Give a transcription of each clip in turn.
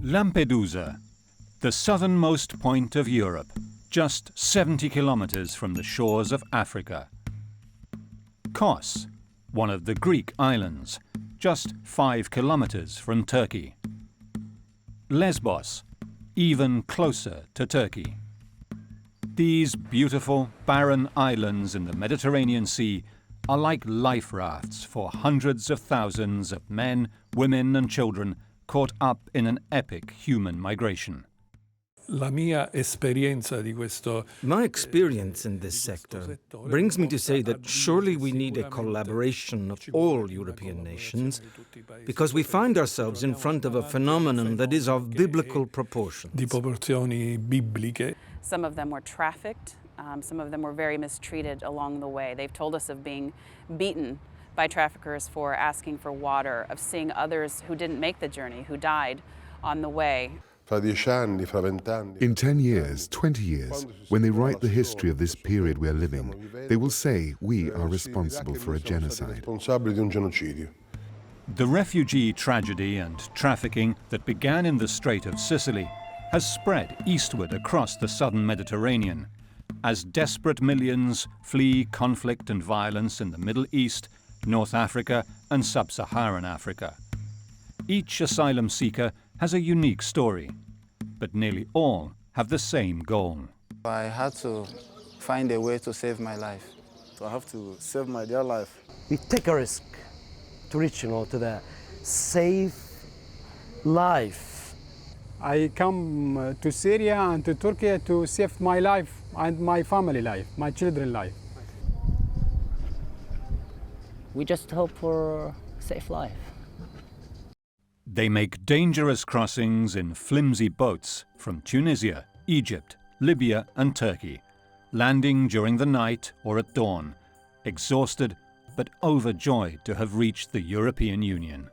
Lampedusa, the southernmost point of Europe, just 70 kilometers from the shores of Africa. Kos, one of the Greek islands, just 5 kilometers from Turkey. Lesbos, even closer to Turkey. These beautiful, barren islands in the Mediterranean Sea are like life rafts for hundreds of thousands of men, women and children caught up in an epic human migration. My experience in this sector brings me to say that surely we need a collaboration of all European nations, because we find ourselves in front of a phenomenon that is of biblical proportions. Some of them were trafficked, some of them were very mistreated along the way. They've told us of being beaten by traffickers for asking for water, of seeing others who didn't make the journey, who died on the way. In 10 years, 20 years, when they write the history of this period we're living, they will say we are responsible for a genocide. The refugee tragedy and trafficking that began in the Strait of Sicily has spread eastward across the southern Mediterranean as desperate millions flee conflict and violence in the Middle East, North Africa and Sub-Saharan Africa. Each asylum seeker has a unique story, but nearly all have the same goal. I had to find a way to save my life. So I have to save my dear life. We take a risk to reach, to the safe life. I come to Syria and to Turkey to save my life and my family life, my children's life. We just hope for a safe life. They make dangerous crossings in flimsy boats from Tunisia, Egypt, Libya and Turkey, landing during the night or at dawn, exhausted but overjoyed to have reached the European Union.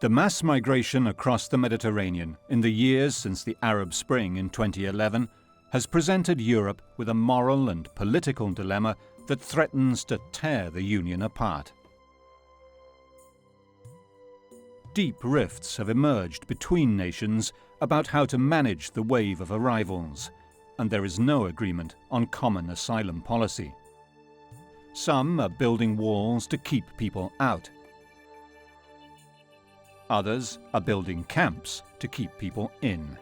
The mass migration across the Mediterranean in the years since the Arab Spring in 2011 has presented Europe with a moral and political dilemma that threatens to tear the Union apart. Deep rifts have emerged between nations about how to manage the wave of arrivals, and there is no agreement on common asylum policy. Some are building walls to keep people out. Others are building camps to keep people in.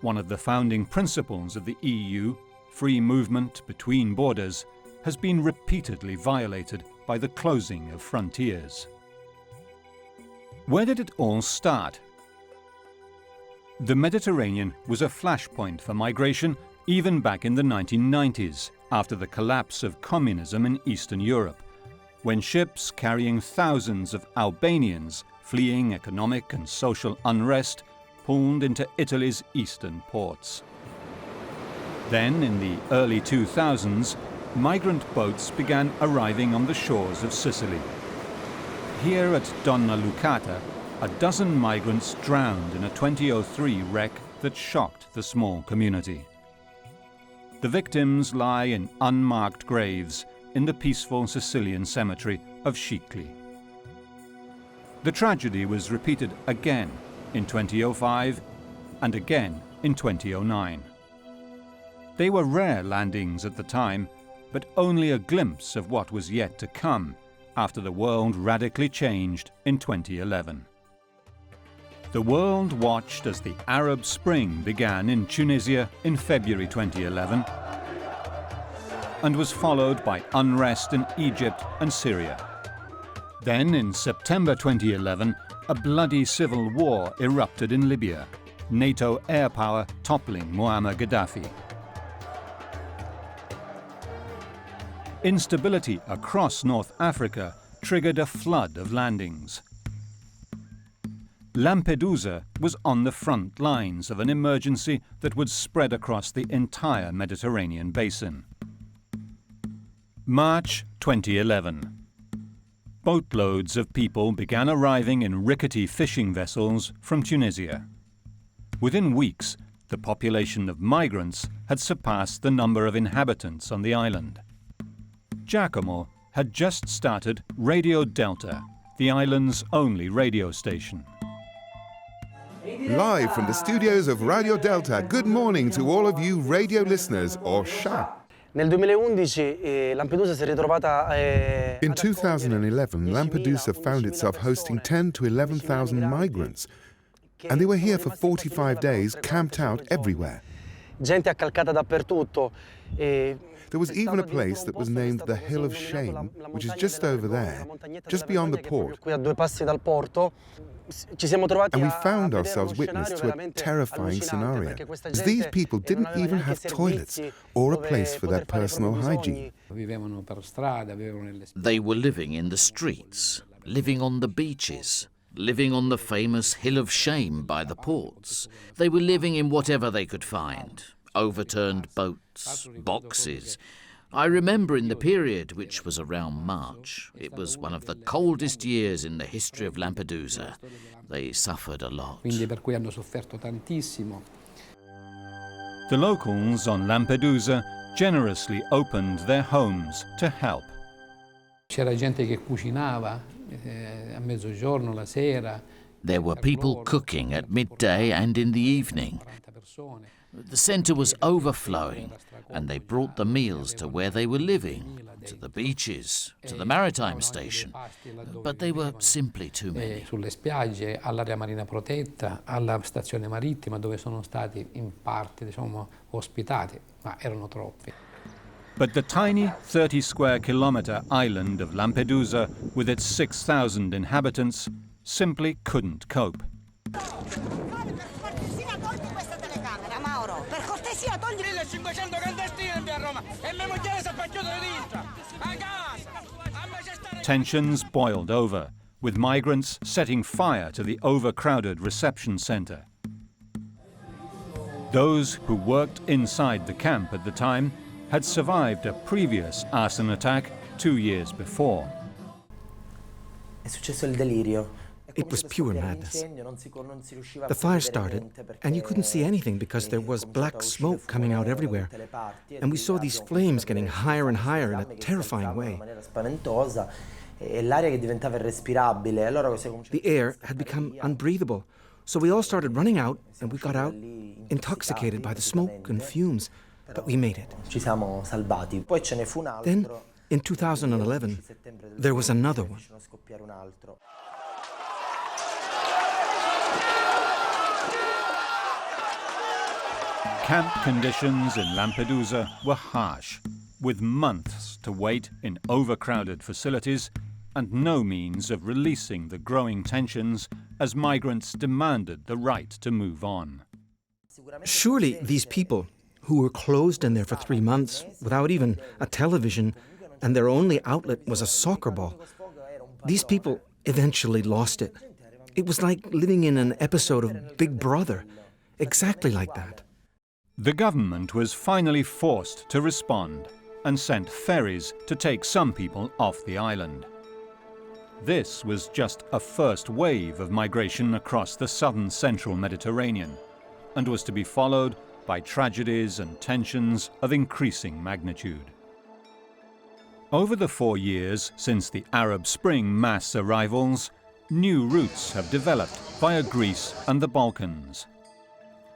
One of the founding principles of the EU, free movement between borders, has been repeatedly violated by the closing of frontiers. Where did it all start? The Mediterranean was a flashpoint for migration even back in the 1990s, after the collapse of communism in Eastern Europe, when ships carrying thousands of Albanians fleeing economic and social unrest pulled into Italy's eastern ports. Then, in the early 2000s, migrant boats began arriving on the shores of Sicily. Here at Donna Lucata, a dozen migrants drowned in a 2003 wreck that shocked the small community. The victims lie in unmarked graves in the peaceful Sicilian cemetery of Scicli. The tragedy was repeated again in 2005 and again in 2009. They were rare landings at the time, but only a glimpse of what was yet to come after the world radically changed in 2011. The world watched as the Arab Spring began in Tunisia in February 2011 and was followed by unrest in Egypt and Syria. Then, in September 2011, a bloody civil war erupted in Libya, NATO air power toppling Muammar Gaddafi. Instability across North Africa triggered a flood of landings. Lampedusa was on the front lines of an emergency that would spread across the entire Mediterranean basin. March 2011. Boatloads of people began arriving in rickety fishing vessels from Tunisia. Within weeks, the population of migrants had surpassed the number of inhabitants on the island. Giacomo had just started Radio Delta, the island's only radio station. Live from the studios of Radio Delta, good morning to all of you radio listeners, or Sha. Nel 2011 Lampedusa si è ritrovata In 2011, Lampedusa found itself hosting 10 to 11,000 migrants, and they were here for 45 days, camped out everywhere. gente accalcata dappertutto. There was even a place that was named the Hill of Shame, which is just over there, just beyond the port. Qui a 2 passi dal porto. Ci siamo trovati And we found ourselves witness to a terrifying scenario, as these people didn't even have toilets or a place for their personal hygiene. They were living in the streets, living on the beaches, living on the famous Hill of Shame by the ports. They were living in whatever they could find, overturned boats, boxes. I remember in the period, which was around March, it was one of the coldest years in the history of Lampedusa. They suffered a lot. The locals on Lampedusa generously opened their homes to help. There were people cooking at midday and in the evening. The centre was overflowing, and they brought the meals to where they were living, to the beaches, to the maritime station. But they were simply too many. Sulle spiagge, all'area marina protetta, alla stazione marittima dove sono stati in parte, ospitati, ma erano troppi. But the tiny 30 square kilometre island of Lampedusa, with its 6,000 inhabitants, simply couldn't cope. Tensions boiled over, with migrants setting fire to the overcrowded reception centre. Those who worked inside the camp at the time had survived a previous arson attack 2 years before. È successo il delirio. It was pure madness. The fire started, and you couldn't see anything because there was black smoke coming out everywhere. And we saw these flames getting higher and higher in a terrifying way. The air had become unbreathable, so we all started running out, and we got out intoxicated by the smoke and fumes, but we made it. Then, in 2011, there was another one. Camp conditions in Lampedusa were harsh, with months to wait in overcrowded facilities and no means of releasing the growing tensions as migrants demanded the right to move on. Surely these people, who were closed in there for 3 months without even a television, and their only outlet was a soccer ball, these people eventually lost it. It was like living in an episode of Big Brother, exactly like that. The government was finally forced to respond and sent ferries to take some people off the island. This was just a first wave of migration across the southern central Mediterranean and was to be followed by tragedies and tensions of increasing magnitude. Over the 4 years since the Arab Spring mass arrivals, new routes have developed via Greece and the Balkans.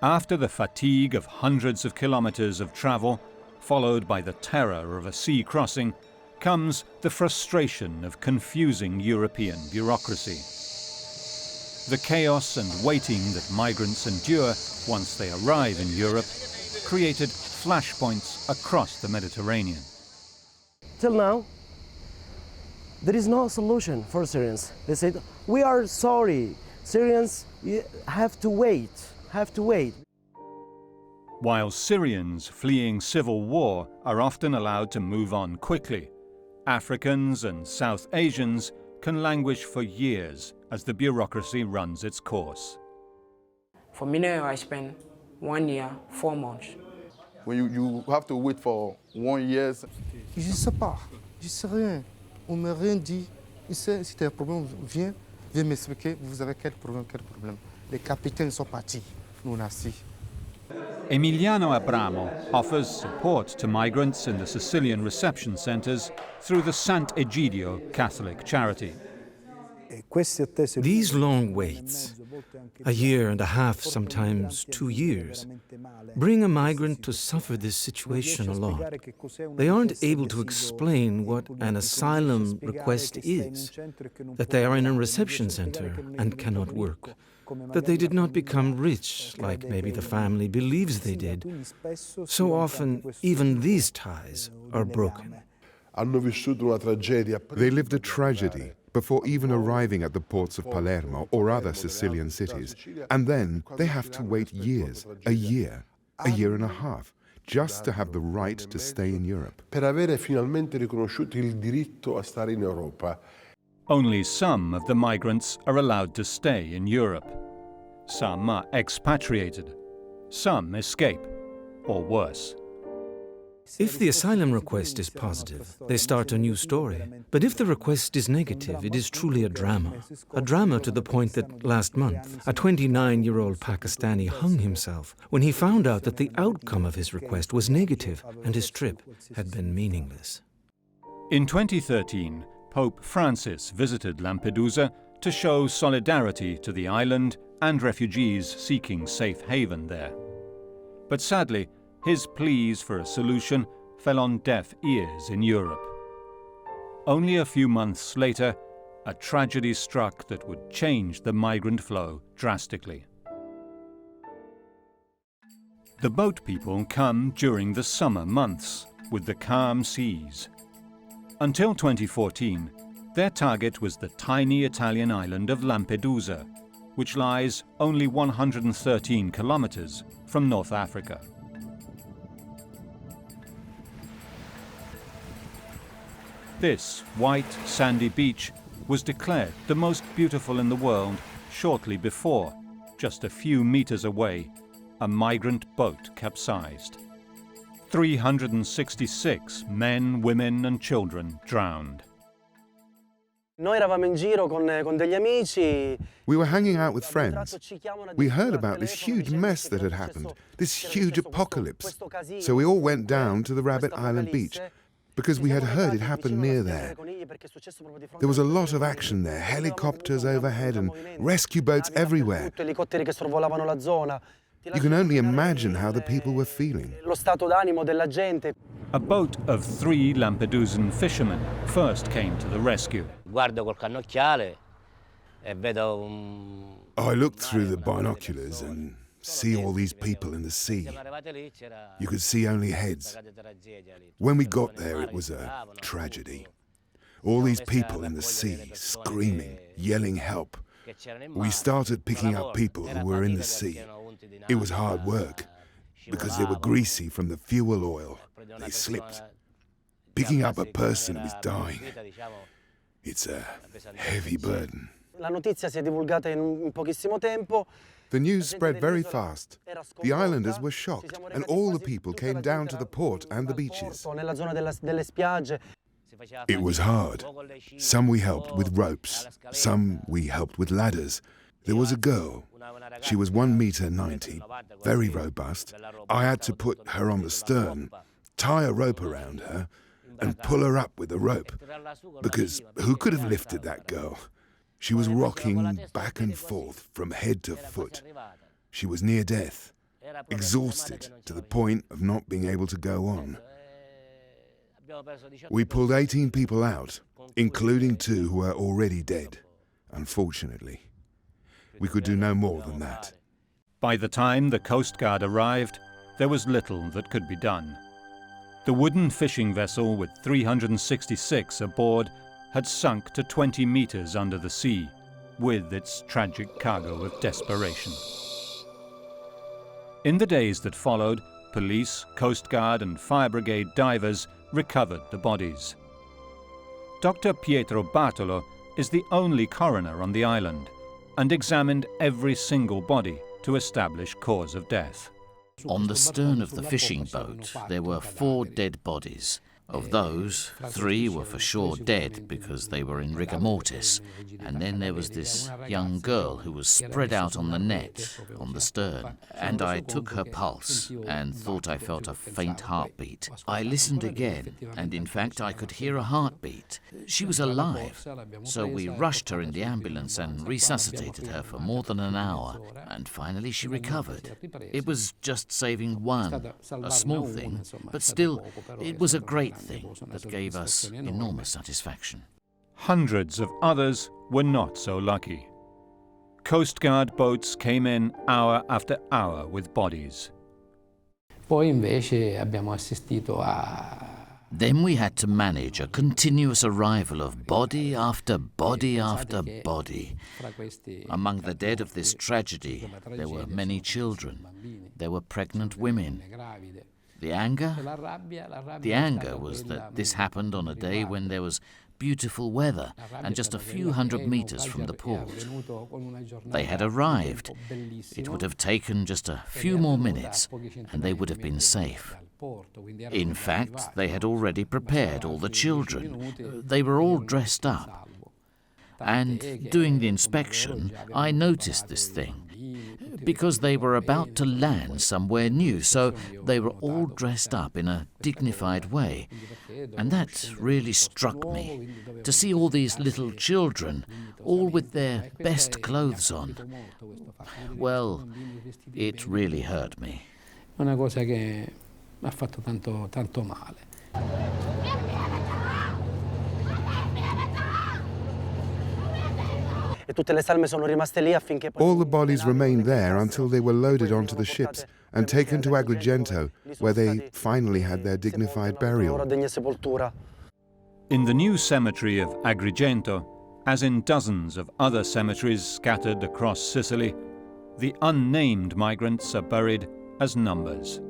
After the fatigue of hundreds of kilometers of travel, followed by the terror of a sea crossing, comes the frustration of confusing European bureaucracy. The chaos and waiting that migrants endure once they arrive in Europe created flashpoints across the Mediterranean. Till now, there is no solution for Syrians. They said, we are sorry, Syrians have to wait. While Syrians fleeing civil war are often allowed to move on quickly, Africans and South Asians can languish for years as the bureaucracy runs its course. For me now, I spent 1 year, 4 months. When you have to wait for 1 year. Je sais pas, je sais rien. On m'a rien dit. Si tu as un problème, viens m'expliquer. Vous avez quel problème? Les capitaines sont partis. Nous on a assis. Emiliano Abramo offers support to migrants in the Sicilian reception centres through the Sant'Egidio Catholic charity. These long waits, a year and a half, sometimes 2 years, bring a migrant to suffer this situation a lot. They aren't able to explain what an asylum request is, that they are in a reception center and cannot work, that they did not become rich like maybe the family believes they did. So often, even these ties are broken. They lived a tragedy before even arriving at the ports of Palermo or other Sicilian cities. And then they have to wait years, a year and a half, just to have the right to stay in Europe. Only some of the migrants are allowed to stay in Europe. Some are expatriated. Some escape, or worse. If the asylum request is positive, they start a new story. But if the request is negative, it is truly a drama. A drama to the point that last month, a 29-year-old Pakistani hung himself when he found out that the outcome of his request was negative and his trip had been meaningless. In 2013, Pope Francis visited Lampedusa to show solidarity to the island and refugees seeking safe haven there. But sadly, his pleas for a solution fell on deaf ears in Europe. Only a few months later, a tragedy struck that would change the migrant flow drastically. The boat people come during the summer months, with the calm seas. Until 2014, their target was the tiny Italian island of Lampedusa, which lies only 113 kilometers from North Africa. This white, sandy beach was declared the most beautiful in the world shortly before, just a few meters away, a migrant boat capsized. 366 men, women and children drowned. We were hanging out with friends. We heard about this huge mess that had happened, this huge apocalypse. So we all went down to the Rabbit Island beach, because we had heard it happened near there. There was a lot of action there, helicopters overhead and rescue boats everywhere. You can only imagine how the people were feeling. A boat of 3 Lampedusan fishermen first came to the rescue. I looked through the binoculars and see all these people in the sea. You could see only heads. When we got there, it was a tragedy. All these people in the sea, screaming, yelling help. We started picking up people who were in the sea. It was hard work, because they were greasy from the fuel oil. They slipped. Picking up a person who is dying, it's a heavy burden. The news spread very fast. The islanders were shocked, and all the people came down to the port and the beaches. It was hard. Some we helped with ropes, some we helped with ladders. There was a girl. She was 1.90 meters, very robust. I had to put her on the stern, tie a rope around her, and pull her up with a rope, because who could have lifted that girl? She was rocking back and forth from head to foot. She was near death, exhausted to the point of not being able to go on. We pulled 18 people out, including 2 who were already dead, unfortunately. We could do no more than that. By the time the Coast Guard arrived, there was little that could be done. The wooden fishing vessel with 366 aboard had sunk to 20 meters under the sea, with its tragic cargo of desperation. In the days that followed, police, Coast Guard and fire brigade divers recovered the bodies. Dr. Pietro Bartolo is the only coroner on the island and examined every single body to establish cause of death. On the stern of the fishing boat, there were 4 dead bodies, Of those, 3 were for sure dead because they were in rigor mortis, and then there was this young girl who was spread out on the net on the stern, and I took her pulse and thought I felt a faint heartbeat. I listened again, and in fact I could hear a heartbeat. She was alive, so we rushed her in the ambulance and resuscitated her for more than an hour, and finally she recovered. It was just saving one, a small thing, but still, it was a great thing that gave us enormous satisfaction. Hundreds of others were not so lucky. Coast Guard boats came in hour after hour with bodies. Poi invece abbiamo assistito a... Then we had to manage a continuous arrival of body after body after body. Among the dead of this tragedy, there were many children. There were pregnant women. The anger? The anger was that this happened on a day when there was beautiful weather and just a few hundred meters from the port. They had arrived. It would have taken just a few more minutes and they would have been safe. In fact, they had already prepared all the children. They were all dressed up. And doing the inspection, I noticed this thing. Because they were about to land somewhere new, so they were all dressed up in a dignified way. And that really struck me, to see all these little children, all with their best clothes on. Well, it really hurt me. Una cosa che ha fatto tanto male. All the bodies remained there until they were loaded onto the ships and taken to Agrigento, where they finally had their dignified burial. In the new cemetery of Agrigento, as in dozens of other cemeteries scattered across Sicily, the unnamed migrants are buried as numbers.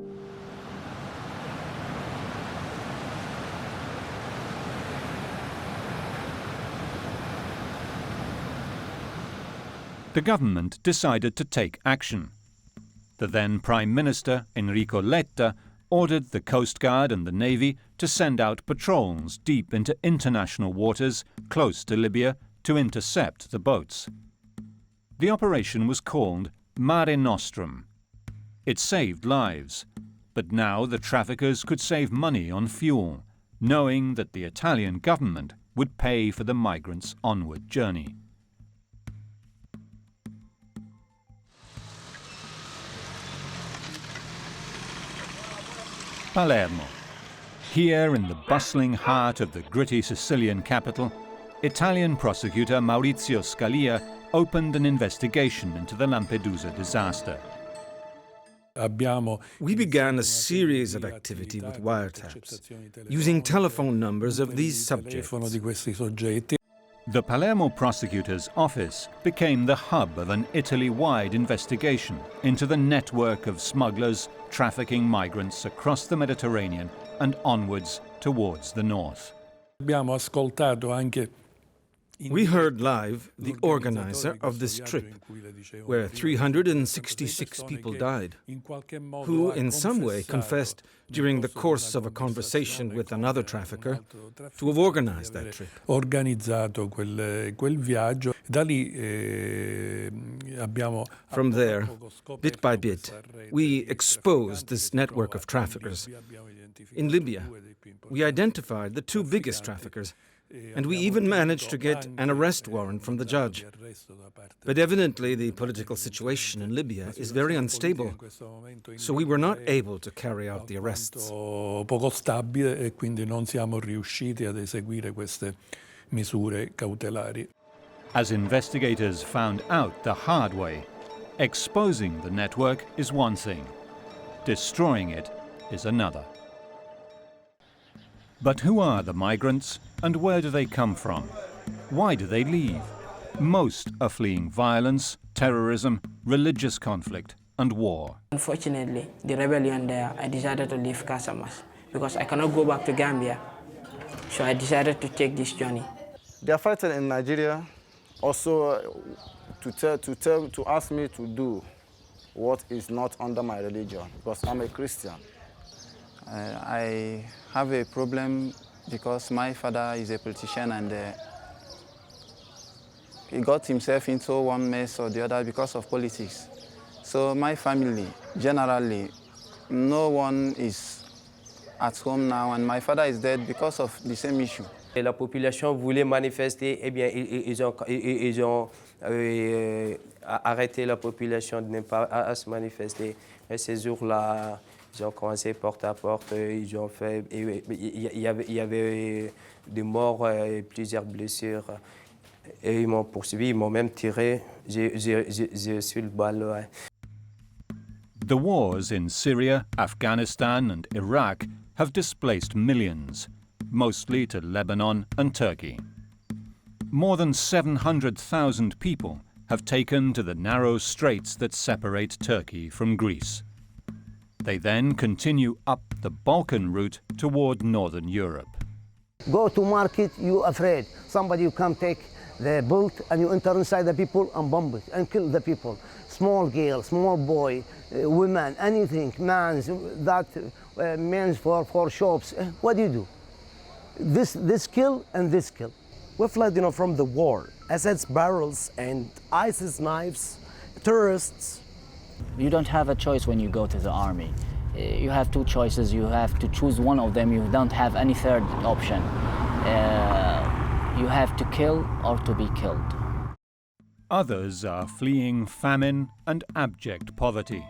The government decided to take action. The then Prime Minister, Enrico Letta, ordered the Coast Guard and the Navy to send out patrols deep into international waters close to Libya to intercept the boats. The operation was called Mare Nostrum. It saved lives, but now the traffickers could save money on fuel, knowing that the Italian government would pay for the migrants' onward journey. Palermo. Here in the bustling heart of the gritty Sicilian capital, Italian prosecutor Maurizio Scalia opened an investigation into the Lampedusa disaster. We began a series of activity with wiretaps, using telephone numbers of these subjects. The Palermo prosecutor's office became the hub of an Italy-wide investigation into the network of smugglers trafficking migrants across the Mediterranean and onwards towards the north. We heard live the organizer of this trip, where 366 people died, who in some way confessed during the course of a conversation with another trafficker to have organized that trip. From there, bit by bit, we exposed this network of traffickers. In Libya, we identified the 2 biggest traffickers, and we even managed to get an arrest warrant from the judge. But evidently the political situation in Libya is very unstable, so we were not able to carry out the arrests. As investigators found out the hard way, exposing the network is one thing, destroying it is another. But who are the migrants and where do they come from? Why do they leave? Most are fleeing violence, terrorism, religious conflict and war. Unfortunately, the rebellion there, I decided to leave Casamas because I cannot go back to Gambia. So I decided to take this journey. They are fighting in Nigeria also to ask me to do what is not under my religion, because I'm a Christian. I have a problem because my father is a politician and he got himself into one mess or the other because of politics. So my family, generally, no one is at home now, and my father is dead because of the same issue. La population voulait manifester, eh bien, ils ont arrêté la population de ne pas à se manifester. Et ces jours-là, ils ont commencé porte à porte, ils ont fait, il y avait des morts et plusieurs blessures. Et ils m'ont poursuivi, ils m'ont même tiré, j'ai su le balle. Ouais. The wars in Syria, Afghanistan and Iraq have displaced millions, mostly to Lebanon and Turkey. More than 700,000 people have taken to the narrow straits that separate Turkey from Greece. They then continue up the Balkan route toward northern Europe. Go to market, you're afraid. Somebody will come take the boat and you enter inside the people and bomb it and kill the people. Small girl, small boy, women, anything, men's, that men's for shops. What do? This kill and this kill. We fled, from the war. Assad's barrels and ISIS knives, terrorists. You don't have a choice when you go to the army. You have two choices. You have to choose one of them. You don't have any third option. You have to kill or to be killed. Others are fleeing famine and abject poverty.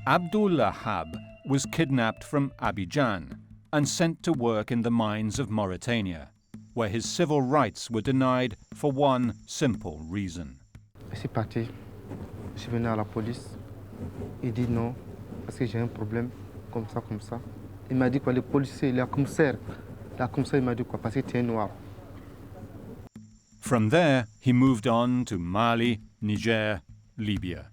Abdul Lahab was kidnapped from Abidjan and sent to work in the mines of Mauritania, where his civil rights were denied for one simple reason. Je suis parti, je suis venu à la police. Il dit non, parce que j'ai un problème, comme ça. Il m'a dit quoi, le policier, le commissaire, il m'a dit quoi, parce que tu es noir. From there, he moved on to Mali, Niger, Libya.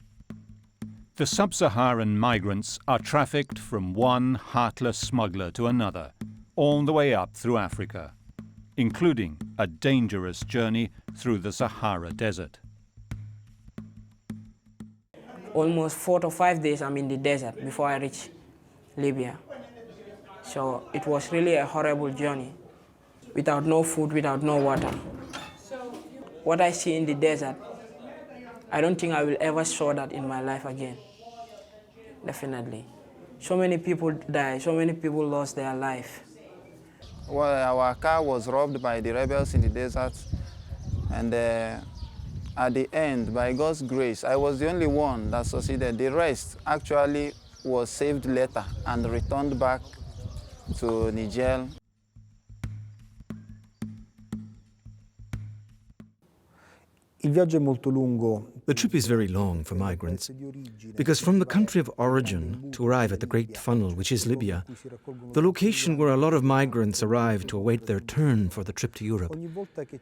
The sub-Saharan migrants are trafficked from one heartless smuggler to another, all the way up through Africa, including a dangerous journey through the Sahara Desert. Almost 4 to 5 days I'm in the desert before I reach Libya. So it was really a horrible journey, without no food, without no water. What I see in the desert, I don't think I will ever saw that in my life again. Definitely. So many people died, so many people lost their life. Well, our car was robbed by the rebels in the desert, and at the end, by God's grace, I was the only one that succeeded. The rest actually was saved later and returned back to Niger. The trip is very long for migrants, because from the country of origin to arrive at the Great Funnel, which is Libya, the location where a lot of migrants arrive to await their turn for the trip to Europe,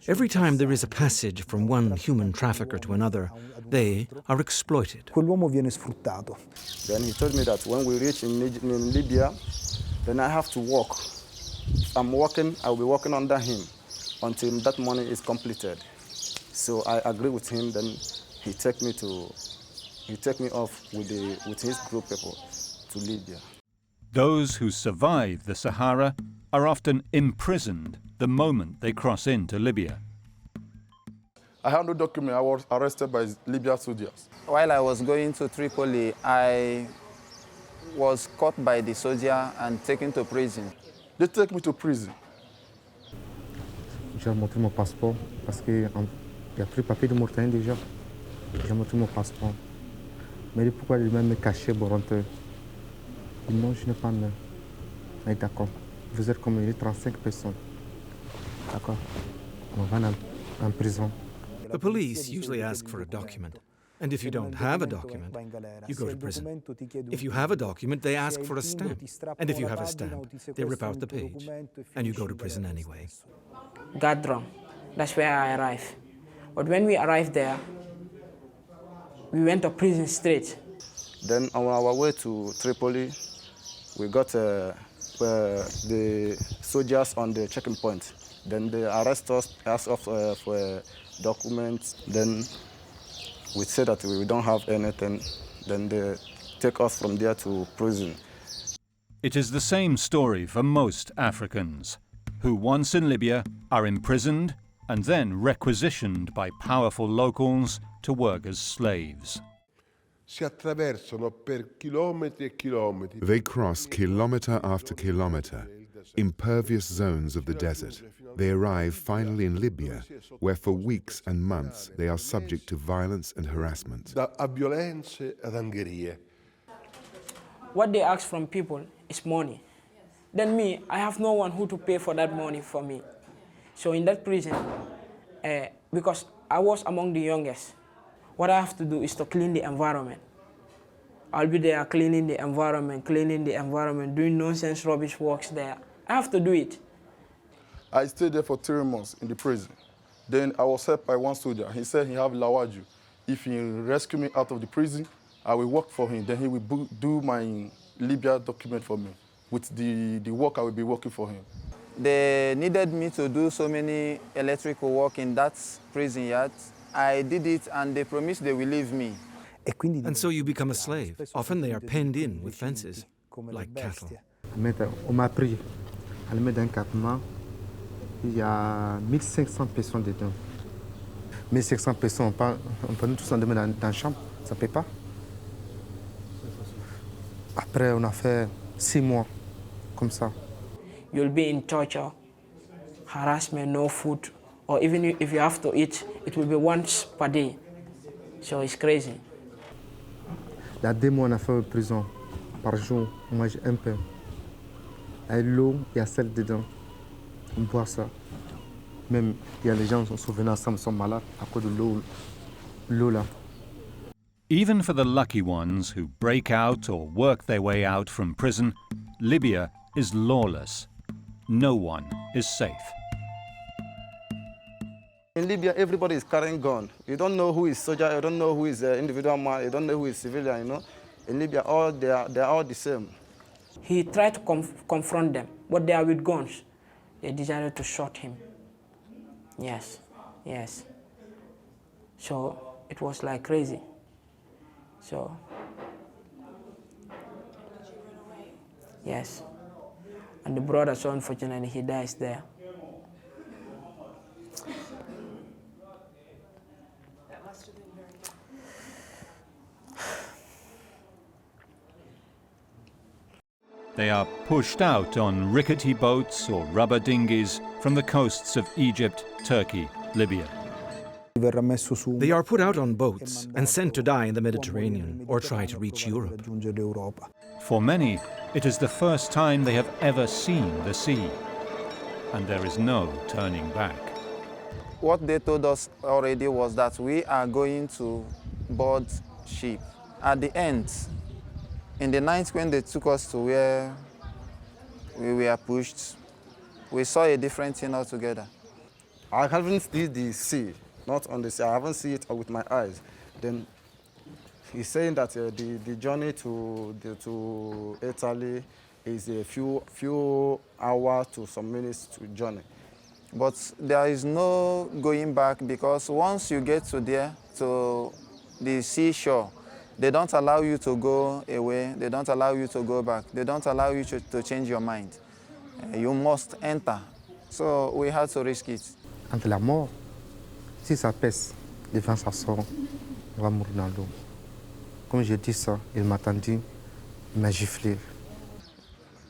every time there is a passage from one human trafficker to another, they are exploited. Then he told me that when we reach in Libya, then I have to walk. If I'm walking, I'll be walking under him until that money is completed. So I agree with him. Then he take me off with his group people to Libya. Those who survive the Sahara are often imprisoned the moment they cross into Libya. I have no document. I was arrested by Libya soldiers. While I was going to Tripoli, I was caught by the soldier and taken to prison. They take me to prison. J'ai montré mon passeport parce que il y a plus de papier de Mauritanie déjà. J'ai montré mon passeport. Mais pourquoi il m'a caché pour rentrer? Il dit non, je n'ai pas main. Mais d'accord. Vous êtes combien? Il est 35 personnes. D'accord. On va en prison. The police usually ask for a document. And if you don't have a document, you go to prison. If you have a document, they ask for a stamp. And if you have a stamp, they rip out the page. And you go to prison anyway. Gadron, that's where I arrived. But when we arrived there, we went to prison straight. Then on our way to Tripoli, we got the soldiers on the checking point. Then they arrest us, ask us for documents. Then we say that we don't have anything. Then they take us from there to prison. It is the same story for most Africans, who once in Libya are imprisoned and then requisitioned by powerful locals to work as slaves. They cross kilometre after kilometre, impervious zones of the desert. They arrive finally in Libya, where for weeks and months they are subject to violence and harassment. What they ask from people is money. Then me, I have no one who to pay for that money for me. So in that prison, because I was among the youngest, what I have to do is to clean the environment. I'll be there cleaning the environment, doing nonsense rubbish works there. I have to do it. I stayed there for 3 months in the prison. Then I was helped by one soldier. He said he have lawaju. If he rescue me out of the prison, I will work for him. Then he will do my Libya document for me. With the work, I will be working for him. They needed me to do so many electrical work in that prison yard. I did it and they promised they will leave me. And so you become a slave. Often they are penned in with fences, like cattle. On m'a pris à le mettre dans un campement. Il y a 1500 personnes dedans. 1500 personnes, on peut nous tous enlever dans la chambre, ça ne paie pas. Après, on a fait 6 mois, comme ça. You'll be in torture, harassment, no food, or even if you have to eat, it will be once per day. So it's crazy. Il y a 2 mois, on a fait en prison. Par jour, on mange un peu. Et l'eau, il y a sel dedans. On boit ça. Même, il y a les gens qui sont venus ensemble, sont malades à cause de l'eau là. Even for the lucky ones who break out or work their way out from prison, Libya is lawless. No one is safe. In Libya, everybody is carrying gun. You don't know who is soldier, you don't know who is individual man, you don't know who is civilian, you know. In Libya, they are all the same. He tried to confront them, but they are with guns. They decided to shoot him. Yes, yes. So it was like crazy. So, yes. And the brother, so unfortunately, he dies there. They are pushed out on rickety boats or rubber dinghies from the coasts of Egypt, Turkey, Libya. They are put out on boats and sent to die in the Mediterranean or try to reach Europe. For many, it is the first time they have ever seen the sea, and there is no turning back. What they told us already was that we are going to board ship. At the end, in the night when they took us to where we were pushed, we saw a different thing altogether. I haven't seen the sea, not on the sea. I haven't seen it with my eyes. Then he's saying that the journey to Italy is a few hours to some minutes to journey. But there is no going back because once you get to there, to the seashore, they don't allow you to go away. They don't allow you to go back. They don't allow you to change your mind. You must enter. So we had to risk it. Entre la mort, si ça pèse, devant ça sort, on va mourir dans l'eau. Comme je dis ça, il m'a tendu, il m'a giflé.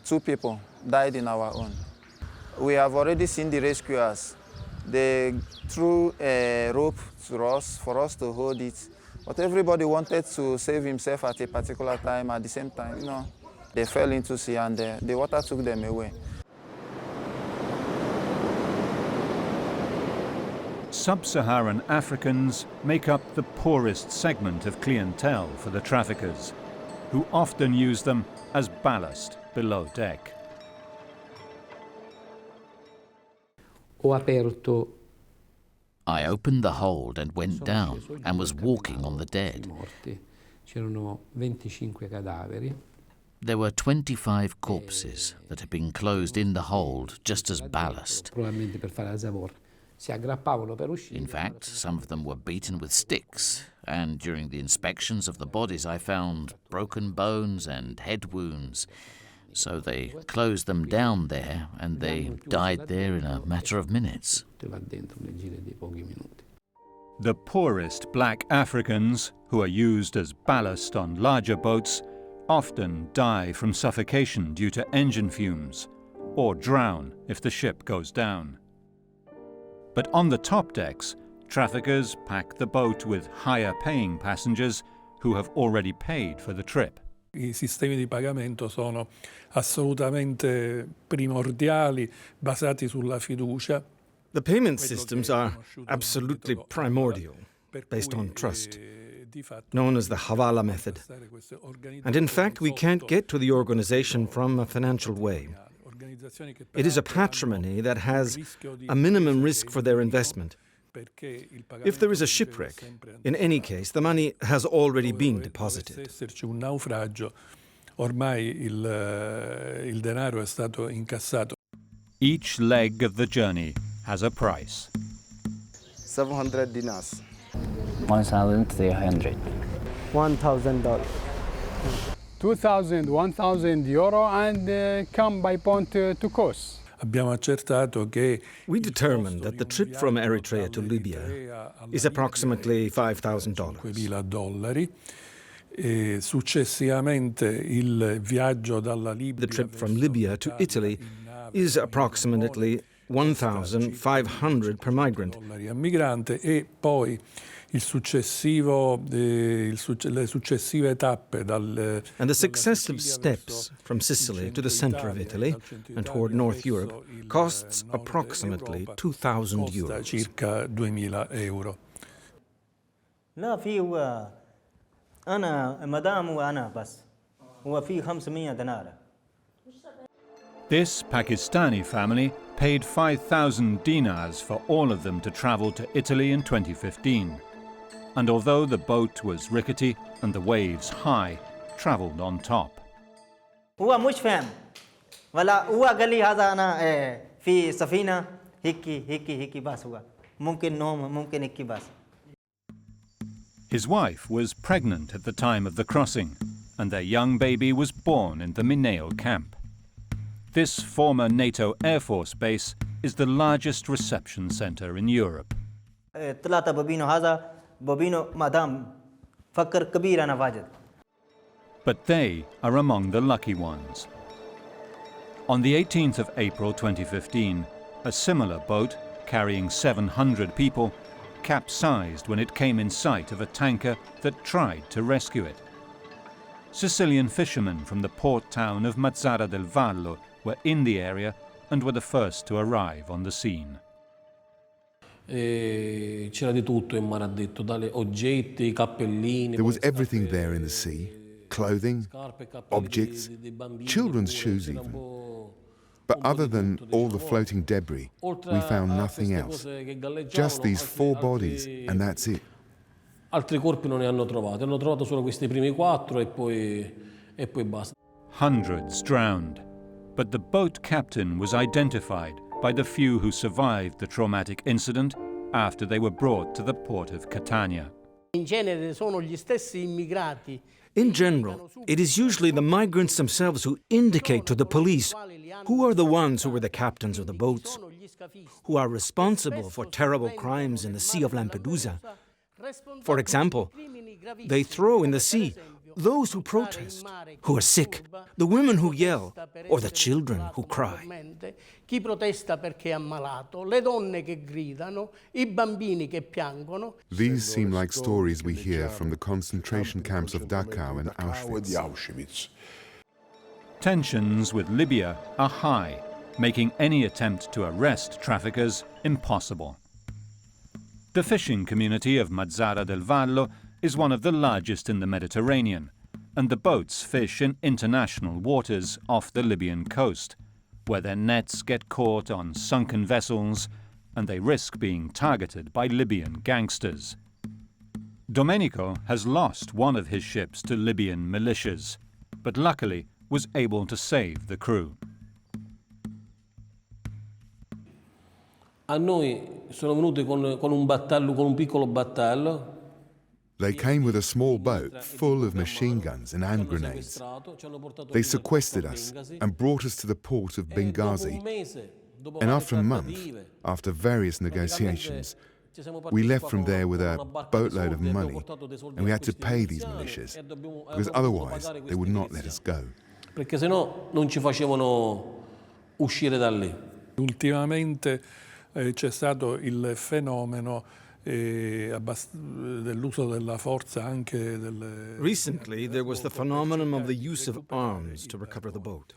2 people died in our own. We have already seen the rescuers. They threw a rope to us for us to hold it. But everybody wanted to save himself at a particular time. At the same time, you know, they fell into sea and the water took them away. Sub-Saharan Africans make up the poorest segment of clientele for the traffickers, who often use them as ballast below deck. I opened the hold and went down and was walking on the dead. There were 25 corpses that had been closed in the hold just as ballast. In fact, some of them were beaten with sticks, and during the inspections of the bodies I found broken bones and head wounds. So they closed them down there, and they died there in a matter of minutes. The poorest black Africans, who are used as ballast on larger boats, often die from suffocation due to engine fumes, or drown if the ship goes down. But on the top decks, traffickers pack the boat with higher-paying passengers who have already paid for the trip. I sistemi di pagamento sono assolutamente primordiali, basati sulla fiducia. The payment systems are absolutely primordial, based on trust, known as the Havala method. And in fact, we can't get to the organization from a financial way. It is a patrimony that has a minimum risk for their investment. If there is a shipwreck, in any case, the money has already been deposited. Un naufragio, ormai il denaro è stato incassato. Each leg of the journey has a price. 700 dinars. 1,300. $1,000. 2,000, 1,000 euro, and come by pont to coast. We determined that the trip from Eritrea to Libya is approximately $5,000. The trip from Libya to Italy is approximately 1,500 per migrant. Le successive tappe and the successive steps from Sicily to the center of Italy and toward North Europe costs approximately 2,000 euros. Circa 2.000 euro. لا في هو أنا مدام وأنا بس هو في 500 دينار. This Pakistani family paid 5,000 dinars for all of them to travel to Italy in 2015. And although the boat was rickety and the waves high, travelled on top. هو مش فاهم ولا هو قال لي هذا أنا في سفينة هيك بس هو ممكن نوم ممكن هيك بس. His wife was pregnant at the time of the crossing, and their young baby was born in the Mineo camp. This former NATO Air Force base is the largest reception centre in Europe. ثلاثة بابينو هذا بابينو مدام فكر كبير أنا واجد. But they are among the lucky ones. On the 18th of April 2015, a similar boat carrying 700 people capsized when it came in sight of a tanker that tried to rescue it. Sicilian fishermen from the port town of Mazara del Vallo were in the area and were the first to arrive on the scene. There was everything there in the sea: clothing, objects, children's shoes even. But other than all the floating debris, we found nothing else. Just these 4 bodies, and that's it. Altri corpi non ne hanno trovati, hanno trovato solo questi primi 4 e poi basta. Hundreds drowned, but the boat captain was identified by the few who survived the traumatic incident after they were brought to the port of Catania. In genere sono gli stessi immigrati. In general, it is usually the migrants themselves who indicate to the police who are the ones who were the captains of the boats, who are responsible for terrible crimes in the Sea of Lampedusa. For example, they throw in the sea those who protest, who are sick, the women who yell, or the children who cry. Chi protesta perché è ammalato, le donne che gridano, I bambini che piangono. These seem like stories we hear from the concentration camps of Dachau and Auschwitz. Tensions with Libya are high, making any attempt to arrest traffickers impossible. The fishing community of Mazara del Vallo is one of the largest in the Mediterranean, and the boats fish in international waters off the Libyan coast, where their nets get caught on sunken vessels and they risk being targeted by Libyan gangsters. Domenico has lost one of his ships to Libyan militias, but luckily was able to save the crew. A noi sono venuti con un battello, con un piccolo battello. They came with a small boat full of machine guns and hand grenades. They sequestered us and brought us to the port of Benghazi. And after a month, after various negotiations, we left from there with a boatload of money, and we had to pay these militias, because otherwise they would not let us go. Perché se no non ci facevano uscire da lì. Ultimamente c'è stato il fenomeno dell'uso della forza anche delle... Recently, there was the phenomenon of the use of arms to recover the boat.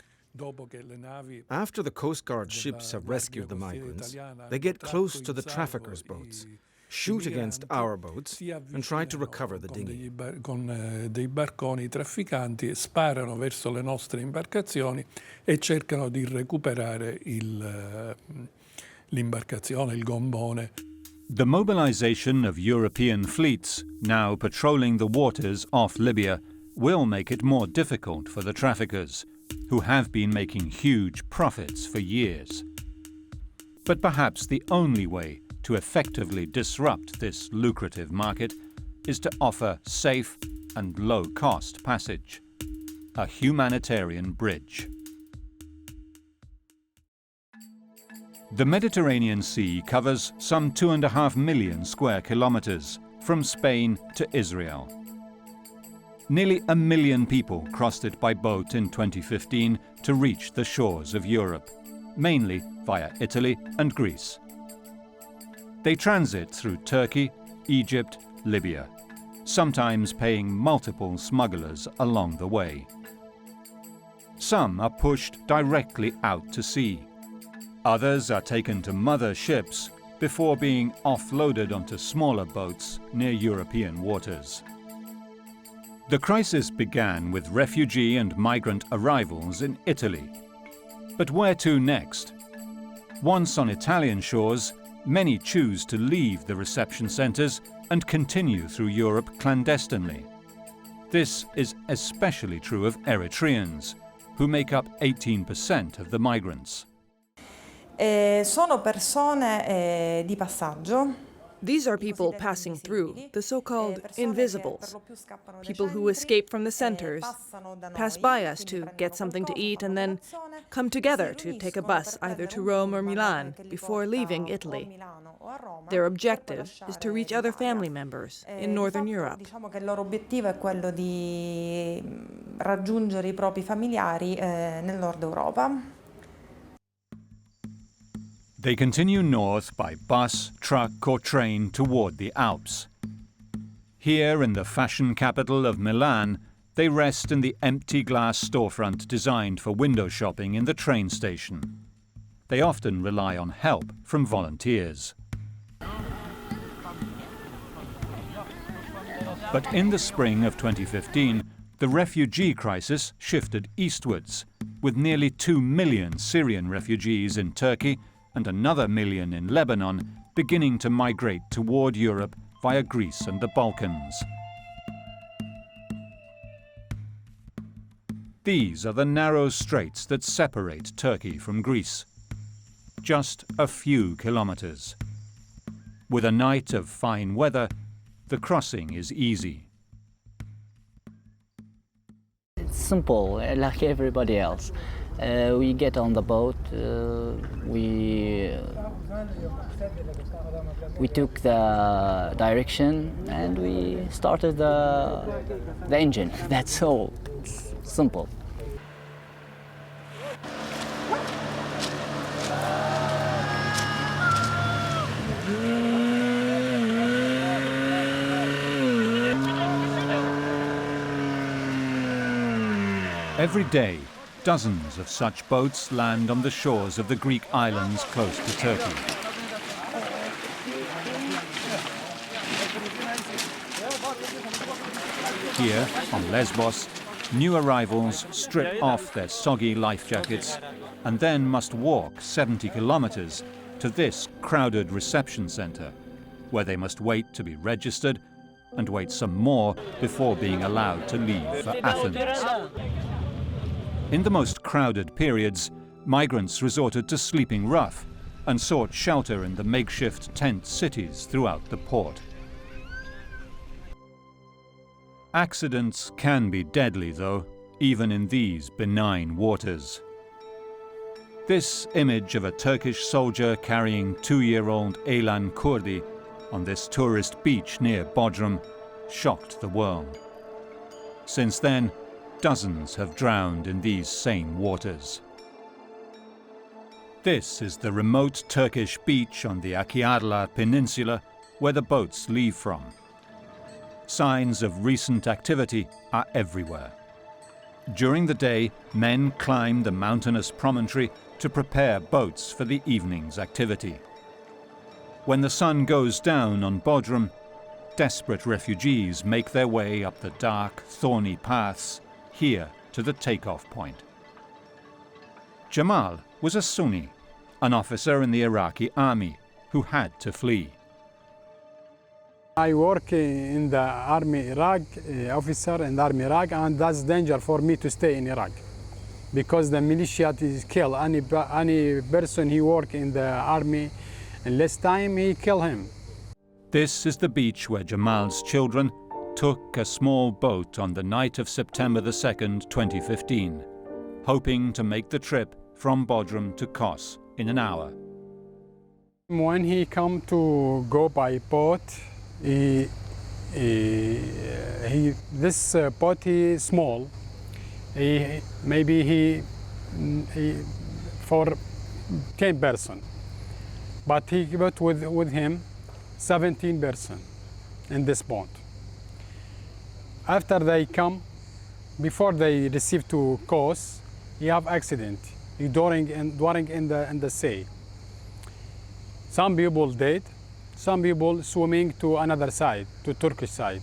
After the Coast Guard ships have rescued the migrants, they get close to the traffickers' boats, shoot against our boats, and try to recover the dinghy. Con dei barconi i trafficanti sparano verso le nostre imbarcazioni e cercano di recuperare l'imbarcazione, il gommone. The mobilization of European fleets now patrolling the waters off Libya will make it more difficult for the traffickers, who have been making huge profits for years. But perhaps the only way to effectively disrupt this lucrative market is to offer safe and low-cost passage, a humanitarian bridge. The Mediterranean Sea covers some 2.5 million square kilometers from Spain to Israel. Nearly 1 million people crossed it by boat in 2015 to reach the shores of Europe, mainly via Italy and Greece. They transit through Turkey, Egypt, Libya, sometimes paying multiple smugglers along the way. Some are pushed directly out to sea. Others are taken to mother ships before being offloaded onto smaller boats near European waters. The crisis began with refugee and migrant arrivals in Italy. But where to next? Once on Italian shores, many choose to leave the reception centres and continue through Europe clandestinely. This is especially true of Eritreans, who make up 18% of the migrants. Sono persone di passaggio. These are people passing through, the so-called invisibles, people who escape from the centers, pass by us to get something to eat, and then come together to take a bus either to Rome or Milan before leaving Italy. Their objective is to reach other family members in Northern Europe. Diciamo che il loro obiettivo è quello di raggiungere i propri familiari nel nord Europa. They continue north by bus, truck or train toward the Alps. Here in the fashion capital of Milan, they rest in the empty glass storefront designed for window shopping in the train station. They often rely on help from volunteers. But in the spring of 2015, the refugee crisis shifted eastwards, with nearly 2 million Syrian refugees in Turkey and another million in Lebanon beginning to migrate toward Europe via Greece and the Balkans. These are the narrow straits that separate Turkey from Greece. Just a few kilometers. With a night of fine weather, the crossing is easy. It's simple, like everybody else. We get on the boat, we took the direction and we started the engine. That's all. It's simple. Every day, dozens of such boats land on the shores of the Greek islands close to Turkey. Here, on Lesbos, new arrivals strip off their soggy life jackets and then must walk 70 kilometers to this crowded reception center, where they must wait to be registered and wait some more before being allowed to leave for Athens. In the most crowded periods, migrants resorted to sleeping rough and sought shelter in the makeshift tent cities throughout the port. Accidents can be deadly, though, even in these benign waters. This image of a Turkish soldier carrying 2-year-old Elan Kurdi on this tourist beach near Bodrum shocked the world. Since then, dozens have drowned in these same waters. This is the remote Turkish beach on the Akiarlar Peninsula where the boats leave from. Signs of recent activity are everywhere. During the day, men climb the mountainous promontory to prepare boats for the evening's activity. When the sun goes down on Bodrum, desperate refugees make their way up the dark, thorny paths here to the takeoff point. Jamal was a Sunni, an officer in the Iraqi army who had to flee. I work in the Army Iraq, officer in the Army Iraq, and that's danger for me to stay in Iraq. Because the militia is kill any person he work in the army, in less time he kill him. This is the beach where Jamal's children took a small boat on the night of September the 2nd, 2015, hoping to make the trip from Bodrum to Kos in an hour. When he come to go by boat, this boat is small. Maybe he for 10 person, but he got with him 17 person in this boat. After they come, before they receive to Kos, he have accident during in the sea. Some people dead, some people swimming to another side, to Turkish side,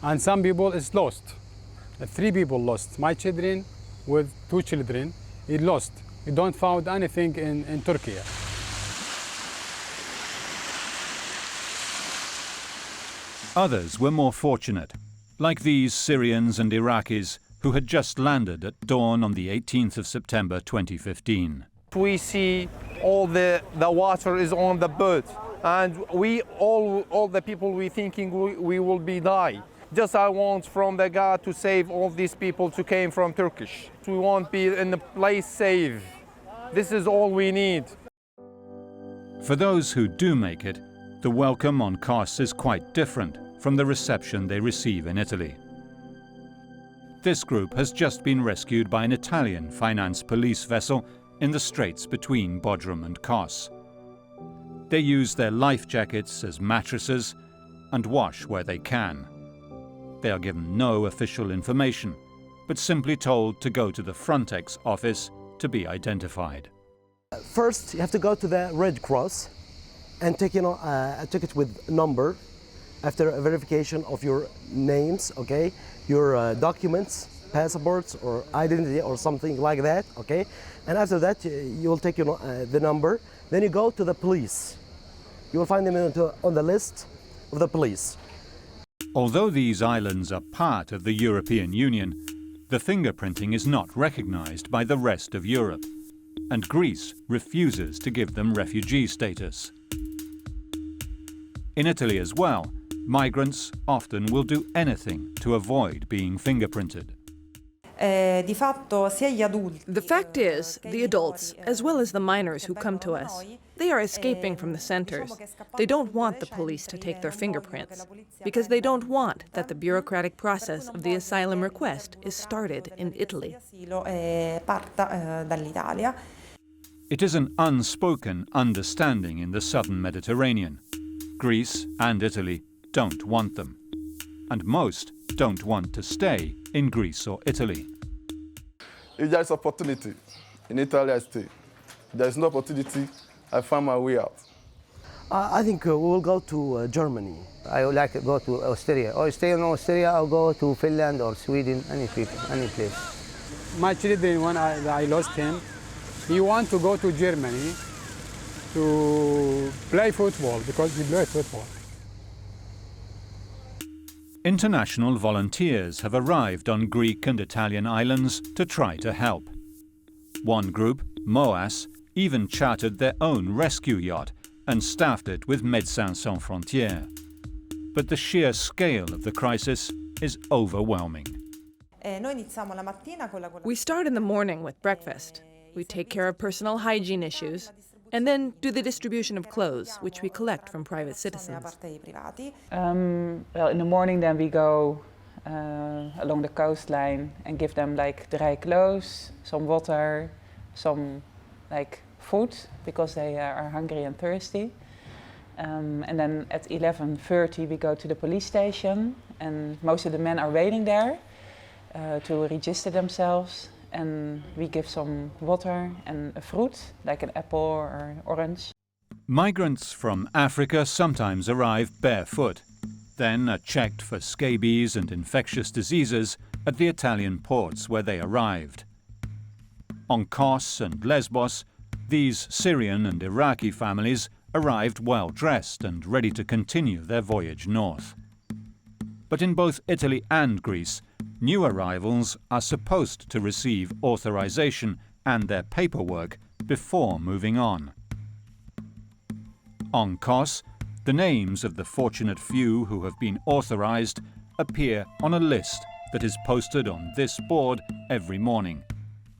and some people is lost. 3 people lost. My children with 2 children, he lost. We don't found anything in Turkey. Others were more fortunate, like these Syrians and Iraqis who had just landed at dawn on the 18th of September 2015. We see all the water is on the boat, and we all the people we thinking we will be die. Just I want from the God to save all these people who came from Turkish. We want to be in a place safe. This is all we need. For those who do make it, the welcome on Kos is quite different from the reception they receive in Italy. This group has just been rescued by an Italian finance police vessel in the straits between Bodrum and Kos. They use their life jackets as mattresses and wash where they can. They are given no official information, but simply told to go to the Frontex office to be identified. First, you have to go to the Red Cross and take a ticket with number after a verification of your names, okay, your documents, passports or identity or something like that, okay, and after that you will take the number. Then you go to the police. You will find them on the list of the police. Although these islands are part of the European Union, the fingerprinting is not recognized by the rest of Europe, and Greece refuses to give them refugee status. In Italy as well, migrants often will do anything to avoid being fingerprinted. The fact is, the adults, as well as the minors who come to us, they are escaping from the centers. They don't want the police to take their fingerprints, because they don't want that the bureaucratic process of the asylum request is started in Italy. It is an unspoken understanding in the southern Mediterranean. Greece and Italy don't want them, and most don't want to stay in Greece or Italy. If there is opportunity, in Italy I stay. If there is no opportunity, I find my way out. I think we will go to Germany. I would like to go to Austria. Or stay in Austria or go to Finland or Sweden, any place. My children, when I lost him, he want to go to Germany to play football because he played football. International volunteers have arrived on Greek and Italian islands to try to help. One group, MOAS, even chartered their own rescue yacht and staffed it with Médecins Sans Frontières. But the sheer scale of the crisis is overwhelming. We start in the morning with breakfast. We take care of personal hygiene issues, and then do the distribution of clothes, which we collect from private citizens. Well, in the morning then we go along the coastline and give them like dry clothes, some water, some like food, because they are hungry and thirsty. And then at 11:30 we go to the police station, and most of the men are waiting there to register themselves, and we give some water and a fruit, like an apple or orange. Migrants from Africa sometimes arrive barefoot, then are checked for scabies and infectious diseases at the Italian ports where they arrived. On Kos and Lesbos, these Syrian and Iraqi families arrived well-dressed and ready to continue their voyage north. But in both Italy and Greece, new arrivals are supposed to receive authorization and their paperwork before moving on. On Kos, the names of the fortunate few who have been authorized appear on a list that is posted on this board every morning,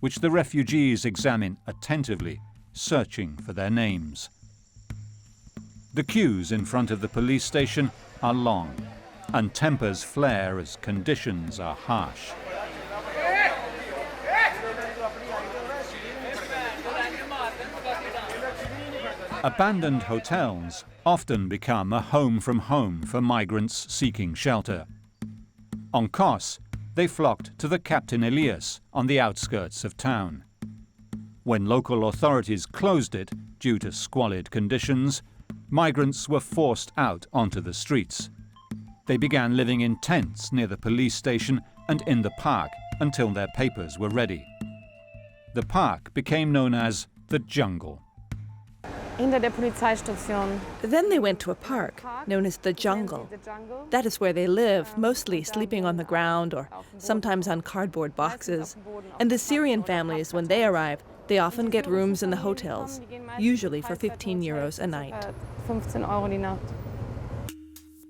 which the refugees examine attentively, searching for their names. The queues in front of the police station are long, and tempers flare as conditions are harsh. Abandoned hotels often become a home from home for migrants seeking shelter. On Kos, they flocked to the Captain Elias on the outskirts of town. When local authorities closed it due to squalid conditions, migrants were forced out onto the streets. They began living in tents near the police station and in the park until their papers were ready. The park became known as the jungle. Then they went to a park known as the jungle. That is where they live, mostly sleeping on the ground or sometimes on cardboard boxes. And the Syrian families, when they arrive, they often get rooms in the hotels, usually for 15 euros a night.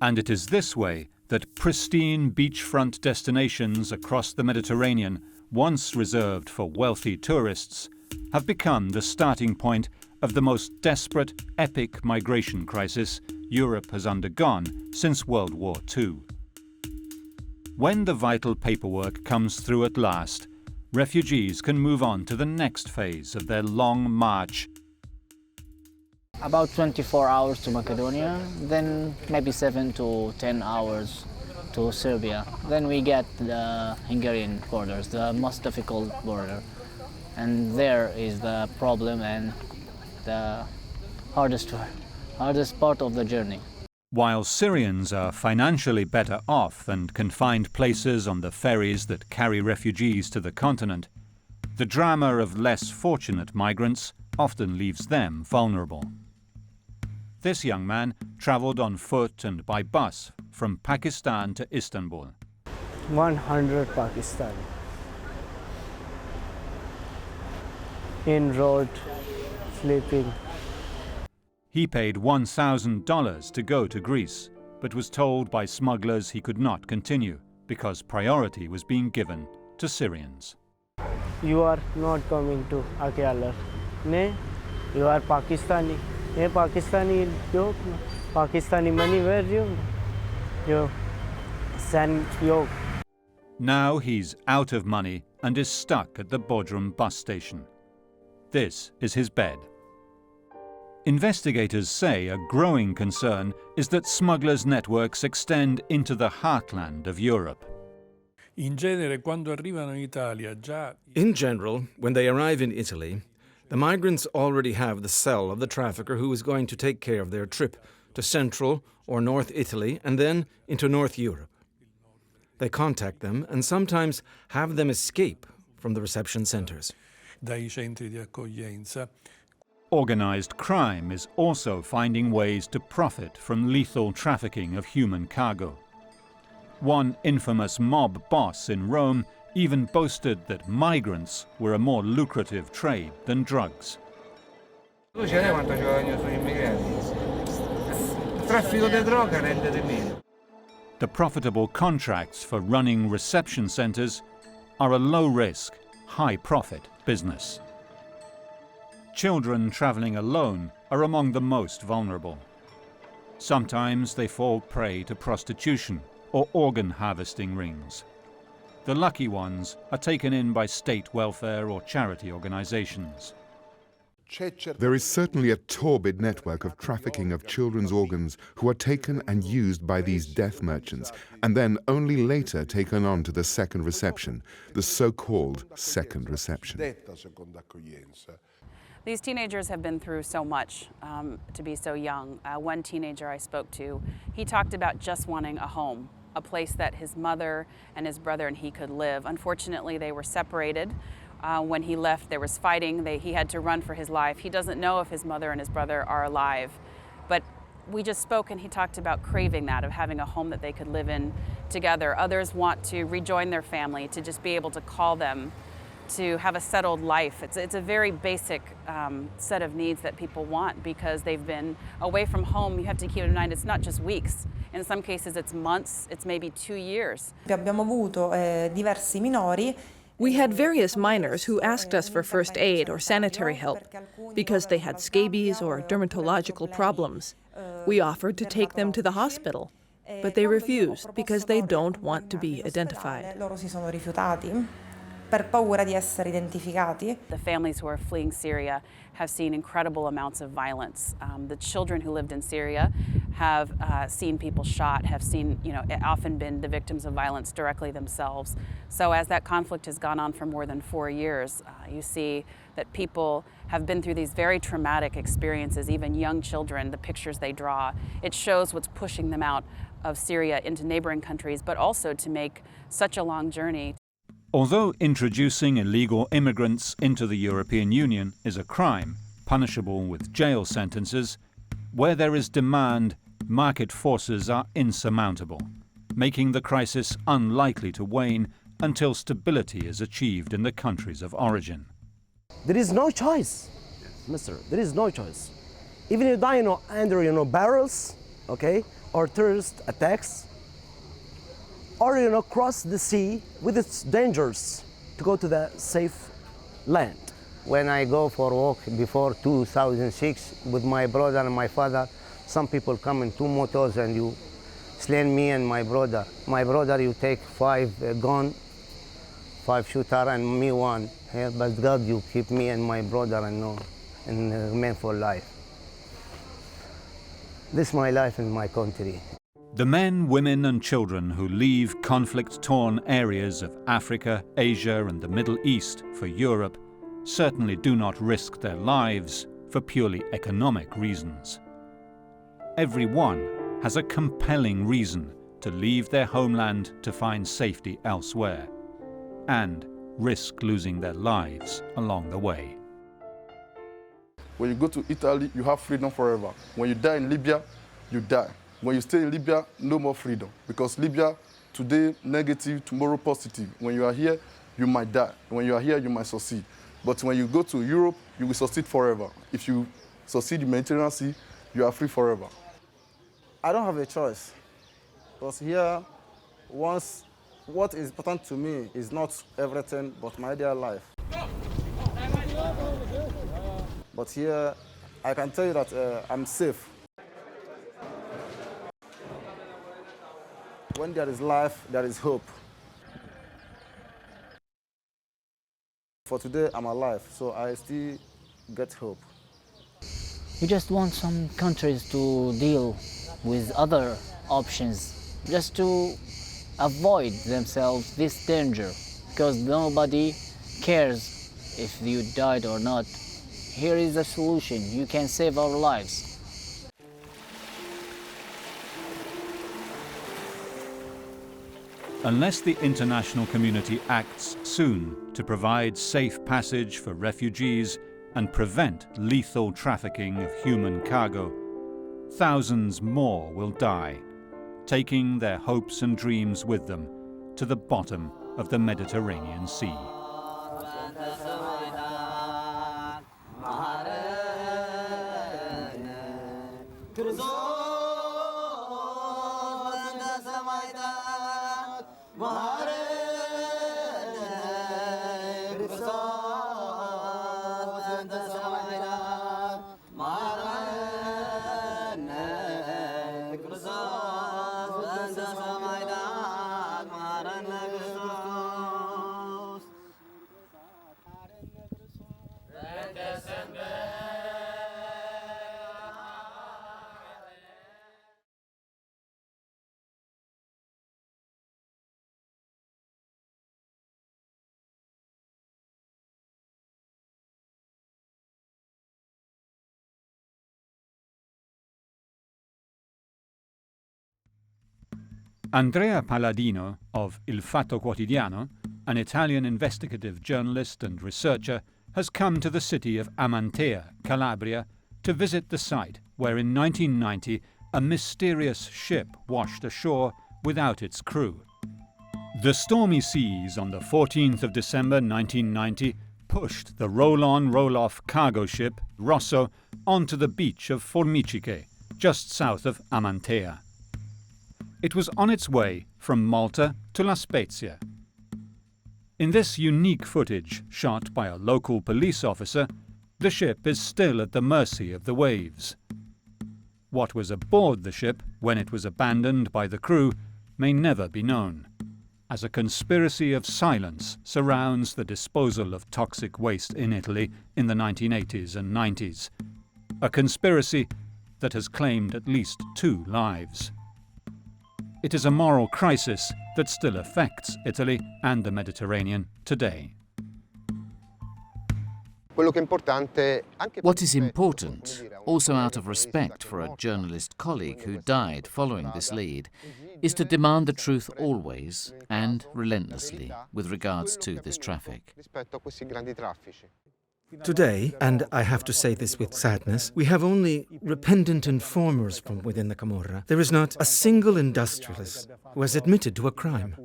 And it is this way that pristine beachfront destinations across the Mediterranean, once reserved for wealthy tourists, have become the starting point of the most desperate, epic migration crisis Europe has undergone since World War II. When the vital paperwork comes through at last, refugees can move on to the next phase of their long march. About 24 hours to Macedonia, then maybe 7 to 10 hours to Serbia. Then we get the Hungarian borders, the most difficult border. And there is the problem and the hardest part of the journey. While Syrians are financially better off and can find places on the ferries that carry refugees to the continent, the drama of less fortunate migrants often leaves them vulnerable. This young man traveled on foot and by bus from Pakistan to Istanbul. 100 Pakistan. In road, sleeping. He paid $1,000 to go to Greece, but was told by smugglers he could not continue because priority was being given to Syrians. You are not coming to Akyala. Ne? You are Pakistani. Ne Pakistani joke. Pakistani money where you send you. Now he's out of money and is stuck at the Bodrum bus station. This is his bed. Investigators say a growing concern is that smugglers' networks extend into the heartland of Europe. In general, when they arrive in Italy, the migrants already have the cell of the trafficker who is going to take care of their trip to Central or North Italy and then into North Europe. They contact them and sometimes have them escape from the reception centers. Organized crime is also finding ways to profit from lethal trafficking of human cargo. One infamous mob boss in Rome even boasted that migrants were a more lucrative trade than drugs. The profitable contracts for running reception centres are a low-risk, high-profit business. Children travelling alone are among the most vulnerable. Sometimes they fall prey to prostitution or organ harvesting rings. The lucky ones are taken in by state welfare or charity organisations. There is certainly a torpid network of trafficking of children's organs who are taken and used by these death merchants and then only later taken on to the second reception, the so-called second reception. These teenagers have been through so much to be so young. One teenager I spoke to, he talked about just wanting a home, a place that his mother and his brother and he could live. Unfortunately, they were separated. When he left, there was fighting. He had to run for his life. He doesn't know if his mother and his brother are alive. But we just spoke and he talked about craving that, of having a home that they could live in together. Others want to rejoin their family, to just be able to call them, to have a settled life. It's a very basic set of needs that people want because they've been away from home. You have to keep in mind it's not just weeks. In some cases it's months, it's maybe 2 years. Abbiamo avuto diversi minori. We had various minors who asked us for first aid or sanitary help because they had scabies or dermatological problems. We offered to take them to the hospital, but they refused because they don't want to be identified. Loro si sono rifiutati per paura di essere identificati. The families who are fleeing Syria have seen incredible amounts of violence. The children who lived in Syria have seen people shot, have seen, often been the victims of violence directly themselves. So as that conflict has gone on for more than 4 years, you see that people have been through these very traumatic experiences, even young children, the pictures they draw. It shows what's pushing them out of Syria into neighboring countries, but also to make such a long journey. Although introducing illegal immigrants into the European Union is a crime, punishable with jail sentences, where there is demand, market forces are insurmountable, making the crisis unlikely to wane until stability is achieved in the countries of origin. There is no choice, mister. There is no choice. Even if you die under barrels, okay, or terrorist attacks, or cross the sea with its dangers to go to the safe land. When I go for a walk before 2006 with my brother and my father, some people come in 2 motors and you slay me and my brother. My brother, you take 5 gun, 5 shooter, and me 1. Yeah, but God, you keep me and my brother and remain for life. This is my life in my country. The men, women and children who leave conflict-torn areas of Africa, Asia and the Middle East for Europe certainly do not risk their lives for purely economic reasons. Everyone has a compelling reason to leave their homeland to find safety elsewhere and risk losing their lives along the way. When you go to Italy, you have freedom forever. When you die in Libya, you die. When you stay in Libya, no more freedom. Because Libya, today negative, tomorrow positive. When you are here, you might die. When you are here, you might succeed. But when you go to Europe, you will succeed forever. If you succeed in the Mediterranean Sea, you are free forever. I don't have a choice. Because here, what is important to me is not everything but my dear life. But here, I can tell you that I'm safe. When there is life, there is hope. For today, I'm alive, so I still get hope. We just want some countries to deal with other options, just to avoid themselves this danger, because nobody cares if you died or not. Here is a solution. You can save our lives. Unless the international community acts soon to provide safe passage for refugees and prevent lethal trafficking of human cargo, thousands more will die, taking their hopes and dreams with them to the bottom of the Mediterranean Sea. Andrea Palladino of Il Fatto Quotidiano, an Italian investigative journalist and researcher, has come to the city of Amantea, Calabria, to visit the site where in 1990 a mysterious ship washed ashore without its crew. The stormy seas on the 14th of December 1990 pushed the roll-on, roll-off cargo ship Rosso onto the beach of Formiciche, just south of Amantea. It was on its way from Malta to La Spezia. In this unique footage, shot by a local police officer, the ship is still at the mercy of the waves. What was aboard the ship when it was abandoned by the crew may never be known, as a conspiracy of silence surrounds the disposal of toxic waste in Italy in the 1980s and 90s, a conspiracy that has claimed at least 2 lives. It is a moral crisis that still affects Italy and the Mediterranean today. What is important, also out of respect for a journalist colleague who died following this lead, is to demand the truth always and relentlessly with regards to this traffic. Today, and I have to say this with sadness, we have only repentant informers from within the Camorra. There is not a single industrialist who has admitted to a crime.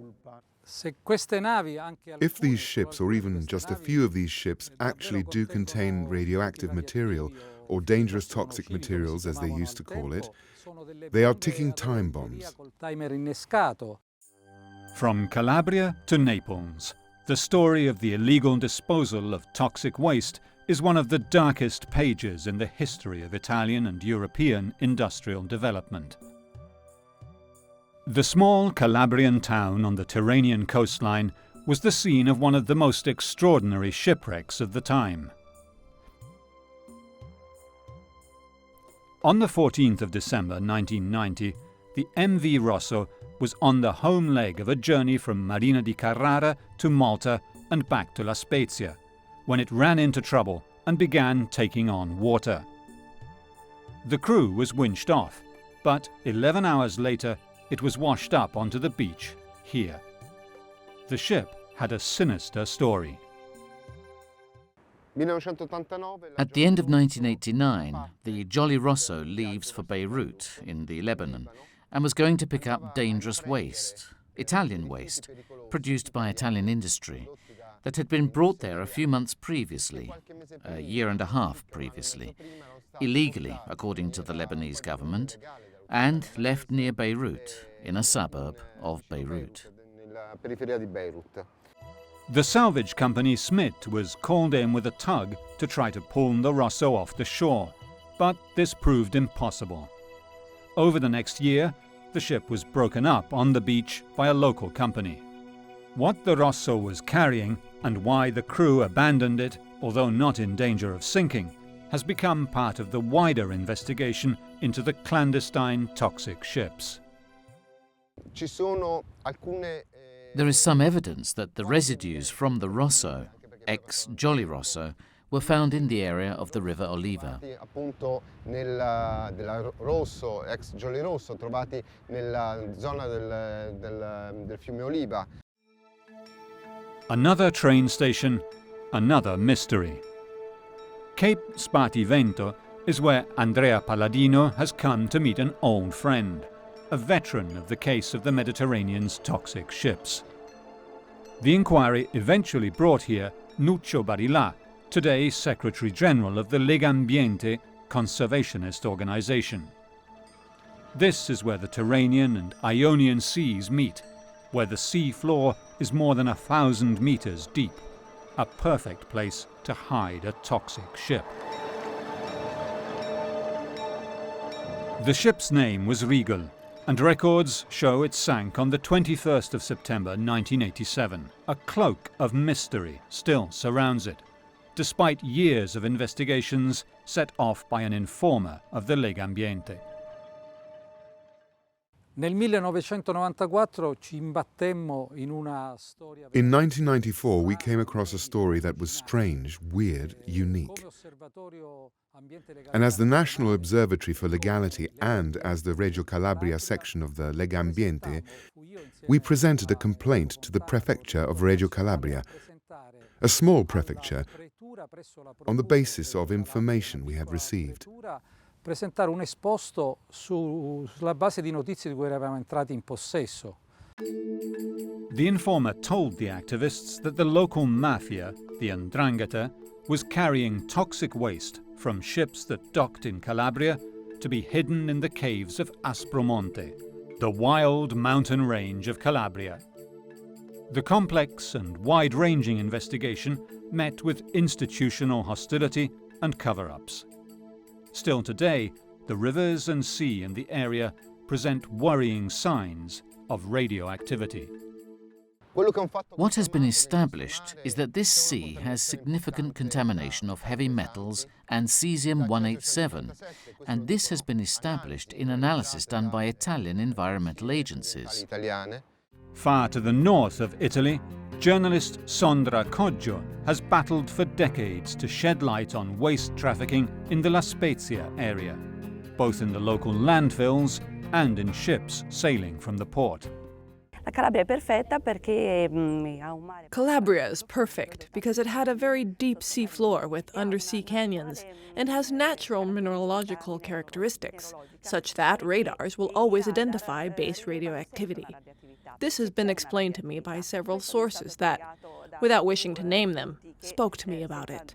If these ships, or even just a few of these ships, actually do contain radioactive material, or dangerous toxic materials as they used to call it, they are ticking time bombs. From Calabria to Naples, the story of the illegal disposal of toxic waste is one of the darkest pages in the history of Italian and European industrial development. The small Calabrian town on the Tyrrhenian coastline was the scene of one of the most extraordinary shipwrecks of the time. On the 14th of December 1990, the MV Rosso was on the home leg of a journey from Marina di Carrara to Malta and back to La Spezia, when it ran into trouble and began taking on water. The crew was winched off, but 11 hours later it was washed up onto the beach here. The ship had a sinister story. At the end of 1989, the Jolly Rosso leaves for Beirut in the Lebanon and was going to pick up dangerous waste, Italian waste, produced by Italian industry, that had been brought there a few months previously, a year and a half previously, illegally according to the Lebanese government, and left near Beirut, in a suburb of Beirut. The salvage company Smith was called in with a tug to try to pull the Rosso off the shore, but this proved impossible. Over the next year, the ship was broken up on the beach by a local company. What the Rosso was carrying and why the crew abandoned it, although not in danger of sinking, has become part of the wider investigation into the clandestine toxic ships. There is some evidence that the residues from the Rosso, ex-Jolly Rosso, were found in the area of the River Oliva. Another train station, another mystery. Cape Spartivento is where Andrea Palladino has come to meet an old friend, a veteran of the case of the Mediterranean's toxic ships. The inquiry eventually brought here Nuccio Barilla, today Secretary General of the Legambiente conservationist organization. This is where the Tyrrhenian and Ionian seas meet, where the sea floor is more than 1,000 meters deep, a perfect place to hide a toxic ship. The ship's name was Regal, and records show it sank on the 21st of September 1987. A cloak of mystery still surrounds it, despite years of investigations set off by an informer of the Legambiente. Nel 1994 ci imbattemmo in una storia. In 1994, we came across a story that was strange, weird, unique. And as the National Observatory for Legality and as the Reggio Calabria section of the Legambiente, we presented a complaint to the prefecture of Reggio Calabria, a small prefecture, on the basis of information we had received. Presentare un esposto sulla base di notizie di cui eravamo entrati in possesso. The informer told the activists that the local mafia, the 'Ndrangheta, was carrying toxic waste from ships that docked in Calabria to be hidden in the caves of Aspromonte, the wild mountain range of Calabria. The complex and wide-ranging investigation met with institutional hostility and cover-ups. Still today, the rivers and sea in the area present worrying signs of radioactivity. What has been established is that this sea has significant contamination of heavy metals and cesium-187, and this has been established in analysis done by Italian environmental agencies. Far to the north of Italy, journalist Sondra Coggio has battled for decades to shed light on waste trafficking in the La Spezia area, both in the local landfills and in ships sailing from the port. Calabria is perfect because it had a very deep sea floor with undersea canyons and has natural mineralogical characteristics, such that radars will always identify base radioactivity. This has been explained to me by several sources that, without wishing to name them, spoke to me about it.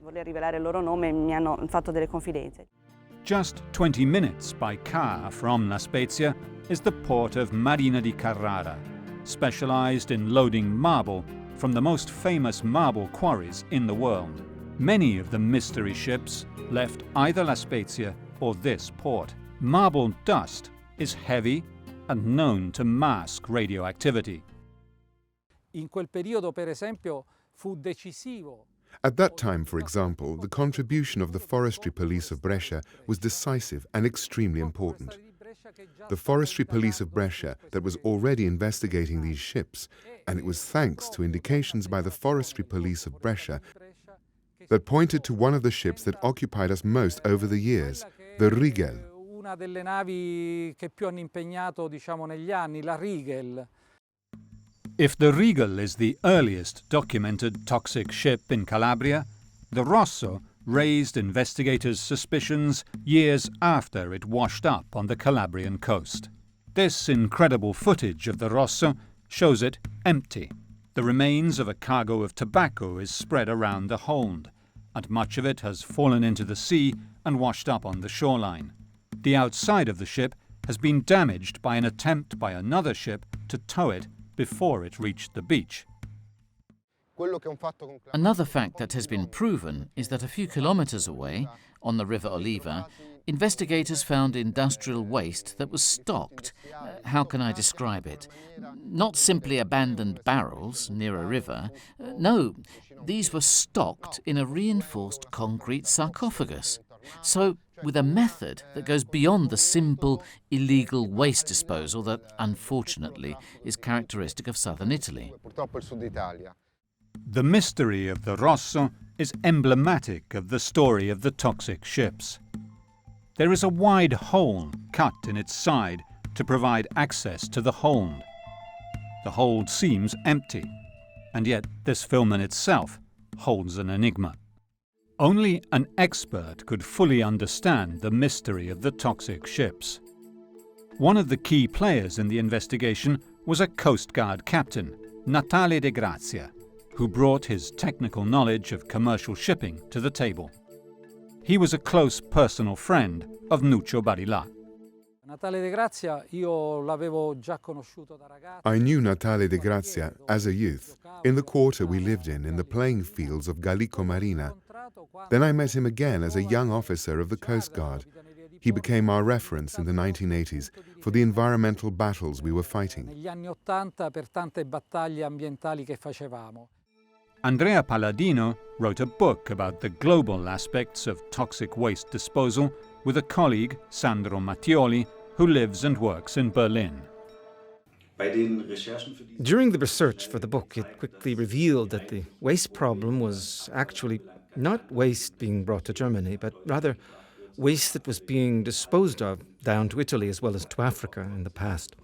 Just 20 minutes by car from La Spezia is the port of Marina di Carrara, specialized in loading marble from the most famous marble quarries in the world. Many of the mystery ships left either La Spezia or this port. Marble dust is heavy and known to mask radioactivity. In quel periodo, per esempio, fu decisivo. At that time, for example, the contribution of the Forestry Police of Brescia was decisive and extremely important. The Forestry Police of Brescia that was already investigating these ships, and it was thanks to indications by the Forestry Police of Brescia that pointed to one of the ships that occupied us most over the years, the Rigel. Una delle navi che più hanno impegnato, diciamo, negli anni, la Rigel. If the Rigel is the earliest documented toxic ship in Calabria, the Rosso raised investigators' suspicions years after it washed up on the Calabrian coast. This incredible footage of the Rosso shows it empty. The remains of a cargo of tobacco is spread around the hold, and much of it has fallen into the sea and washed up on the shoreline. The outside of the ship has been damaged by an attempt by another ship to tow it before it reached the beach. Another fact that has been proven is that a few kilometers away, on the River Oliva, investigators found industrial waste that was stocked. How can I describe it? Not simply abandoned barrels near a river. No, these were stocked in a reinforced concrete sarcophagus. So, with a method that goes beyond the simple illegal waste disposal that, unfortunately, is characteristic of southern Italy. The mystery of the Rosso is emblematic of the story of the toxic ships. There is a wide hole cut in its side to provide access to the hold. The hold seems empty, and yet this film in itself holds an enigma. Only an expert could fully understand the mystery of the toxic ships. One of the key players in the investigation was a Coast Guard captain, Natale De Grazia, who brought his technical knowledge of commercial shipping to the table. He was a close personal friend of Nuccio Barilà. Natale De Grazia, io l'avevo già conosciuto da ragazzo. I knew Natale De Grazia as a youth, in the quarter we lived in the playing fields of Gallico Marina. Then I met him again as a young officer of the Coast Guard. He became our reference in the 1980s for the environmental battles we were fighting. Negli anni '80 per tante battaglie ambientali che facevamo. Andrea Palladino wrote a book about the global aspects of toxic waste disposal with a colleague, Sandro Mattioli, who lives and works in Berlin. During the research for the book, it quickly revealed that the waste problem was actually not waste being brought to Germany, but rather waste that was being disposed of down to Italy as well as to Africa in the past.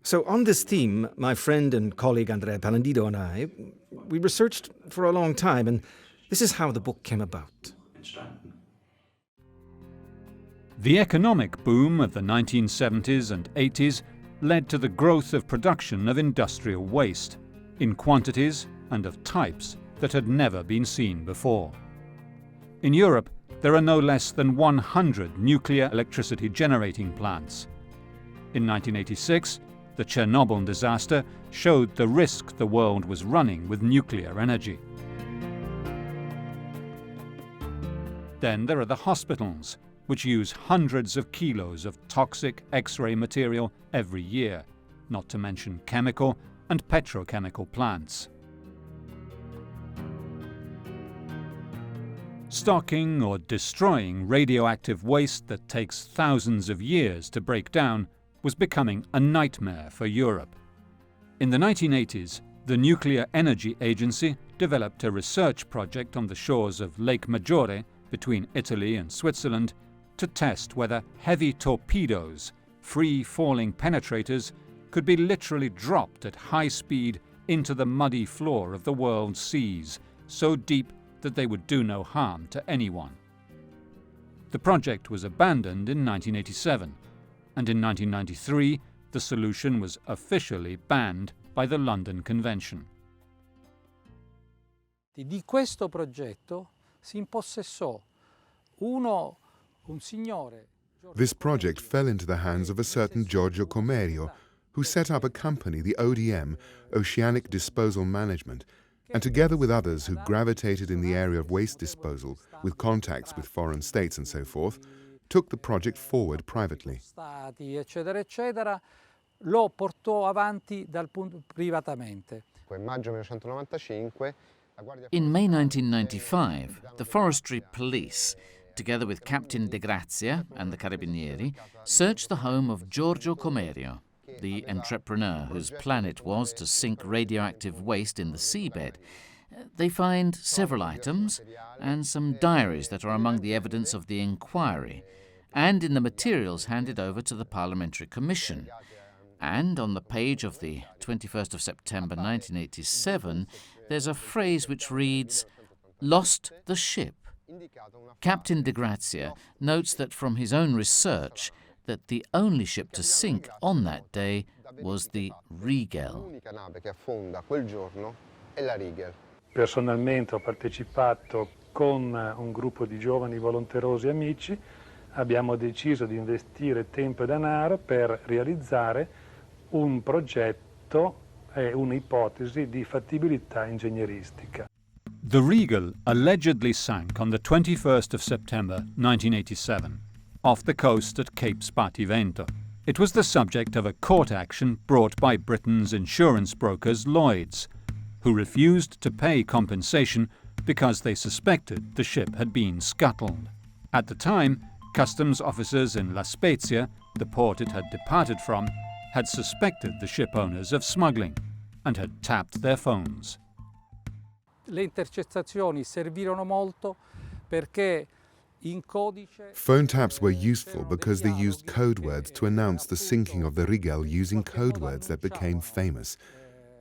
So on this theme, my friend and colleague Andrea and I, we researched for a long time, and this is how the book came about. The economic boom of the 1970s and 80s led to the growth of production of industrial waste, in quantities and of types that had never been seen before. In Europe, there are no less than 100 nuclear electricity generating plants. In 1986, the Chernobyl disaster showed the risk the world was running with nuclear energy. Then there are the hospitals, which use hundreds of kilos of toxic X-ray material every year, not to mention chemical and petrochemical plants. Stocking or destroying radioactive waste that takes thousands of years to break down was becoming a nightmare for Europe. In the 1980s, the Nuclear Energy Agency developed a research project on the shores of Lake Maggiore between Italy and Switzerland to test whether heavy torpedoes, free-falling penetrators, could be literally dropped at high speed into the muddy floor of the world's seas, so deep that they would do no harm to anyone. The project was abandoned in 1987, and in 1993 the solution was officially banned by the London Convention. Di questo progetto si impossessò un signore. This project fell into the hands of a certain Giorgio Comerio, who set up a company, the ODM, Oceanic Disposal Management, and together with others who gravitated in the area of waste disposal, with contacts with foreign states and so forth, took the project forward privately. Eccetera, eccetera, lo portò avanti privatamente. In May 1995, the Forestry Police, together with Captain De Grazia and the Carabinieri, searched the home of Giorgio Comerio, the entrepreneur whose plan it was to sink radioactive waste in the seabed. They find several items and some diaries that are among the evidence of the inquiry, and in the materials handed over to the Parliamentary Commission. And on the page of the 21st of September 1987, there's a phrase which reads, "Lost the ship." Captain De Grazia notes that from his own research that the only ship to sink on that day was the Rigel. Personalmente ho partecipato con un gruppo di giovani volonterosi amici, abbiamo deciso di investire tempo e denaro per realizzare un progetto e un'ipotesi di fattibilità ingegneristica. The Rigel allegedly sank on the 21st of September 1987, off the coast at Cape Spartivento. It was the subject of a court action brought by Britain's insurance brokers Lloyd's, who refused to pay compensation because they suspected the ship had been scuttled. At the time, customs officers in La Spezia, the port it had departed from, had suspected the ship owners of smuggling and had tapped their phones. Le intercettazioni servirono molto perché in codice. Phone taps were useful because they used code words to announce the sinking of the Rigel using code words that became famous.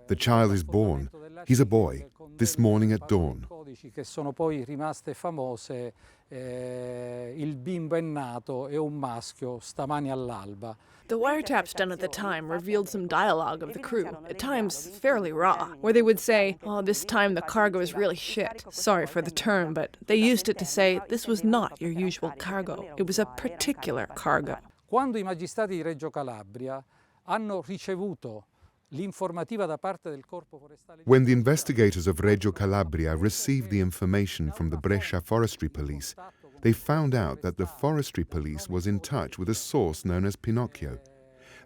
The child is born. He's a boy. This morning at dawn. Codici che sono poi rimaste famose. Il bimbo è nato, è un maschio, stamani all'alba. The wiretaps done at the time revealed some dialogue of the crew, at times fairly raw, where they would say, "Oh, this time the cargo is really shit. Sorry for the term, but they used it to say this was not your usual cargo. It was a particular cargo." Quando I magistrati di Reggio Calabria hanno ricevuto l'informativa da parte del Corpo Forestale. When the investigators of Reggio Calabria received the information from the Brescia Forestry Police, they found out that the Forestry Police was in touch with a source known as Pinocchio,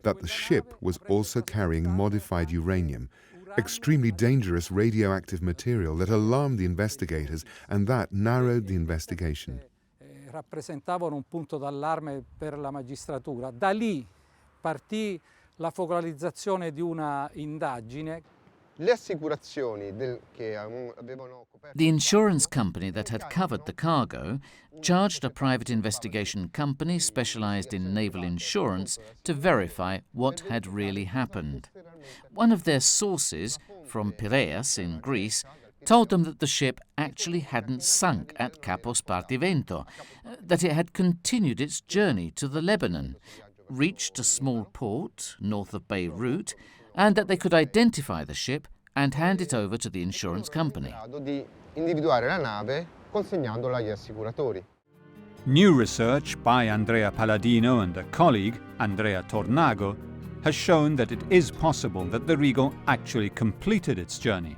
that the ship was also carrying modified uranium, extremely dangerous radioactive material that alarmed the investigators, and that narrowed the investigation. Rappresentavano un punto d'allarme per la magistratura. Da lì partì la focalizzazione di una indagine. The insurance company that had covered the cargo charged a private investigation company specialized in naval insurance to verify what had really happened. One of their sources, from Piraeus in Greece, told them that the ship actually hadn't sunk at Capo Spartivento, that it had continued its journey to the Lebanon, reached a small port north of Beirut, and that they could identify the ship and hand it over to the insurance company. New research by Andrea Palladino and a colleague, Andrea Tornago, has shown that it is possible that the Regal actually completed its journey,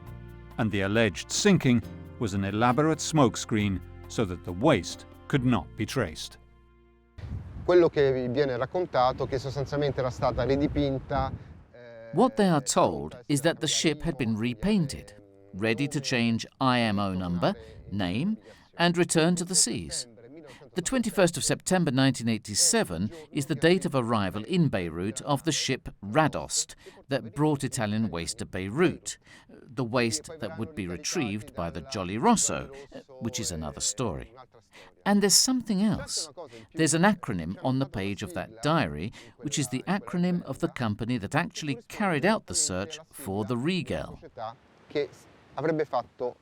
and the alleged sinking was an elaborate smokescreen so that the waste could not be traced. Quello che vi viene raccontato che sostanzialmente era stata ridipinta. What they are told is that the ship had been repainted, ready to change IMO number, name, and return to the seas. The 21st of September 1987 is the date of arrival in Beirut of the ship Radost that brought Italian waste to Beirut, the waste that would be retrieved by the Jolly Rosso, which is another story. And there's something else. There's an acronym on the page of that diary, which is the acronym of the company that actually carried out the search for the Regal. Che avrebbe fatto,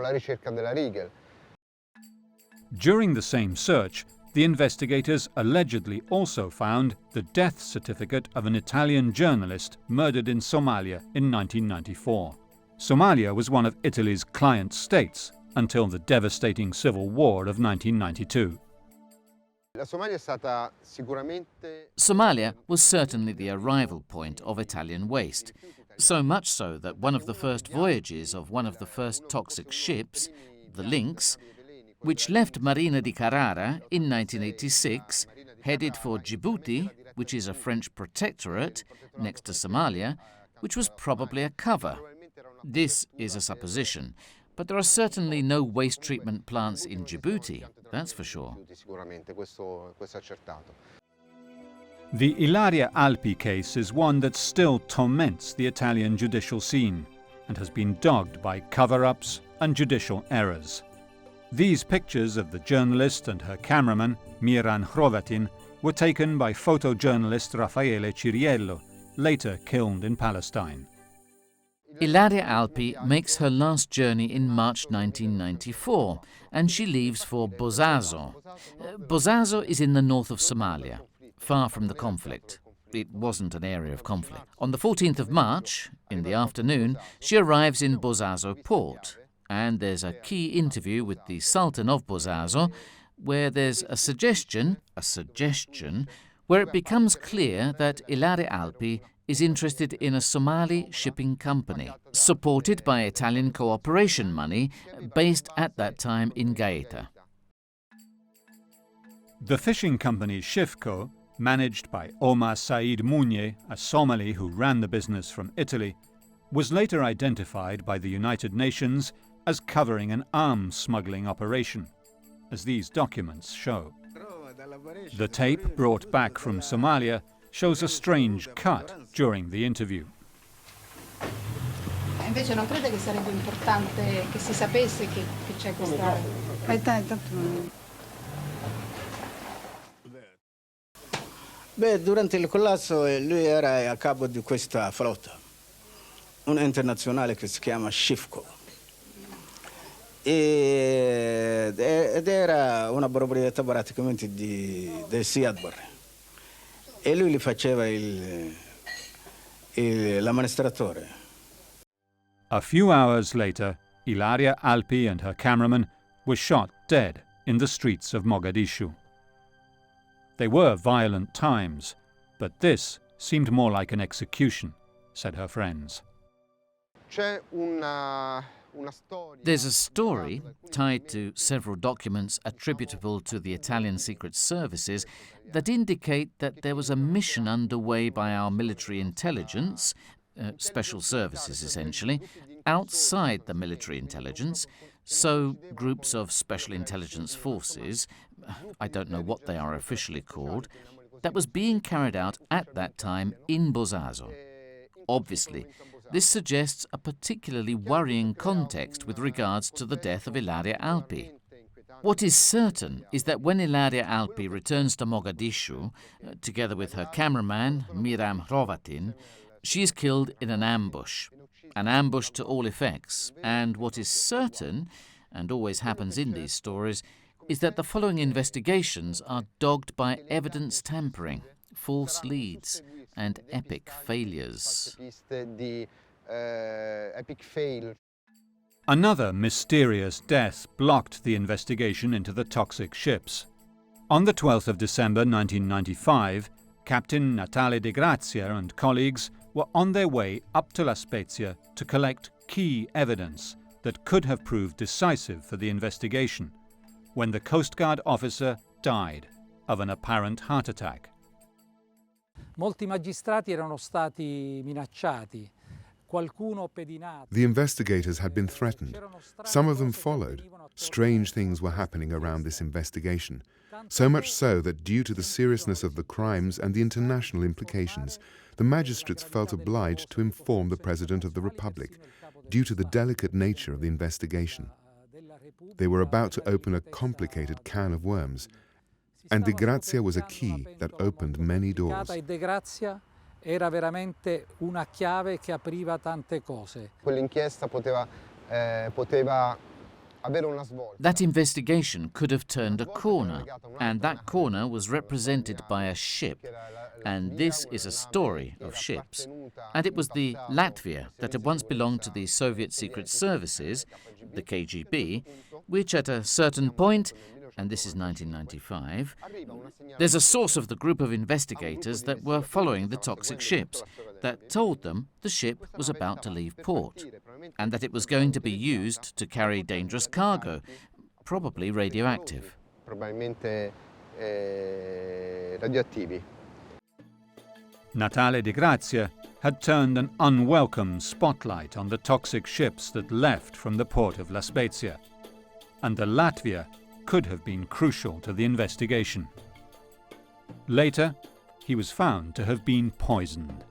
la ricerca della Regal. During the same search, the investigators allegedly also found the death certificate of an Italian journalist murdered in Somalia in 1994. Somalia was one of Italy's client states until the devastating civil war of 1992. Somalia was certainly the arrival point of Italian waste, so much so that one of the first voyages of one of the first toxic ships, the Lynx, which left Marina di Carrara in 1986, headed for Djibouti, which is a French protectorate, next to Somalia, which was probably a cover. This is a supposition, but there are certainly no waste treatment plants in Djibouti, that's for sure. The Ilaria Alpi case is one that still torments the Italian judicial scene and has been dogged by cover-ups and judicial errors. These pictures of the journalist and her cameraman, Miran Hrovatin, were taken by photojournalist Raffaele Ciriello, later killed in Palestine. Ilaria Alpi makes her last journey in March 1994, and she leaves for Bosaso. Bosaso is in the north of Somalia, far from the conflict. It wasn't an area of conflict. On the 14th of March, in the afternoon, she arrives in Bosaso port, and there's a key interview with the Sultan of Bosaso, where there's a suggestion, where it becomes clear that Ilaria Alpi is interested in a Somali shipping company, supported by Italian cooperation money, based at that time in Gaeta. The fishing company Shifco, managed by Omar Said Mounye, a Somali who ran the business from Italy, was later identified by the United Nations as covering an arms smuggling operation, as these documents show. The tape brought back from Somalia shows a strange cut during the interview. Invece non crede che sarebbe importante che si sapesse che c'è questa... Beh, durante il collasso lui era a capo di questa flotta, una internazionale che si chiama Shifco. Ed era una proprietà praticamente del Siad Barre. E lui li faceva l'amministratore. A few hours later, Ilaria Alpi and her cameraman were shot dead in the streets of Mogadishu. They were violent times, but this seemed more like an execution, said her friends. There's a story tied to several documents attributable to the Italian secret services that indicate that there was a mission underway by our military intelligence, special services essentially, outside the military intelligence, so groups of special intelligence forces, I don't know what they are officially called, that was being carried out at that time in Bosaso. Obviously, This suggests a particularly worrying context with regards to the death of Ilaria Alpi. What is certain is that when Ilaria Alpi returns to Mogadishu, together with her cameraman, Miram Hrovatin, she is killed in an ambush to all effects. And what is certain, and always happens in these stories, is that the following investigations are dogged by evidence tampering, false leads, and epic failures. Another mysterious death blocked the investigation into the toxic ships. On the 12th of December 1995, Captain Natale De Grazia and colleagues were on their way up to La Spezia to collect key evidence that could have proved decisive for the investigation, when the Coast Guard officer died of an apparent heart attack. Molti magistrati erano stati minacciati. The investigators had been threatened. Some of them followed. Strange things were happening around this investigation, so much so that due to the seriousness of the crimes and the international implications, the magistrates felt obliged to inform the President of the Republic, due to the delicate nature of the investigation. They were about to open a complicated can of worms, and De Grazia was a key that opened many doors. Era veramente una chiave che apriva tante cose. Quell'inchiesta poteva avere una svolta. That investigation could have turned a corner, and that corner was represented by a ship. And this is a story of ships. And it was the Latvia that had once belonged to the Soviet Secret Services, the KGB, which at a certain point, and this is 1995, there's a source of the group of investigators that were following the toxic ships that told them the ship was about to leave port and that it was going to be used to carry dangerous cargo, probably radioactive. Probabilmente radioattivi. Natale De Grazia had turned an unwelcome spotlight on the toxic ships that left from the port of La Spezia, and the Latvia could have been crucial to the investigation. Later, he was found to have been poisoned.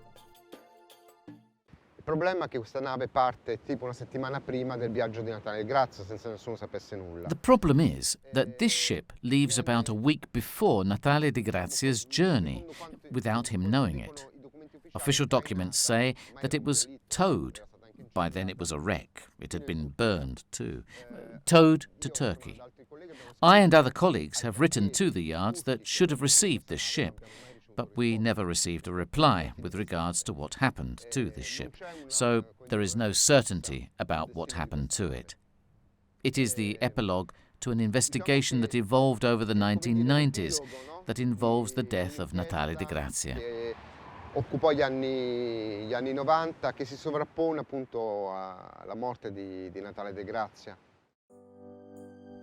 Il problema è che questa nave parte tipo una settimana prima del viaggio di Natale De Grazia, senza nessuno sapesse nulla. The problem is that this ship leaves about a week before Natale De Grazia's journey, without him knowing it. Official documents say that it was towed. By then it was a wreck. It had been burned too. Towed to Turkey. I and other colleagues have written to the yards that should have received this ship, but we never received a reply with regards to what happened to this ship, so there is no certainty about what happened to it. It is the epilogue to an investigation that evolved over the 1990s that involves the death of Natale De Grazia. Occupò gli anni 90, che si sovrappone appunto alla morte di Natale De Grazia.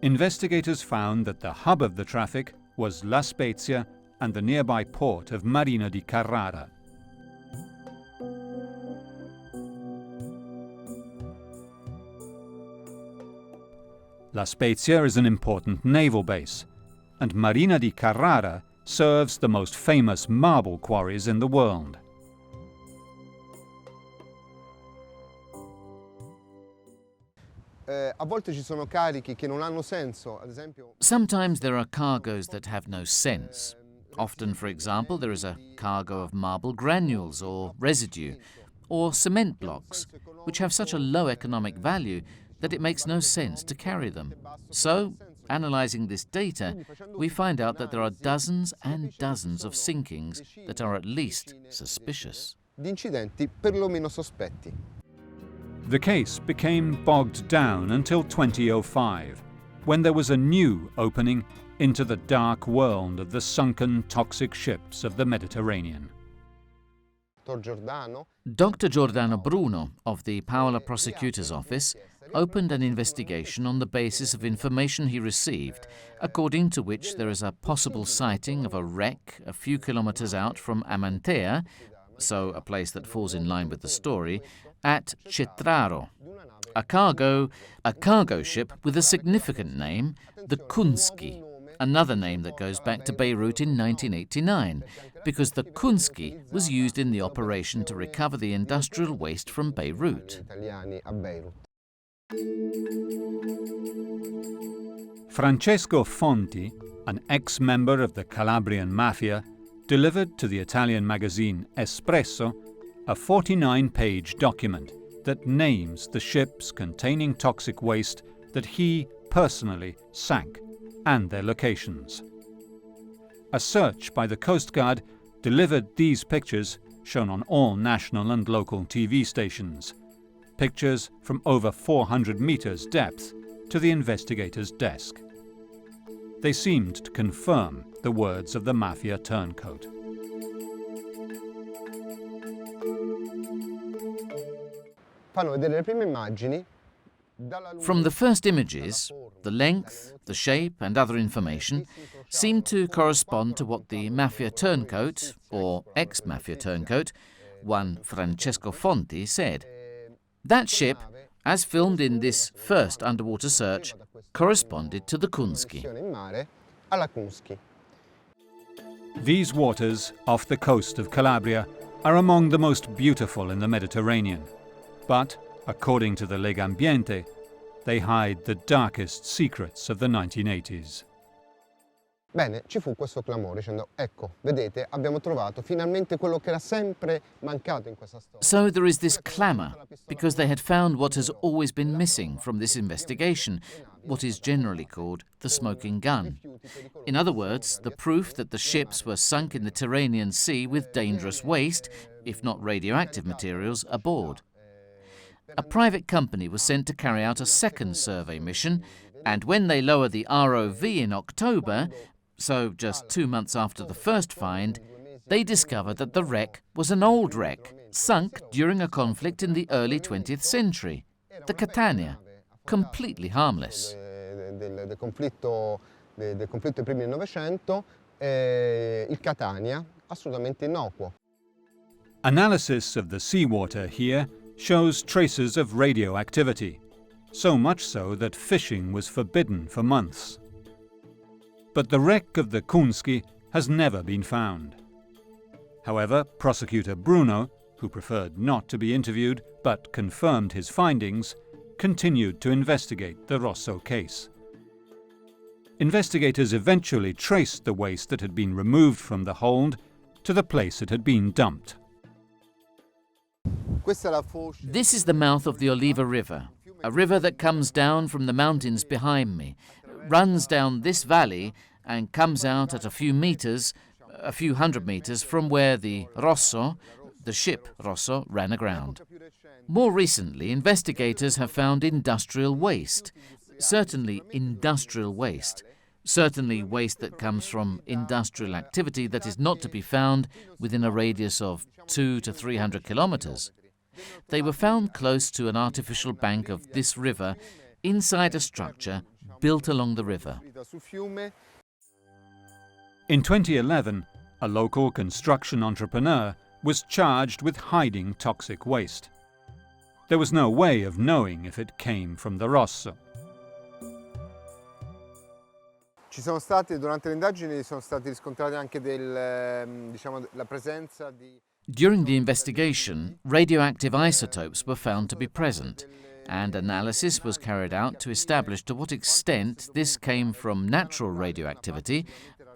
Investigators found that the hub of the traffic was La Spezia and the nearby port of Marina di Carrara. La Spezia is an important naval base, and Marina di Carrara serves the most famous marble quarries in the world. A volte ci sono carichi che non hanno senso, ad esempio. Sometimes there are cargoes that have no sense. Often, for example, there is a cargo of marble granules or residue, or cement blocks, which have such a low economic value that it makes no sense to carry them. So, analysing this data, we find out that there are dozens and dozens of sinkings that are at least suspicious. Di incidenti perlomeno sospetti. The case became bogged down until 2005, when there was a new opening into the dark world of the sunken toxic ships of the Mediterranean. Dr. Giordano Bruno of the Paola Prosecutor's Office opened an investigation on the basis of information he received, according to which there is a possible sighting of a wreck a few kilometers out from Amantea, so a place that falls in line with the story, at Cetraro. A cargo ship with a significant name, the Kunski, another name that goes back to Beirut in 1989, because the Kunski was used in the operation to recover the industrial waste from Beirut. Francesco Fonti, an ex-member of the Calabrian Mafia, delivered to the Italian magazine Espresso a 49-page document that names the ships containing toxic waste that he personally sank and their locations. A search by the Coast Guard delivered these pictures, shown on all national and local TV stations. Pictures from over 400 meters depth to the investigator's desk. They seemed to confirm the words of the mafia turncoat. From the first images, the length, the shape and other information seemed to correspond to what the mafia turncoat, or ex-mafia turncoat, one Francesco Fonti, said. That ship, as filmed in this first underwater search, corresponded to the Kunski. These waters off the coast of Calabria are among the most beautiful in the Mediterranean, but, according to the Legambiente, they hide the darkest secrets of the 1980s. Bene, ci fu questo clamore dicendo, ecco, vedete, abbiamo trovato finalmente quello che era sempre mancato in questa storia. So there is this clamour, because they had found what has always been missing from this investigation, what is generally called the smoking gun. In other words, the proof that the ships were sunk in the Tyrrhenian Sea with dangerous waste, if not radioactive materials, aboard. A private company was sent to carry out a second survey mission, and when they lowered the ROV in October, so just 2 months after the first find, they discovered that the wreck was an old wreck, sunk during a conflict in the early 20th century, the Catania, completely harmless. Del conflitto ai primi del Novecento, il Catania, assolutamente innocuo. Analysis of the seawater here shows traces of radioactivity, so much so that fishing was forbidden for months. But the wreck of the Kunski has never been found. However, prosecutor Bruno, who preferred not to be interviewed but confirmed his findings, continued to investigate the Rosso case. Investigators eventually traced the waste that had been removed from the hold to the place it had been dumped. This is the mouth of the Oliva River, a river that comes down from the mountains behind me, runs down this valley and comes out at a few hundred meters from where the Rosso, the ship Rosso, ran aground. More recently, investigators have found industrial waste, certainly waste that comes from industrial activity that is not to be found within a radius of 200 to 300 kilometers. They were found close to an artificial bank of this river inside a structure built along the river. In 2011, a local construction entrepreneur was charged with hiding toxic waste. There was no way of knowing if it came from the Rosso. Durante le indagini sono stati riscontrati anche la presenza di... During the investigation, radioactive isotopes were found to be present, and analysis was carried out to establish to what extent this came from natural radioactivity,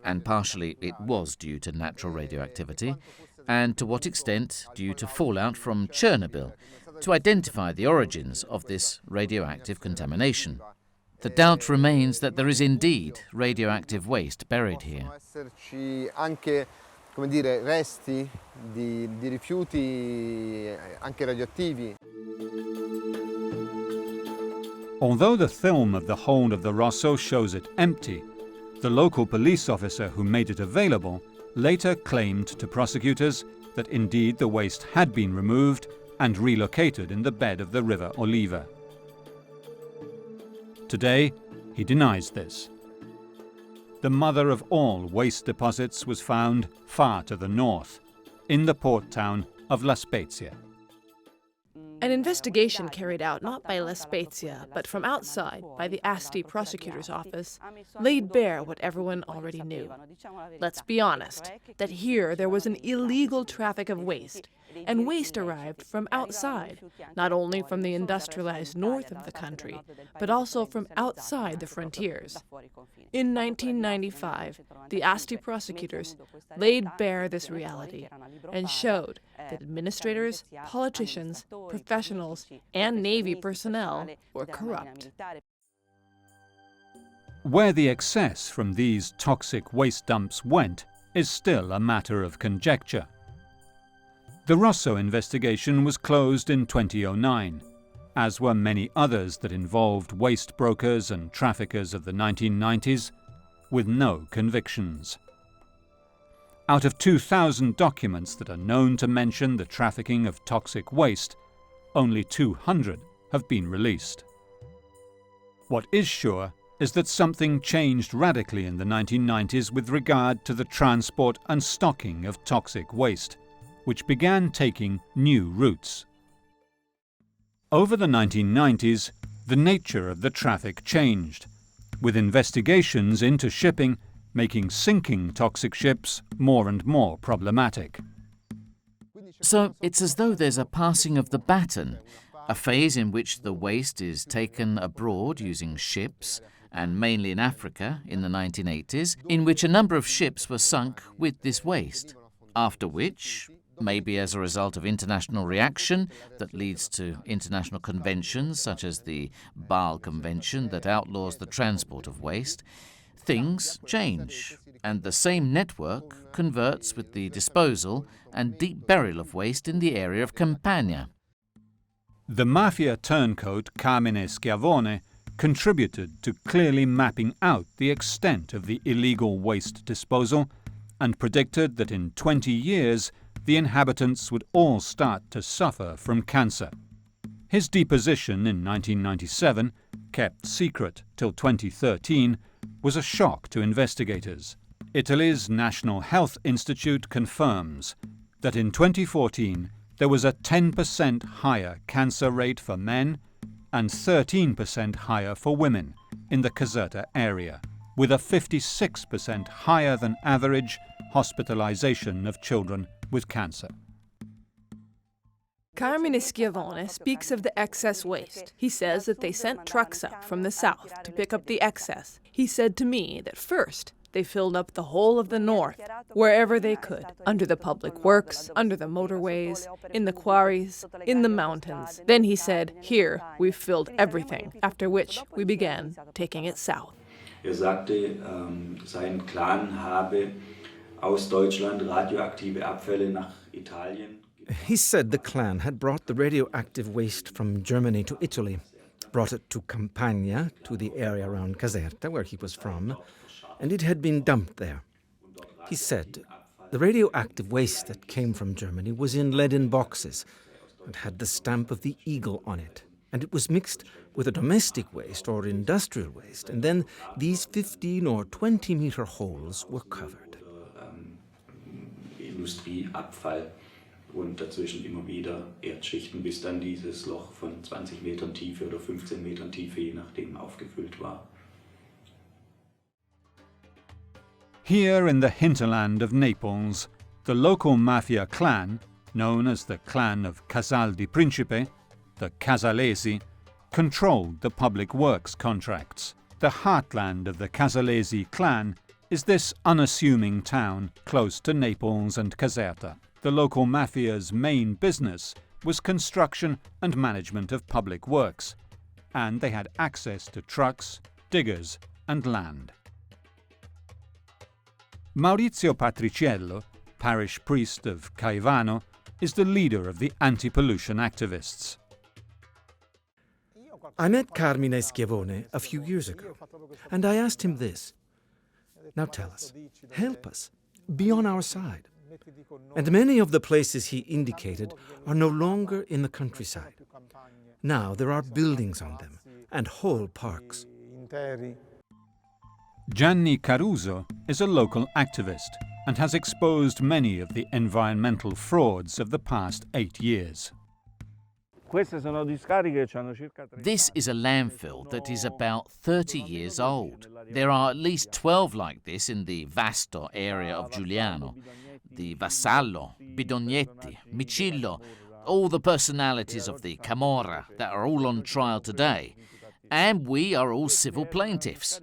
and partially it was due to natural radioactivity, and to what extent due to fallout from Chernobyl, to identify the origins of this radioactive contamination. The doubt remains that there is indeed radioactive waste buried here. Come dire, resti di rifiuti anche radioattivi. Although the film of the hold of the Rosso shows it empty, the local police officer who made it available later claimed to prosecutors that indeed the waste had been removed and relocated in the bed of the River Oliva. Today, he denies this. The mother of all waste deposits was found far to the north, in the port town of La Spezia. An investigation carried out not by La Spezia, but from outside by the Asti prosecutor's office laid bare what everyone already knew. Let's be honest, that here there was an illegal traffic of waste, and waste arrived from outside, not only from the industrialized north of the country, but also from outside the frontiers. In 1995, the Asti prosecutors laid bare this reality and showed that administrators, politicians, professionals, and Navy personnel were corrupt. Where the excess from these toxic waste dumps went is still a matter of conjecture. The Rosso investigation was closed in 2009, as were many others that involved waste brokers and traffickers of the 1990s, with no convictions. Out of 2,000 documents that are known to mention the trafficking of toxic waste, only 200 have been released. What is sure is that something changed radically in the 1990s with regard to the transport and stocking of toxic waste, which began taking new routes. Over the 1990s, the nature of the traffic changed, with investigations into shipping making sinking toxic ships more and more problematic. So it's as though there's a passing of the baton, a phase in which the waste is taken abroad using ships, and mainly in Africa in the 1980s, in which a number of ships were sunk with this waste, after which, maybe as a result of international reaction that leads to international conventions such as the Bâle Convention that outlaws the transport of waste, things change, and the same network converts with the disposal and deep burial of waste in the area of Campania. The mafia turncoat Carmine Schiavone contributed to clearly mapping out the extent of the illegal waste disposal and predicted that in 20 years the inhabitants would all start to suffer from cancer. His deposition in 1997, kept secret till 2013, was a shock to investigators. Italy's National Health Institute confirms that in 2014 there was a 10% higher cancer rate for men and 13% higher for women in the Caserta area, with a 56% higher than average hospitalization of children with cancer. Carmine Schiavone speaks of the excess waste. He says that they sent trucks up from the south to pick up the excess. He said to me that first they filled up the whole of the north, wherever they could, under the public works, under the motorways, in the quarries, in the mountains. Then he said, here, we've filled everything, after which we began taking it south. Sagte, sein Clan habe aus Deutschland radioaktive Abfälle nach Italien. He said the clan had brought the radioactive waste from Germany to Italy, brought it to Campania, to the area around Caserta, where he was from, and it had been dumped there. He said the radioactive waste that came from Germany was in leaden boxes and had the stamp of the eagle on it, and it was mixed with a domestic waste or industrial waste, and then these 15 or 20-meter holes were covered. Industrieabfall und dazwischen immer wieder Erdschichten, bis dann dieses Loch von 20 Metern Tiefe oder 15 Metern Tiefe, je nachdem, aufgefüllt war. Here in the hinterland of Naples, the local mafia clan, known as the Clan of Casal di Principe, the Casalesi, controlled the public works contracts. The heartland of the Casalesi clan is this unassuming town close to Naples and Caserta. The local mafia's main business was construction and management of public works, and they had access to trucks, diggers, and land. Maurizio Patriciello, parish priest of Caivano, is the leader of the anti-pollution activists. I met Carmine Schiavone a few years ago, and I asked him this. Now tell us, help us, be on our side. And many of the places he indicated are no longer in the countryside. Now there are buildings on them, and whole parks. Gianni Caruso is a local activist and has exposed many of the environmental frauds of the past 8 years. This is a landfill that is about 30 years old. There are at least 12 like this in the Vasto area of Giuliano. The Vassallo, Bidognetti, Micillo, all the personalities of the Camorra that are all on trial today. And we are all civil plaintiffs.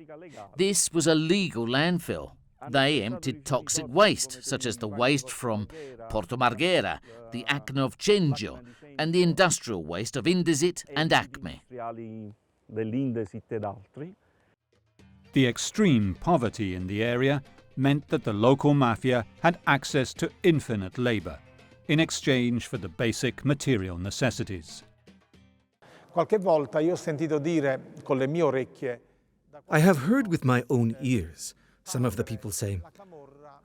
This was a legal landfill. They emptied toxic waste, such as the waste from Porto Marghera, the Acne of Cengio, and the industrial waste of Indesit and Acme. The extreme poverty in the area meant that the local mafia had access to infinite labour in exchange for the basic material necessities. Qualche volta io ho sentito dire con le mie orecchie. I have heard with my own ears some of the people say,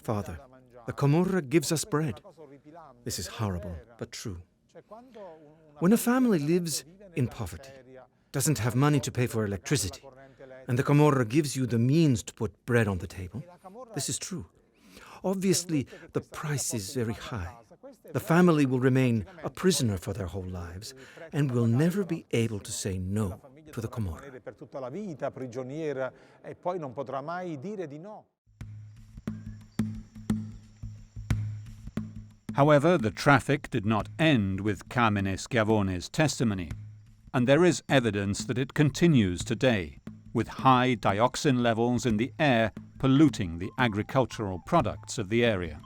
"Father, the Camorra gives us bread." This is horrible, but true. When a family lives in poverty, doesn't have money to pay for electricity, and the Camorra gives you the means to put bread on the table, this is true. Obviously, the price is very high. The family will remain a prisoner for their whole lives and will never be able to say no to the Camorra. Per tutta la vita, prigioniera, e poi non potrà mai dire di no. However, the traffic did not end with Carmine Schiavone's testimony, and there is evidence that it continues today, with high dioxin levels in the air polluting the agricultural products of the area.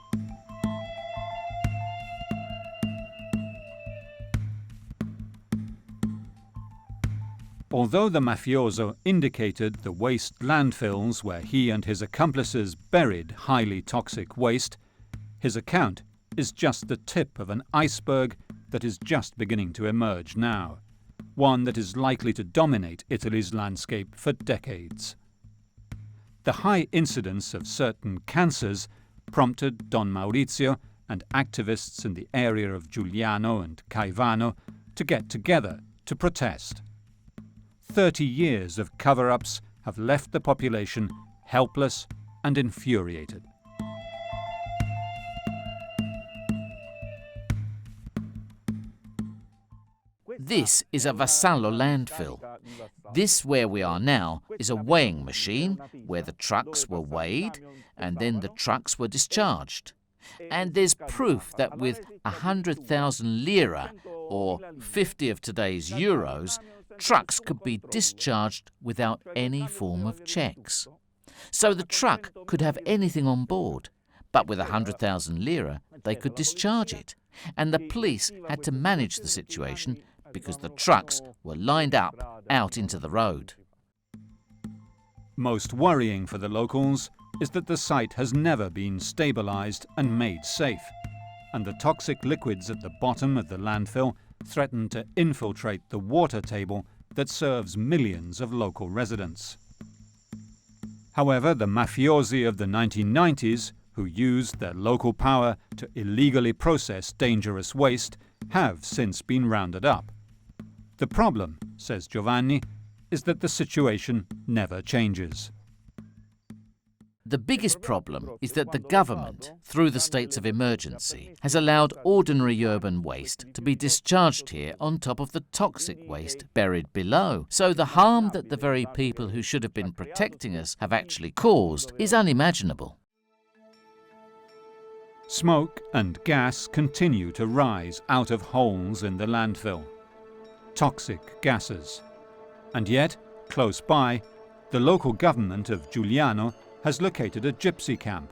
Although the mafioso indicated the waste landfills where he and his accomplices buried highly toxic waste, his account is just the tip of an iceberg that is just beginning to emerge now, one that is likely to dominate Italy's landscape for decades. The high incidence of certain cancers prompted Don Maurizio and activists in the area of Giuliano and Caivano to get together to protest. 30 years of cover-ups have left the population helpless and infuriated. This is a Vassallo landfill. This, where we are now, is a weighing machine where the trucks were weighed and then the trucks were discharged. And there's proof that with 100,000 lira, or 50 of today's euros, trucks could be discharged without any form of checks. So the truck could have anything on board, but with 100,000 lira, they could discharge it. And the police had to manage the situation because the trucks were lined up out into the road. Most worrying for the locals is that the site has never been stabilized and made safe, and the toxic liquids at the bottom of the landfill threaten to infiltrate the water table that serves millions of local residents. However, the mafiosi of the 1990s, who used their local power to illegally process dangerous waste, have since been rounded up. The problem, says Giovanni, is that the situation never changes. The biggest problem is that the government, through the states of emergency, has allowed ordinary urban waste to be discharged here on top of the toxic waste buried below. So the harm that the very people who should have been protecting us have actually caused is unimaginable. Smoke and gas continue to rise out of holes in the landfill. Toxic gases. And yet, close by, the local government of Giuliano has located a gypsy camp,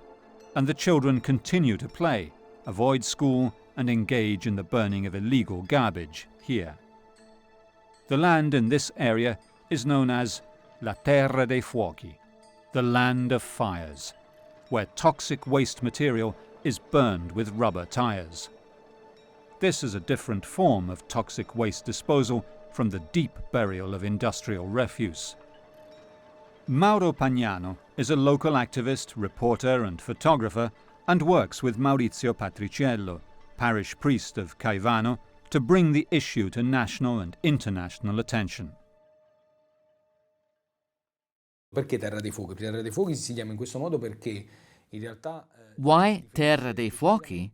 and the children continue to play, avoid school, and engage in the burning of illegal garbage here. The land in this area is known as La Terra dei Fuochi, the land of fires, where toxic waste material is burned with rubber tires. This is a different form of toxic waste disposal from the deep burial of industrial refuse. Mauro Pagnano is a local activist, reporter and photographer and works with Maurizio Patriciello, parish priest of Caivano, to bring the issue to national and international attention. Perché Terra dei Fuochi? Terra dei Fuochi si chiama in questo modo perché in realtà Why Terra dei Fuochi?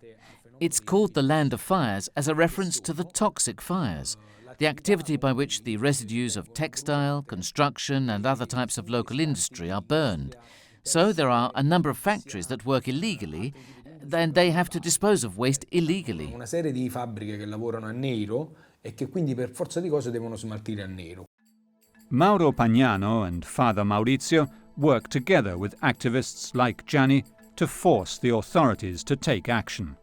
It's called the Land of Fires as a reference to the toxic fires. the activity by which the residues of textile, construction and other types of local industry are burned. So there are a number of factories that work illegally, then they have to dispose of waste illegally. Una serie di fabbriche che lavorano a nero e che quindi per forza di cose devono smaltire a nero. Mauro Pagnano and Father Maurizio work together with activists like Gianni to force the authorities to take action.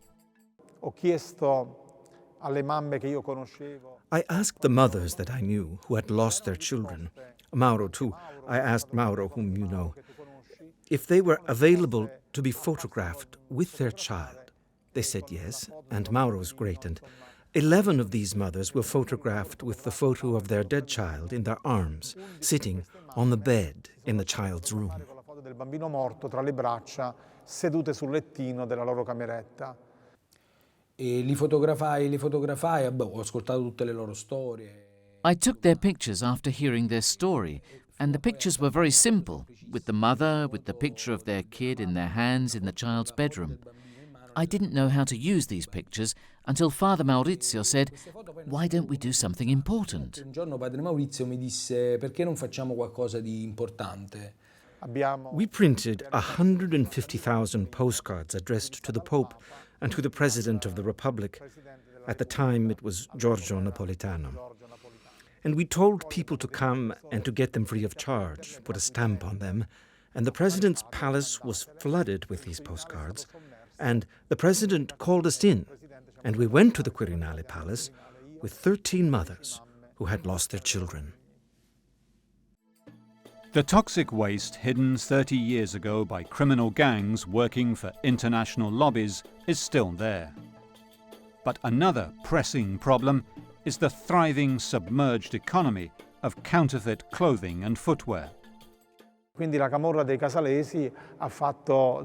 I asked the mothers that I knew who had lost their children, Mauro too, I asked Mauro, whom you know, if they were available to be photographed with their child. They said yes, and Mauro's great, and 11 of these mothers were photographed with the photo of their dead child in their arms, sitting on the bed in the child's room. Del bambino morto tra le braccia, sedute sul lettino della loro cameretta. E li fotografai, ho ascoltato tutte le loro storie. I took their pictures after hearing their story, and the pictures were very simple, with the mother, with the picture of their kid in their hands in the child's bedroom. I didn't know how to use these pictures until Father Maurizio said, "Why don't we do something important?" Un giorno Padre Maurizio mi disse, perché non facciamo qualcosa di importante? We printed 150,000 postcards addressed to the Pope and to the President of the Republic. At the time, it was Giorgio Napolitano. And we told people to come and to get them free of charge, put a stamp on them, and the President's palace was flooded with these postcards. And the President called us in, and we went to the Quirinale Palace with 13 mothers who had lost their children. The toxic waste hidden 30 years ago by criminal gangs working for international lobbies is still there. But another pressing problem is the thriving submerged economy of counterfeit clothing and footwear. Quindi la camorra dei casalesi ha fatto,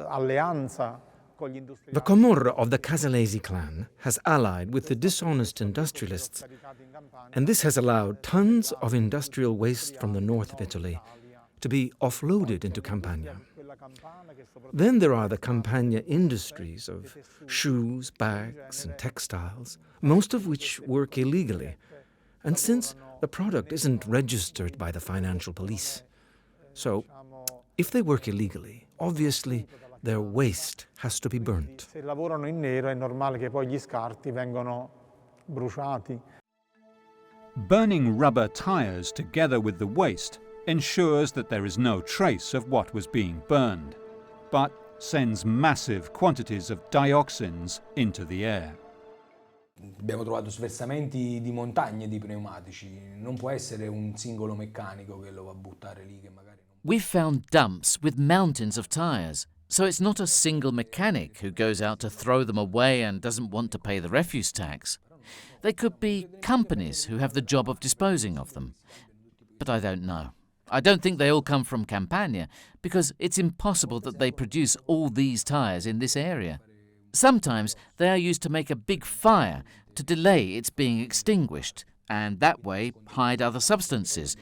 alleanza con gli industriali. The Camorra of the Casalesi clan has allied with the dishonest industrialists, and this has allowed tons of industrial waste from the north of Italy to be offloaded into Campania. Then there are the Campania industries of shoes, bags and textiles, most of which work illegally. And since the product isn't registered by the financial police, so if they work illegally, obviously their waste has to be burnt. Se lavorano in nero è normale che poi gli scarti vengono bruciati. Burning rubber tires together with the waste ensures that there is no trace of what was being burned, but sends massive quantities of dioxins into the air. Abbiamo trovato sversamenti di montagne di pneumatici, non può essere un singolo meccanico che lo va a buttare lì che magari non... We've found dumps with mountains of tires, so it's not a single mechanic who goes out to throw them away and doesn't want to pay the refuse tax. They could be companies who have the job of disposing of them. But I don't know. I don't think they all come from Campania, because it's impossible that they produce all these tires in this area. Sometimes they are used to make a big fire to delay its being extinguished, and that way hide other substances,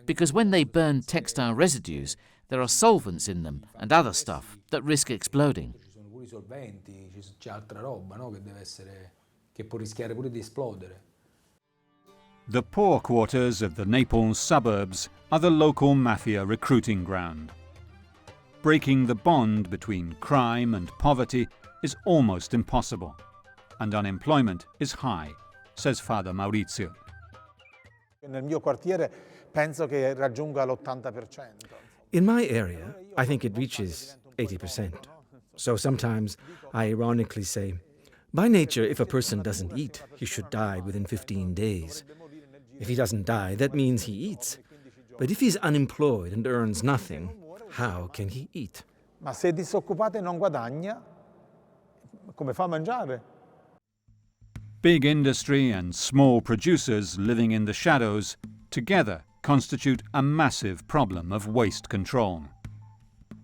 because when they burn textile residues, there are solvents in them and other stuff that risk exploding. Ci sono pure i solventi, c'è altra roba, no? Che può rischiare pure di esplodere. The poor quarters of the Naples suburbs are the local mafia recruiting ground. Breaking the bond between crime and poverty is almost impossible, and unemployment is high, says Father Maurizio. Nel mio quartiere penso che raggiunga l'80%. In my area, I think it reaches 80%. So sometimes I ironically say, by nature, if a person doesn't eat, he should die within 15 days. If he doesn't die, that means he eats. But if he's unemployed and earns nothing, how can he eat? Ma se è disoccupato e non guadagna, come fa a mangiare? Big industry and small producers living in the shadows together constitute a massive problem of waste control.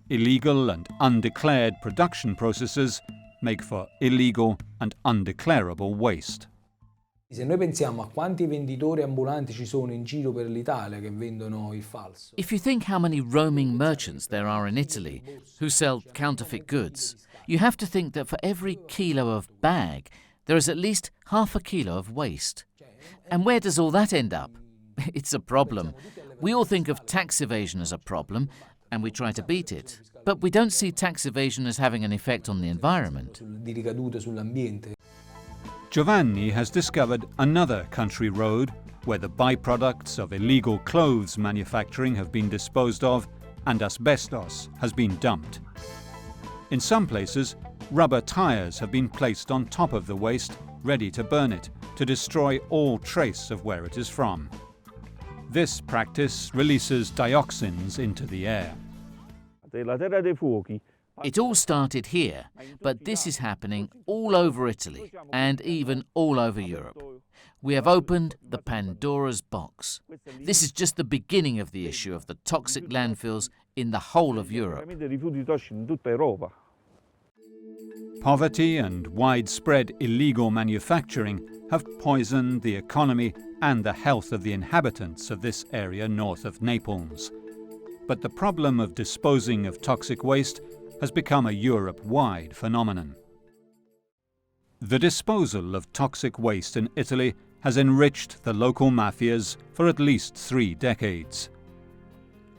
Illegal and undeclared production processes make for illegal and undeclarable waste. Se noi pensiamo a quanti venditori ambulanti ci sono in giro per l'Italia che vendono il falso. If you think how many roaming merchants there are in Italy who sell counterfeit goods, you have to think that for every kilo of bag, there is at least half a kilo of waste. And where does all that end up? It's a problem. We all think of tax evasion as a problem, and we try to beat it. But we don't see tax evasion as having an effect on the environment. Giovanni has discovered another country road where the byproducts of illegal clothes manufacturing have been disposed of and asbestos has been dumped. In some places, rubber tires have been placed on top of the waste, ready to burn it, to destroy all trace of where it is from. This practice releases dioxins into the air. It all started here, but this is happening all over Italy and even all over Europe. We have opened the Pandora's box. This is just the beginning of the issue of the toxic landfills in the whole of Europe. Poverty and widespread illegal manufacturing have poisoned the economy and the health of the inhabitants of this area north of Naples. But the problem of disposing of toxic waste has become a Europe-wide phenomenon. The disposal of toxic waste in Italy has enriched the local mafias for at least 3 decades.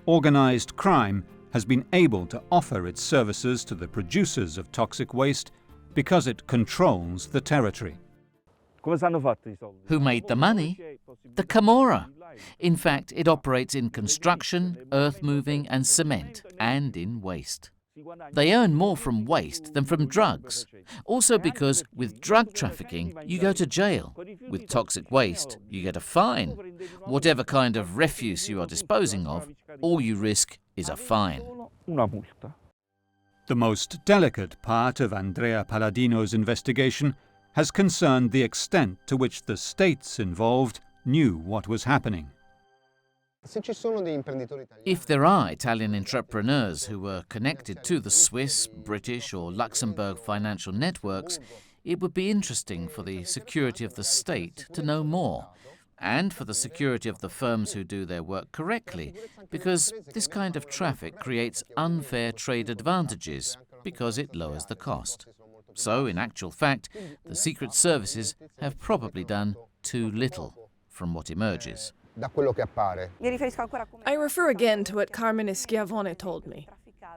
Organized crime has been able to offer its services to the producers of toxic waste because it controls the territory. Who made the money? The Camorra. In fact, it operates in construction, earth moving and cement, and in waste. They earn more from waste than from drugs. Also because with drug trafficking, you go to jail. With toxic waste, you get a fine. Whatever kind of refuse you are disposing of, all you risk is a fine. The most delicate part of Andrea Palladino's investigation has concerned the extent to which the states involved knew what was happening. If there are Italian entrepreneurs who were connected to the Swiss, British or Luxembourg financial networks, it would be interesting for the security of the state to know more, and for the security of the firms who do their work correctly, because this kind of traffic creates unfair trade advantages, because it lowers the cost. So, in actual fact, the secret services have probably done too little from what emerges. I refer again to what Carmine Schiavone told me.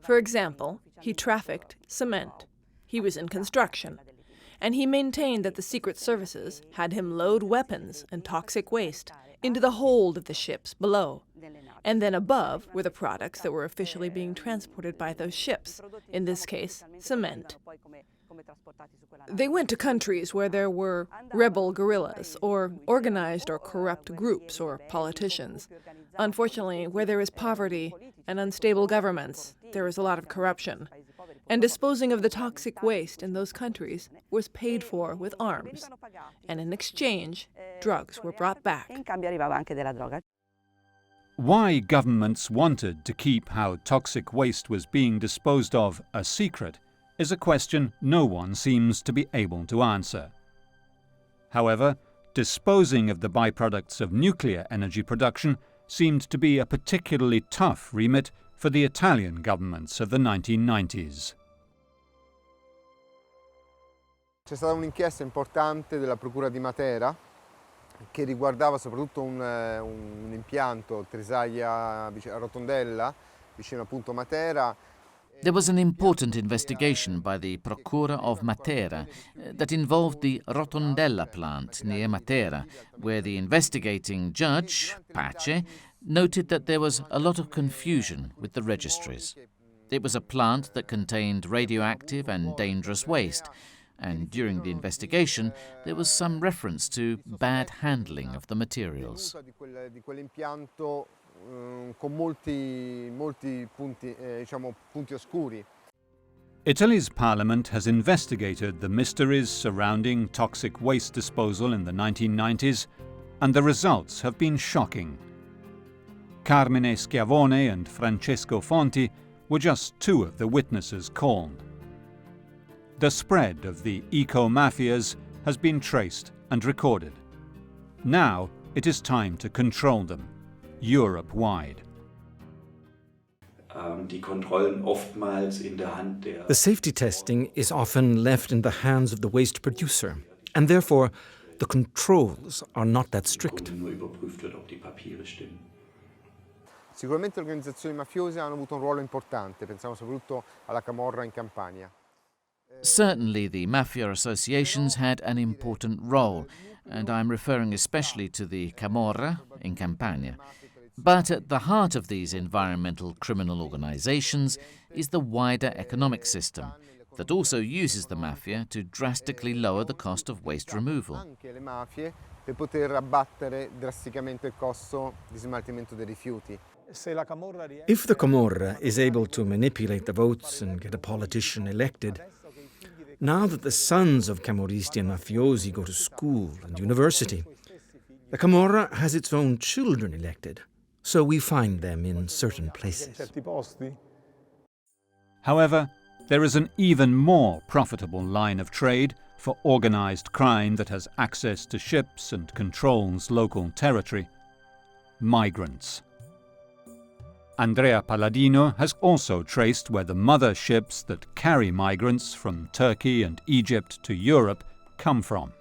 For example, he trafficked cement. He was in construction. And he maintained that the secret services had him load weapons and toxic waste into the hold of the ships below. And then above were the products that were officially being transported by those ships, in this case, cement. They went to countries where there were rebel guerrillas, or organized or corrupt groups or politicians. Unfortunately, where there is poverty and unstable governments, there is a lot of corruption. And disposing of the toxic waste in those countries was paid for with arms. And in exchange, drugs were brought back. Why governments wanted to keep how toxic waste was being disposed of a secret is a question no one seems to be able to answer. However, disposing of the byproducts of nuclear energy production seemed to be a particularly tough remit for the Italian governments of the 1990s. C'è stata un'inchiesta importante della Procura di Matera che riguardava soprattutto un impianto Trisaglia a Rotondella, vicino appunto Matera. There was an important investigation by the Procura of Matera that involved the Rotondella plant near Matera, where the investigating judge, Pace, noted that there was a lot of confusion with the registries. It was a plant that contained radioactive and dangerous waste, and during the investigation there was some reference to bad handling of the materials. Con molti punti oscuri. Italy's parliament has investigated the mysteries surrounding toxic waste disposal in the 1990s, and the results have been shocking. Carmine Schiavone and Francesco Fonti were just 2 of the witnesses called. The spread of the eco-mafias has been traced and recorded. Now it is time to control them, Europe-wide. The safety testing is often left in the hands of the waste producer, and therefore the controls are not that strict. Nur überprüft wird, ob die Papiere stimmen. Sicuramente le organizzazioni mafiose hanno avuto un ruolo importante, pensiamo soprattutto alla Camorra in Campania. Certainly the mafia associations had an important role, and I'm referring especially to the Camorra in Campania. But at the heart of these environmental criminal organizations is the wider economic system that also uses the mafia to drastically lower the cost of waste removal. Anche le mafie per poter abbattere drasticamente il costo di smaltimento dei rifiuti. If the Camorra is able to manipulate the votes and get a politician elected, now that the sons of Camorristi and mafiosi go to school and university, the Camorra has its own children elected, so we find them in certain places. However, there is an even more profitable line of trade for organized crime that has access to ships and controls local territory: migrants. Andrea Palladino has also traced where the mother ships that carry migrants from Turkey and Egypt to Europe come from.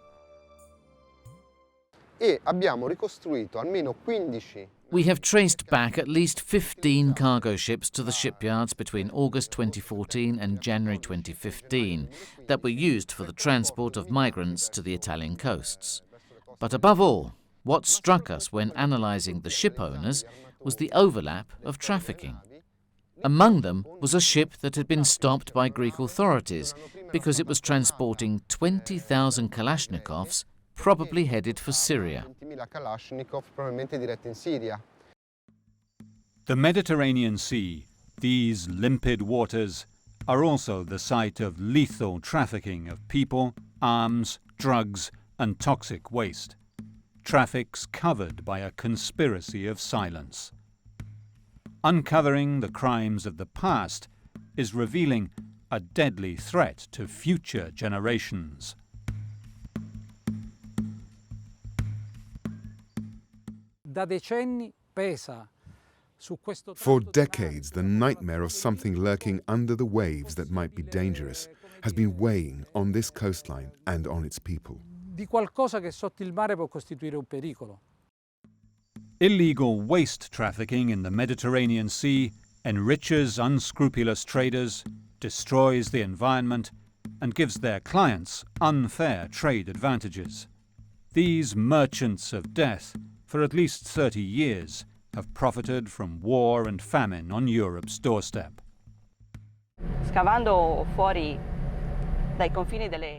E abbiamo ricostruito almeno 15. We have traced back at least 15 cargo ships to the shipyards between August 2014 and January 2015 that were used for the transport of migrants to the Italian coasts. But above all, what struck us when analysing the ship owners was the overlap of trafficking. Among them was a ship that had been stopped by Greek authorities because it was transporting 20,000 Kalashnikovs, probably headed for Syria. The Mediterranean Sea, these limpid waters, are also the site of lethal trafficking of people, arms, drugs, and toxic waste. Traffics covered by a conspiracy of silence. Uncovering the crimes of the past is revealing a deadly threat to future generations. Da decenni pesa. For decades, the nightmare of something lurking under the waves that might be dangerous has been weighing on this coastline and on its people. Di qualcosa che sotto il mare può costituire un pericolo. Illegal waste trafficking in the Mediterranean Sea enriches unscrupulous traders, destroys the environment, and gives their clients unfair trade advantages. These merchants of death, for at least 30 years, have profited from war and famine on Europe's doorstep.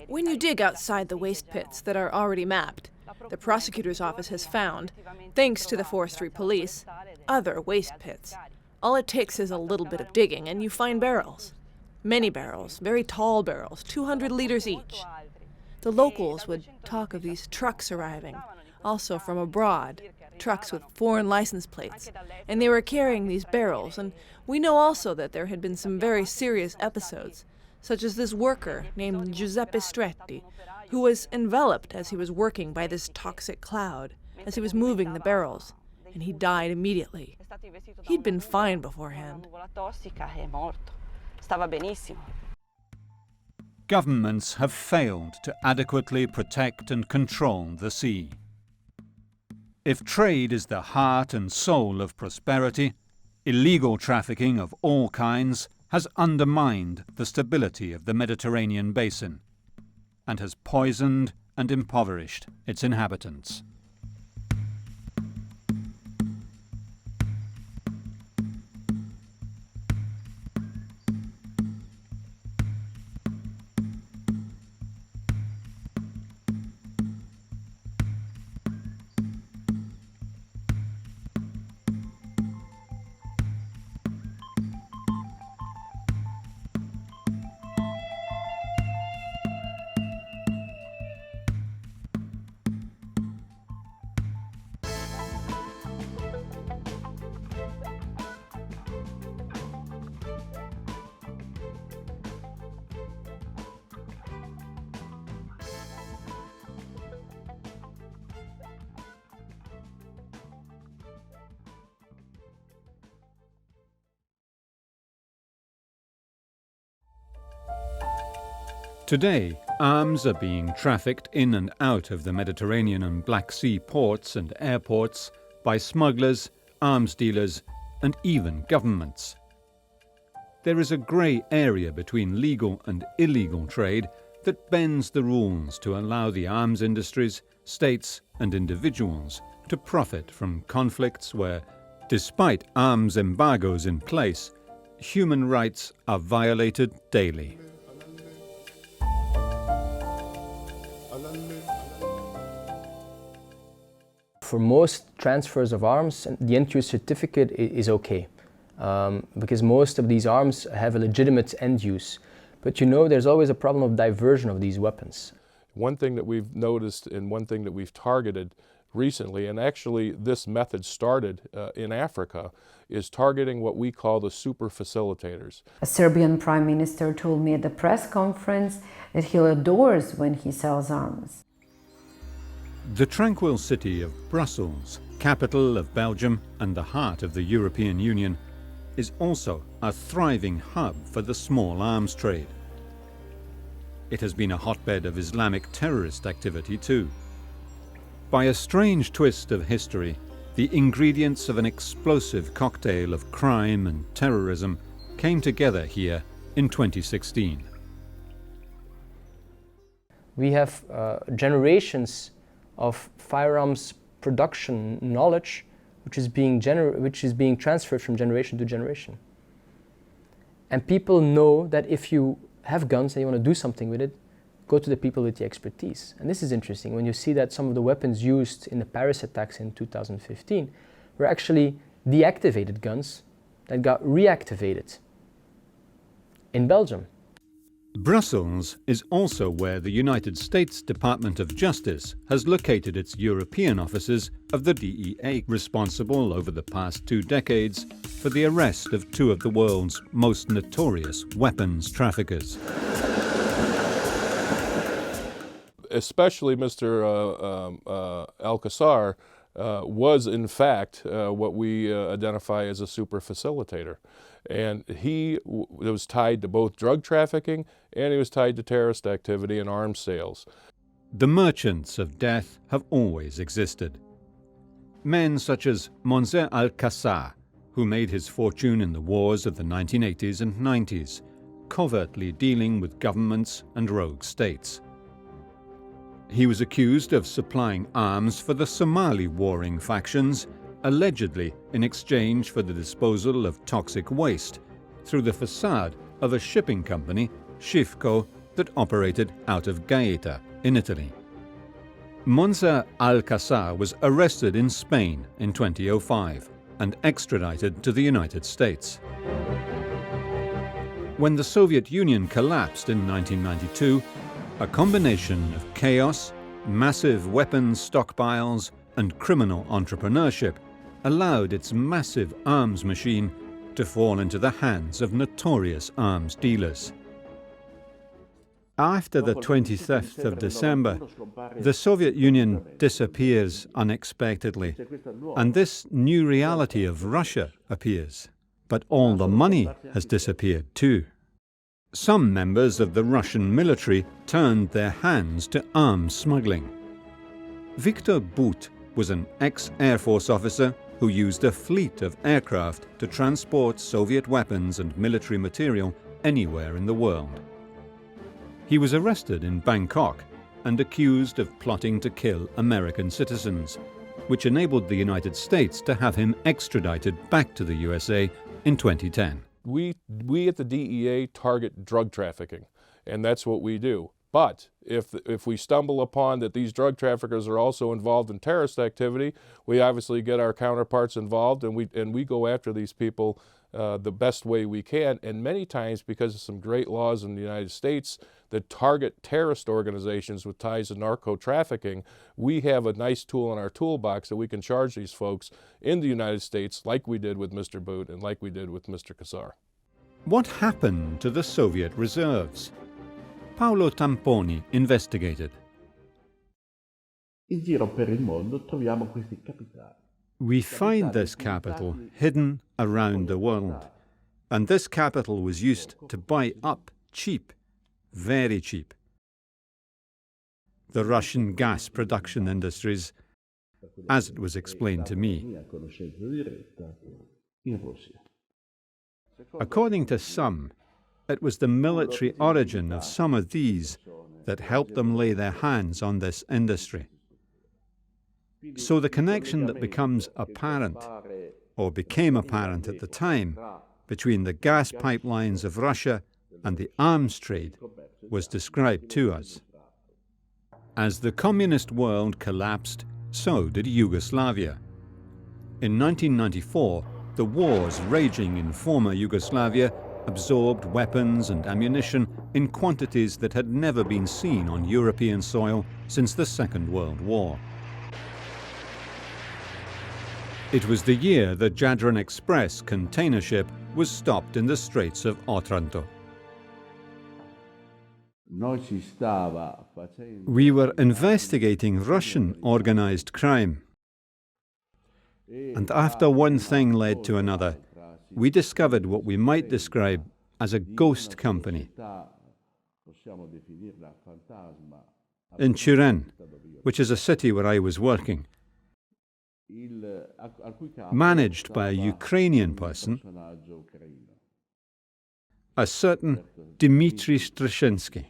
When you dig outside the waste pits that are already mapped, the prosecutor's office has found, thanks to the forestry police, other waste pits. All it takes is a little bit of digging and you find barrels. Many barrels, very tall barrels, 200 liters each. The locals would talk of these trucks arriving, also from abroad, trucks with foreign license plates, and they were carrying these barrels, and we know also that there had been some very serious episodes, such as this worker named Giuseppe Stretti, who was enveloped as he was working by this toxic cloud, as he was moving the barrels, and he died immediately. He'd been fine beforehand. Governments have failed to adequately protect and control the sea. If trade is the heart and soul of prosperity, illegal trafficking of all kinds has undermined the stability of the Mediterranean basin and has poisoned and impoverished its inhabitants. Today, Arms are being trafficked in and out of the Mediterranean and Black Sea ports and airports by smugglers, arms dealers, and even governments. There is a grey area between legal and illegal trade that bends the rules to allow the arms industries, states, and individuals to profit from conflicts where, despite arms embargoes in place, human rights are violated daily. For most transfers of arms, the end-use certificate is okay, because most of these arms have a legitimate end use. But you know, there's always a problem of diversion of these weapons. One thing that we've noticed and one thing that we've targeted recently, and actually this method started in Africa, is targeting what we call the super facilitators. A Serbian prime minister told me at the press conference that he adores when he sells arms. The tranquil city of Brussels, capital of Belgium and the heart of the European Union, is also a thriving hub for the small arms trade. It has been a hotbed of Islamic terrorist activity too. By a strange twist of history, the ingredients of an explosive cocktail of crime and terrorism came together here in 2016. We have generations of firearms production knowledge which is being transferred from generation to generation. And people know that if you have guns and you want to do something with it, go to the people with the expertise. And this is interesting when you see that some of the weapons used in the Paris attacks in 2015 were actually deactivated guns that got reactivated in Belgium. Brussels is also where the United States Department of Justice has located its European offices of the DEA, responsible over the past 2 decades for the arrest of 2 of the world's most notorious weapons traffickers. Especially Mr. Alcazar was in fact what we identify as a super facilitator. And he was tied to both drug trafficking and he was tied to terrorist activity and arms sales. The merchants of death have always existed. Men such as Monser Alcazar, who made his fortune in the wars of the 1980s and 90s, covertly dealing with governments and rogue states. He was accused of supplying arms for the Somali warring factions, allegedly in exchange for the disposal of toxic waste, through the facade of a shipping company, Shifco, that operated out of Gaeta in Italy. Monser Alcazar was arrested in Spain in 2005 and extradited to the United States. When the Soviet Union collapsed in 1992, a combination of chaos, massive weapons stockpiles, and criminal entrepreneurship allowed its massive arms machine to fall into the hands of notorious arms dealers. After the 25th of December, the Soviet Union disappears unexpectedly, and this new reality of Russia appears. But all the money has disappeared too. Some members of the Russian military turned their hands to arms smuggling. Viktor Vogt was an ex-Air Force officer who used a fleet of aircraft to transport Soviet weapons and military material anywhere in the world. He was arrested in Bangkok and accused of plotting to kill American citizens, which enabled the United States to have him extradited back to the USA in 2010. We at the DEA target drug trafficking, and that's what we do. But if we stumble upon that these drug traffickers are also involved in terrorist activity, we obviously get our counterparts involved, and we go after these people the best way we can. And many times, because of some great laws in the United States that target terrorist organizations with ties to narco-trafficking, we have a nice tool in our toolbox that we can charge these folks in the United States, like we did with Mr. Vogt and like we did with Mr. Khazar. What happened to the Soviet reserves? Paolo Tamponi investigated. We find this capital hidden around the world, and this capital was used to buy up cheap, very cheap, the Russian gas production industries, as it was explained to me. According to some, it was the military origin of some of these that helped them lay their hands on this industry. So the connection that becomes apparent, or became apparent at the time, between the gas pipelines of Russia and the arms trade was described to us. As the communist world collapsed, so did Yugoslavia. In 1994, the wars raging in former Yugoslavia absorbed weapons and ammunition in quantities that had never been seen on European soil since the Second World War. It was the year the Jadran Express container ship was stopped in the Straits of Otranto. We were investigating Russian organized crime. And after one thing led to another, we discovered what we might describe as a ghost company. In Turin, which is a city where I was working, managed by a Ukrainian person, a certain Dmitry Strashinsky.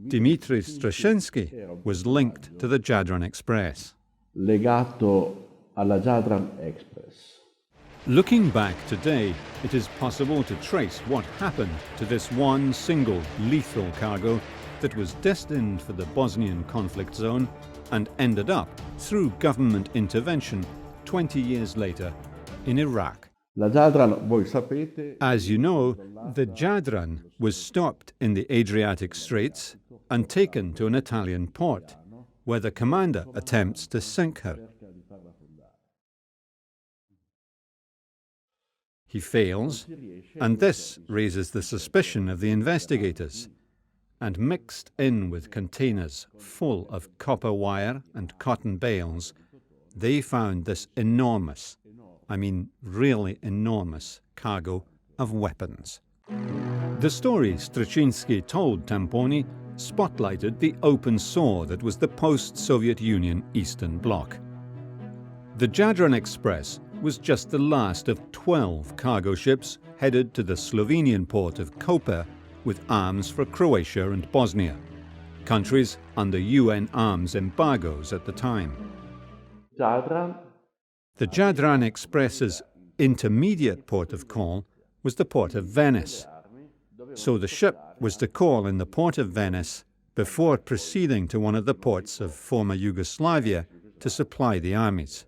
Dmitry Strashinsky was linked to the Jadran Express. Legato alla Jadran Express. Looking back today, it is possible to trace what happened to this one single lethal cargo that was destined for the Bosnian conflict zone and ended up, through government intervention, 20 years later in Iraq. La Jadran, voi sapete, as you know, the Jadran was stopped in the Adriatic Straits and taken to an Italian port, where the commander attempts to sink her. He fails, and this raises the suspicion of the investigators. And mixed in with containers full of copper wire and cotton bales, they found this enormous, I mean really enormous, cargo of weapons. The story Strashinsky told Tamponi spotlighted the open sore that was the post-Soviet Union Eastern Bloc. The Jadran Express was just the last of 12 cargo ships headed to the Slovenian port of Koper with arms for Croatia and Bosnia, countries under UN arms embargoes at the time. Jadran. The Jadran Express's intermediate port of call was the port of Venice, so the ship was to call in the port of Venice before proceeding to one of the ports of former Yugoslavia to supply the armies.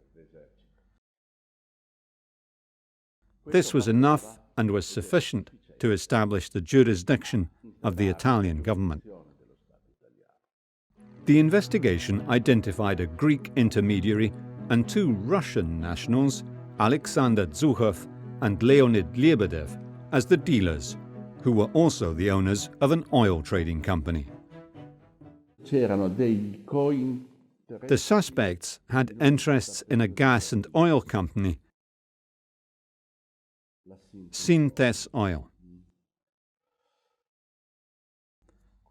This was enough and was sufficient to establish the jurisdiction of the Italian government. The investigation identified a Greek intermediary and two Russian nationals, Alexander Zhukhov and Leonid Lebedev, as the dealers, who were also the owners of an oil trading company. The suspects had interests in a gas and oil company, Syntes Oil.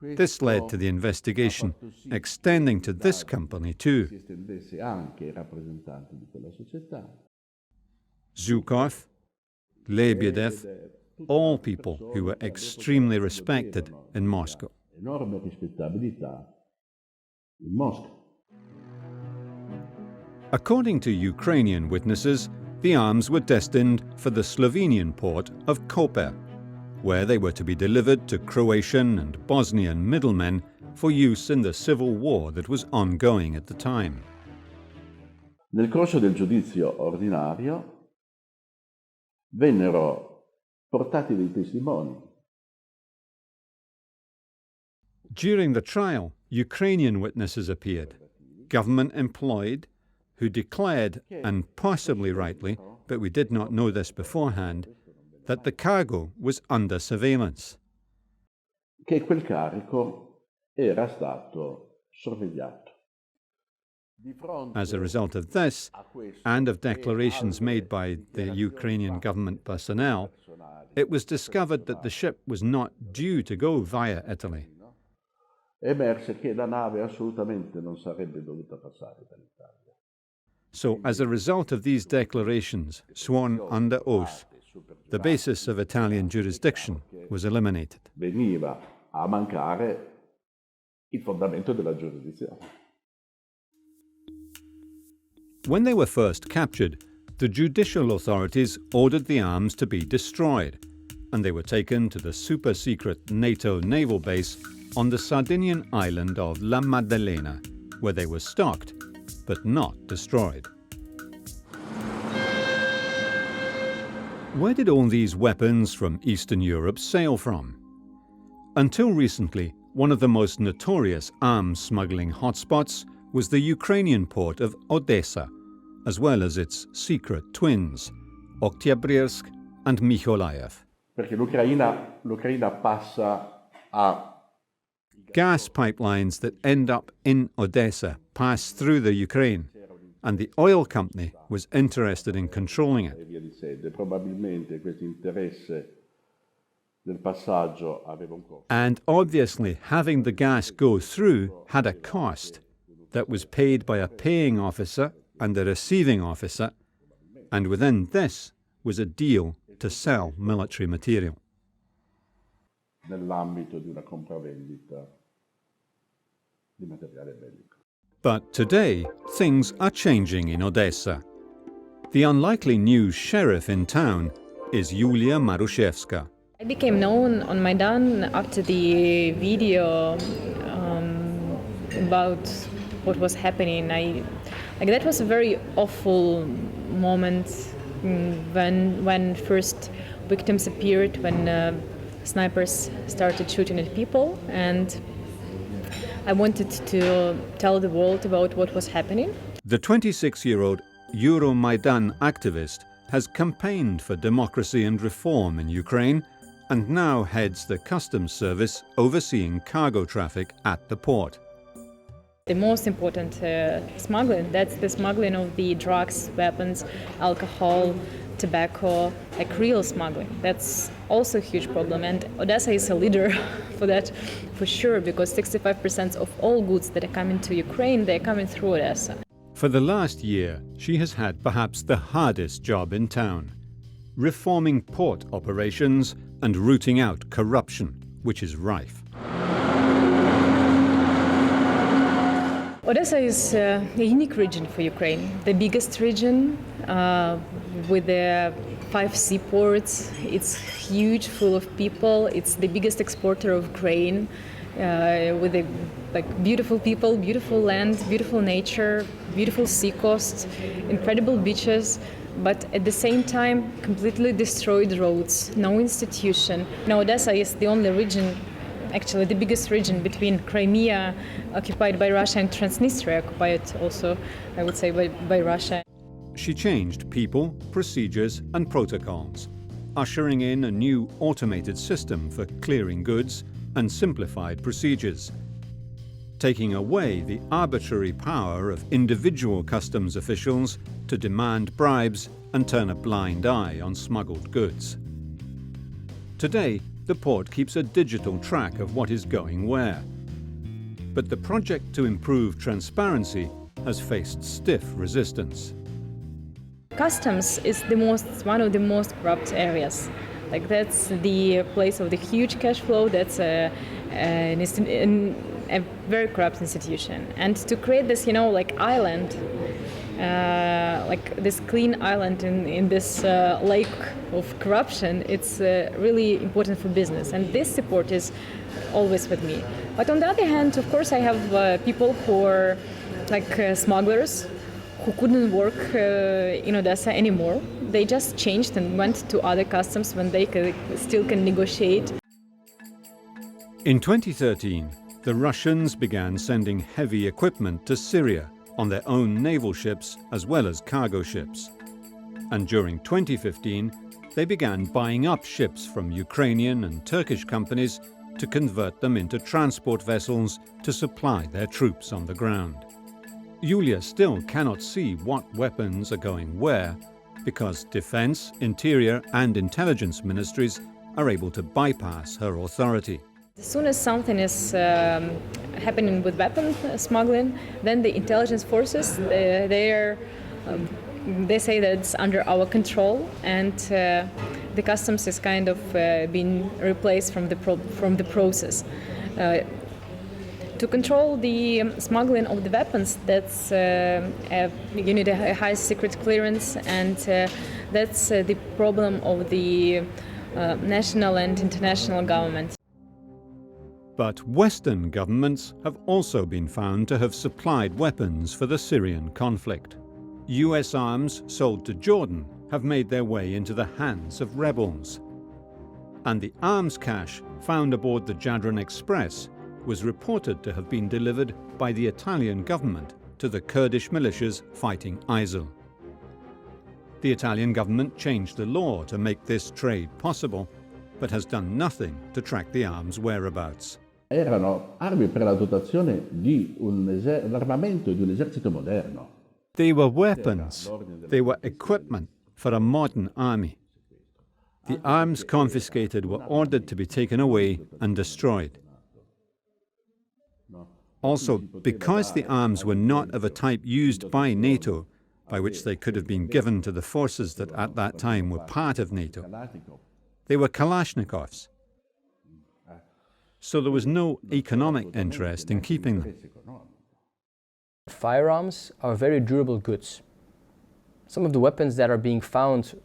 This led to the investigation extending to this company too. Zhukhov, Lebedev, all people who were extremely respected in Moscow. According to Ukrainian witnesses, the arms were destined for the Slovenian port of Koper, where they were to be delivered to Croatian and Bosnian middlemen for use in the civil war that was ongoing at the time. Nel corso del giudizio ordinario vennero portati dei testimoni. During the trial, Ukrainian witnesses appeared, government employed, who declared, and possibly rightly, but we did not know this beforehand, that the cargo was under surveillance. Che quel carico era stato sorvegliato. As a result of this, and of declarations made by the Ukrainian government personnel, it was discovered that the ship was not due to go via Italy. emerse che la nave assolutamente non sarebbe dovuta passare dall'Italia. So, as a result of these declarations, sworn under oath, the basis of Italian jurisdiction was eliminated. Veniva a mancare il fondamento della giurisdizione. When they were first captured, the judicial authorities ordered the arms to be destroyed, and they were taken to the super-secret NATO naval base on the Sardinian island of La Maddalena, where they were stocked, but not destroyed. Where did all these weapons from Eastern Europe sail from? Until recently, one of the most notorious arms smuggling hotspots was the Ukrainian port of Odessa, as well as its secret twins, Oktyabrsk and Mykolaiv. Perché l'Ucraina passa a... Gas pipelines that end up in Odessa pass through the Ukraine, and the oil company was interested in controlling it. Probabilmente questo interesse del passaggio aveva un costo. And obviously, having the gas go through had a cost that was paid by a paying officer and a receiving officer, and within this was a deal to sell military material. Nell'ambito di una compravendita di materiale bellico. But today, things are changing in Odessa. The unlikely new sheriff in town is Yulia Marushevska. I became known on Maidan after the video about what was happening. That was a very awful moment when first victims appeared, when snipers started shooting at people, and I wanted to tell the world about what was happening. The 26-year-old Euromaidan activist has campaigned for democracy and reform in Ukraine and now heads the customs service overseeing cargo traffic at the port. The most important smuggling, that's the smuggling of the drugs, weapons, alcohol, tobacco, like real smuggling. That's also a huge problem, and Odessa is a leader for that, for sure, because 65% of all goods that are coming to Ukraine, they're coming through Odessa. For the last year, she has had perhaps the hardest job in town, reforming port operations and rooting out corruption, which is rife. Odessa is a unique region for Ukraine, the biggest region with the 5 seaports. It's huge, full of people. It's the biggest exporter of grain, with beautiful people, beautiful land, beautiful nature, beautiful sea coast, incredible beaches, but at the same time, completely destroyed roads, no institution. Now, Odessa is the only region, actually the biggest region between Crimea, occupied by Russia, and Transnistria, occupied also, I would say, by Russia. She changed people, procedures and protocols, ushering in a new automated system for clearing goods and simplified procedures, taking away the arbitrary power of individual customs officials to demand bribes and turn a blind eye on smuggled goods. Today, the port keeps a digital track of what is going where. But the project to improve transparency has faced stiff resistance. Customs is one of the most corrupt areas. That's the place of the huge cash flow. That's a very corrupt institution. And to create this, island, this clean island in this lake of corruption, it's really important for business. And this support is always with me. But on the other hand, of course, I have people who are smugglers, who couldn't work in Odessa anymore. They just changed and went to other customs when they still can negotiate. In 2013, the Russians began sending heavy equipment to Syria on their own naval ships as well as cargo ships. And during 2015, they began buying up ships from Ukrainian and Turkish companies to convert them into transport vessels to supply their troops on the ground. Yulia still cannot see what weapons are going where because Defense, Interior and Intelligence ministries are able to bypass her authority. As soon as something is happening with weapon smuggling, then the intelligence forces, they say that it's under our control, and the customs is kind of being replaced from the process. To control the smuggling of the weapons, that's you need a high secret clearance, and that's the problem of the national and international governments. But Western governments have also been found to have supplied weapons for the Syrian conflict. US arms sold to Jordan have made their way into the hands of rebels. And the arms cache found aboard the Jadran Express was reported to have been delivered by the Italian government to the Kurdish militias fighting ISIL. The Italian government changed the law to make this trade possible, but has done nothing to track the arms' whereabouts. Erano armi per la dotazione di un armamento di un esercito moderno. They were weapons. They were equipment for a modern army. The arms confiscated were ordered to be taken away and destroyed. Also, because the arms were not of a type used by NATO, by which they could have been given to the forces that at that time were part of NATO, they were Kalashnikovs. So there was no economic interest in keeping them. Firearms are very durable goods. Some of the weapons that are being found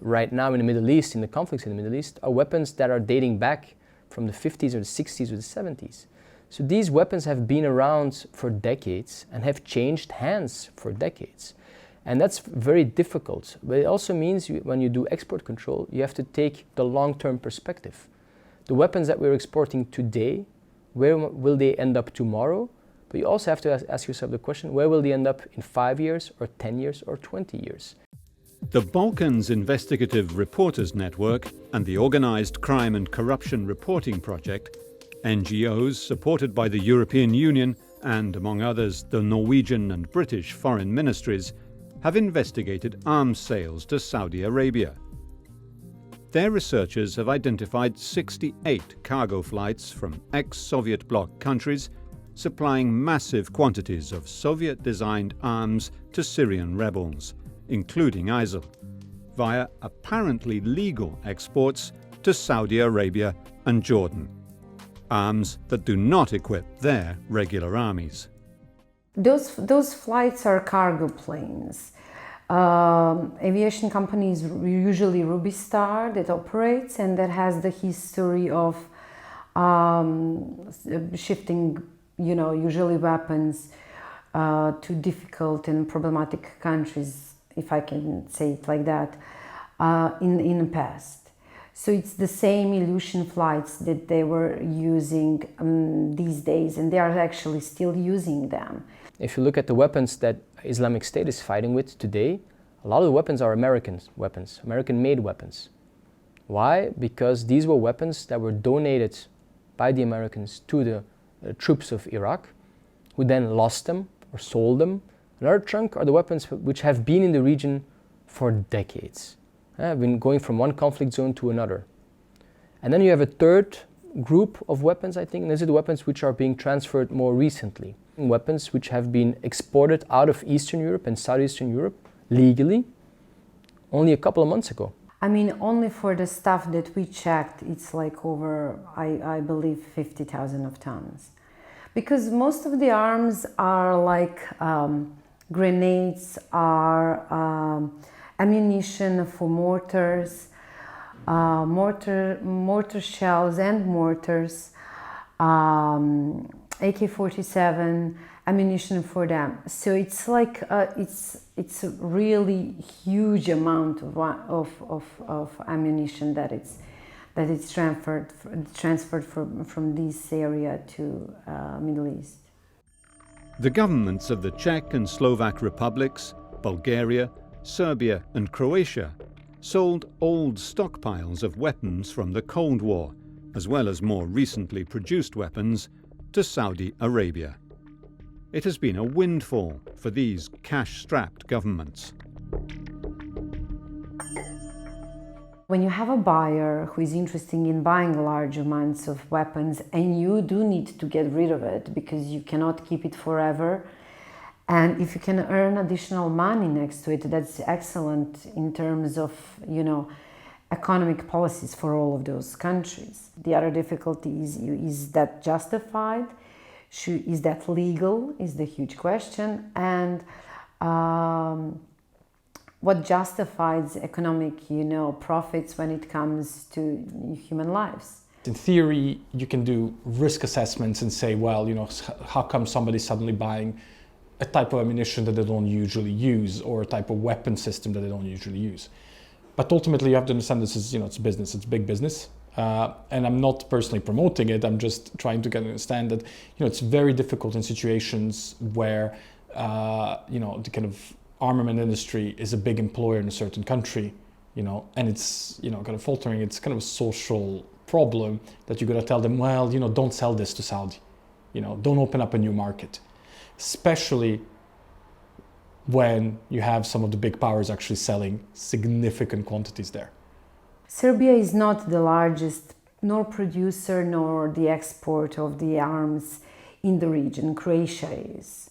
right now in the Middle East, in the conflicts in the Middle East, are weapons that are dating back from the 50s or the 60s or the 70s. So these weapons have been around for decades and have changed hands for decades. And that's very difficult. But it also means when you do export control, you have to take the long-term perspective. The weapons that we're exporting today, where will they end up tomorrow? But you also have to ask yourself the question, where will they end up in 5 years or 10 years or 20 years? The Balkans Investigative Reporters Network and the Organised Crime and Corruption Reporting Project, NGOs supported by the European Union and, among others, the Norwegian and British foreign ministries, have investigated arms sales to Saudi Arabia. Their researchers have identified 68 cargo flights from ex-Soviet bloc countries supplying massive quantities of Soviet-designed arms to Syrian rebels, including ISIL, via apparently legal exports to Saudi Arabia and Jordan. Arms that do not equip their regular armies. Those flights are cargo planes. Aviation company is usually Ruby Star that operates and that has the history of shifting, usually weapons to difficult and problematic countries, if I can say it like that, in the past. So it's the same Ilyushin flights that they were using these days, and they are actually still using them. If you look at the weapons that Islamic State is fighting with today, a lot of the weapons are American weapons, American-made weapons. Why? Because these were weapons that were donated by the Americans to the troops of Iraq, who then lost them or sold them. Another chunk are the weapons which have been in the region for decades. Have been going from one conflict zone to another. And then you have a third group of weapons, I think, and these are the weapons which are being transferred more recently. Weapons which have been exported out of Eastern Europe and Southeastern Europe legally only a couple of months ago. I mean, only for the stuff that we checked, it's like over, I believe, 50,000 of tons. Because most of the arms are like grenades, are ammunition for mortars, mortar shells and mortars, AK-47 ammunition for them. So it's like it's a really huge amount of ammunition that it's transferred from this area to Middle East. The governments of the Czech and Slovak republics, Bulgaria, Serbia and Croatia sold old stockpiles of weapons from the Cold War, as well as more recently produced weapons, to Saudi Arabia. It has been a windfall for these cash-strapped governments. When you have a buyer who is interested in buying large amounts of weapons and you do need to get rid of it because you cannot keep it forever, and if you can earn additional money next to it, that's excellent in terms of, economic policies for all of those countries. The other difficulty is that justified? Is that legal? Is the huge question. And what justifies economic, profits when it comes to human lives? In theory, you can do risk assessments and say, well, how come somebody's suddenly buying a type of ammunition that they don't usually use, or a type of weapon system that they don't usually use? But ultimately, you have to understand this is, it's business, it's big business. And I'm not personally promoting it, I'm just trying to understand that, it's very difficult in situations where, the kind of armament industry is a big employer in a certain country, and it's, kind of faltering. It's kind of a social problem that you got to tell them, well, don't sell this to Saudi, don't open up a new market, especially when you have some of the big powers actually selling significant quantities there. Serbia is not the largest nor producer nor the exporter of the arms in the region. Croatia is.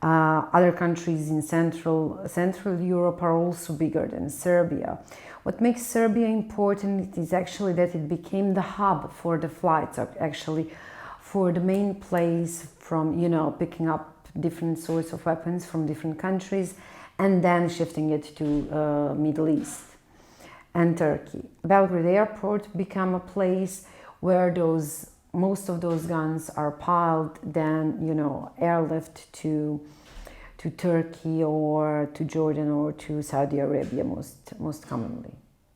Other countries in Central Europe are also bigger than Serbia. What makes Serbia important is actually that it became the hub for the flights, actually for the main place from, picking up different sorts of weapons from different countries and then shifting it to Middle East and Turkey. Belgrade Airport became a place where most of those guns are piled, then airlift to Turkey or to Jordan or to Saudi Arabia most commonly.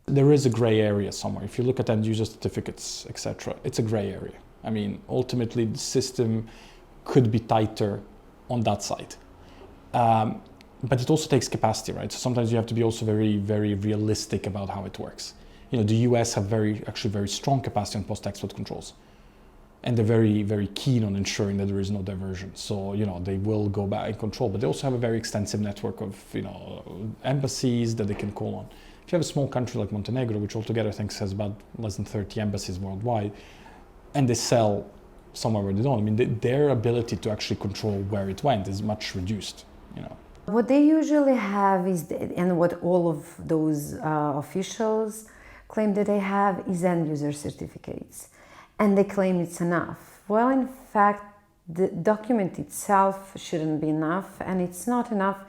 There is a gray area somewhere. If you look at end user certificates, etc., it's a gray area. I mean, ultimately the system could be tighter on that side. But it also takes capacity, right? So sometimes you have to be also very, very realistic about how it works. The US have very strong capacity on post-export controls. And they're very, very keen on ensuring that there is no diversion. So, they will go back and control, but they also have a very extensive network of, embassies that they can call on. If you have a small country like Montenegro, which altogether I think has about less than 30 embassies worldwide, and they sell somewhere where they don't, I mean, their ability to actually control where it went is much reduced, What they usually have is, and what all of those officials claim that they have, is end user certificates. And they claim it's enough. Well, in fact, the document itself shouldn't be enough, and it's not enough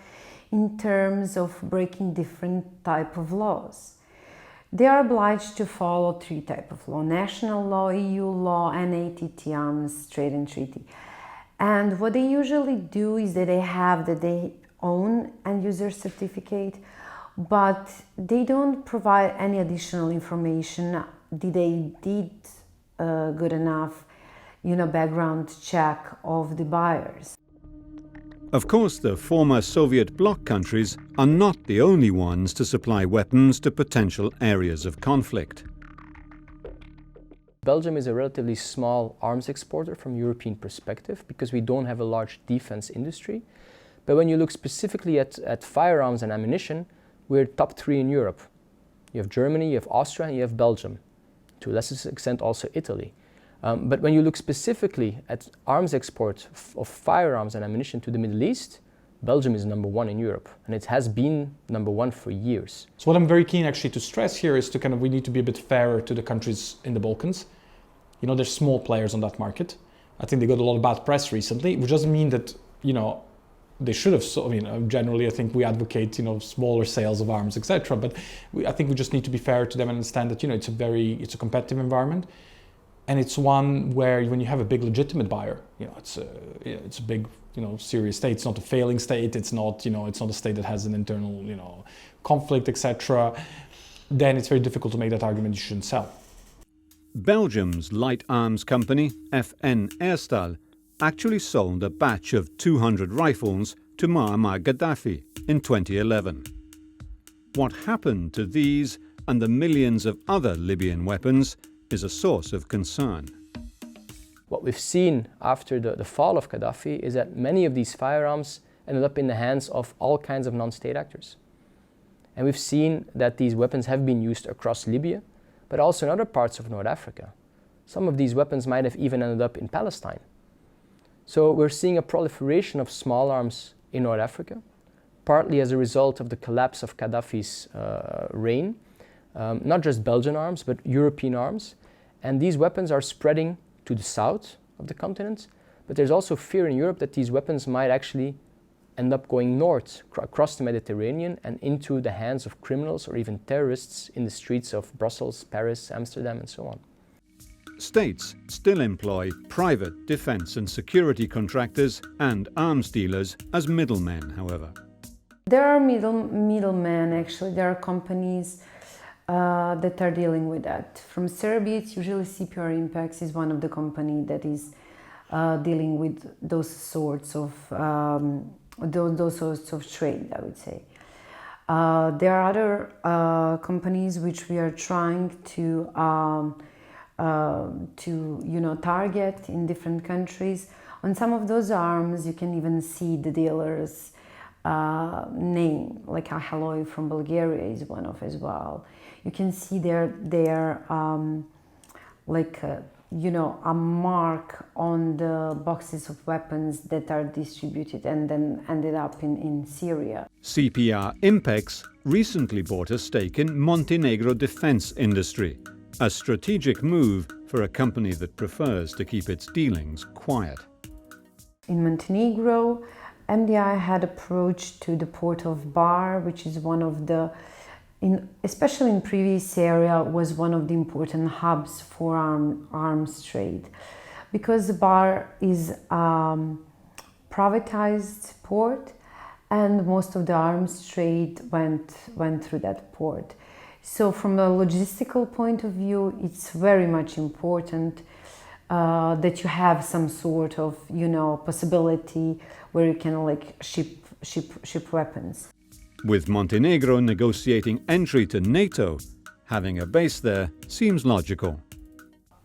in terms of breaking different type of laws. They are obliged to follow 3 types of law: national law, EU law, and ATT, Arms Trade and Treaty. And what they usually do is that they own end user certificate, but they don't provide any additional information. They did good enough, background check of the buyers. Of course, the former Soviet bloc countries are not the only ones to supply weapons to potential areas of conflict. Belgium is a relatively small arms exporter from European perspective because we don't have a large defense industry. But when you look specifically at firearms and ammunition, we're top 3 in Europe. You have Germany, you have Austria, and you have Belgium. To a lesser extent also Italy. But when you look specifically at arms export of firearms and ammunition to the Middle East, Belgium is number 1 in Europe, and it has been number 1 for years. So what I'm very keen actually to stress here is we need to be a bit fairer to the countries in the Balkans. There's small players on that market. I think they got a lot of bad press recently, which doesn't mean that, they should have, generally I think we advocate, smaller sales of arms, etc. But I think we just need to be fair to them and understand that, it's a competitive environment. And it's one where when you have a big legitimate buyer, it's a big, serious state. It's not a failing state. It's not, it's not a state that has an internal, conflict, etc. Then it's very difficult to make that argument you shouldn't sell. Belgium's light arms company, FN Herstal, actually sold a batch of 200 rifles to Muammar Gaddafi in 2011. What happened to these and the millions of other Libyan weapons is a source of concern. What we've seen after the fall of Gaddafi is that many of these firearms ended up in the hands of all kinds of non-state actors. And we've seen that these weapons have been used across Libya, but also in other parts of North Africa. Some of these weapons might have even ended up in Palestine. So we're seeing a proliferation of small arms in North Africa, partly as a result of the collapse of Gaddafi's reign. Not just Belgian arms, but European arms. And these weapons are spreading to the south of the continent, but there's also fear in Europe that these weapons might actually end up going north, across the Mediterranean and into the hands of criminals or even terrorists in the streets of Brussels, Paris, Amsterdam, and so on. States still employ private defense and security contractors and arms dealers as middlemen, however. There are middlemen, actually. There are companies that are dealing with that. From Serbia, it's usually CPR Impacts is one of the companies that is dealing with those sorts of trade, I would say. There are other companies which we are trying to target in different countries. On some of those arms, you can even see the dealers' name, like Ahaloi from Bulgaria is one of as well. You can see a mark on the boxes of weapons that are distributed and then ended up in Syria. CPR Impex recently bought a stake in Montenegro defense industry, a strategic move for a company that prefers to keep its dealings quiet. In Montenegro, MDI had approached to the port of Bar, which is one of the, especially in previous area, was one of the important hubs for arms trade. Because Bar is a privatized port and most of the arms trade went through that port. So from a logistical point of view, it's very much important that you have some sort of, possibility where you can ship weapons. With Montenegro negotiating entry to NATO, having a base there seems logical.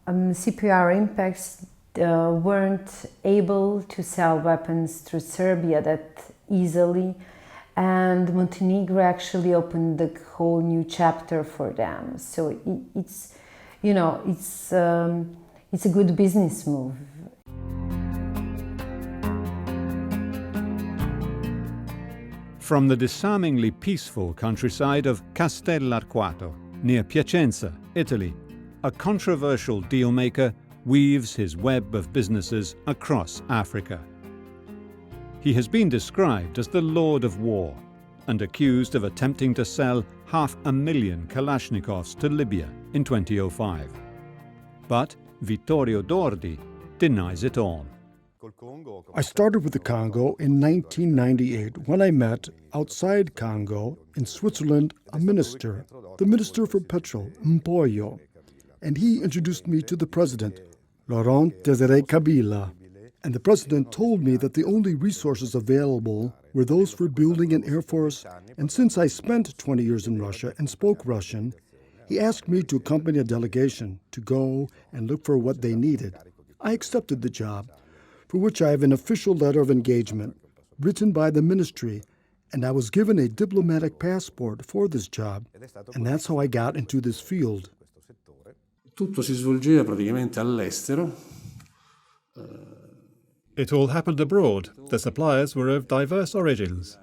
CPR Impacts weren't able to sell weapons through Serbia that easily, and Montenegro actually opened a whole new chapter for them. So it's a good business move. From the disarmingly peaceful countryside of Castell'Arquato, near Piacenza, Italy, a controversial dealmaker weaves his web of businesses across Africa. He has been described as the Lord of War and accused of attempting to sell 500,000 Kalashnikovs to Libya in 2005. But Vittorio Dordi denies it all. I started with the Congo in 1998 when I met, outside Congo, in Switzerland, a minister, the Minister for Petrol, Mpoyo, and he introduced me to the president, Laurent Désiré Kabila. And the president told me that the only resources available were those for building an air force, and since I spent 20 years in Russia and spoke Russian, he asked me to accompany a delegation to go and look for what they needed. I accepted the job, for which I have an official letter of engagement written by the ministry, and I was given a diplomatic passport for this job, and that's how I got into this field. Tutto si svolgeva praticamente all'estero. It all happened abroad. The suppliers were of diverse origins.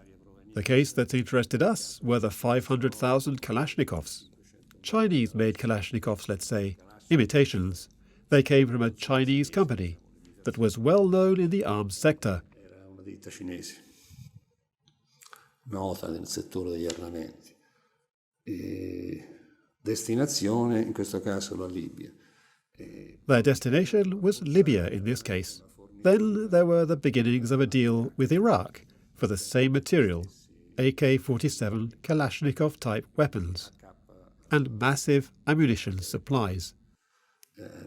The case that interested us were the 500,000 Kalashnikovs. Chinese-made Kalashnikovs, let's say, imitations. They came from a Chinese company that was well known in the arms sector. Era una ditta cinese, nota nel settore degli armamenti. Destinazione, in questo caso, la Libia. Their destination was Libya in this case. Then there were the beginnings of a deal with Iraq for the same material, AK-47 Kalashnikov-type weapons, and massive ammunition supplies.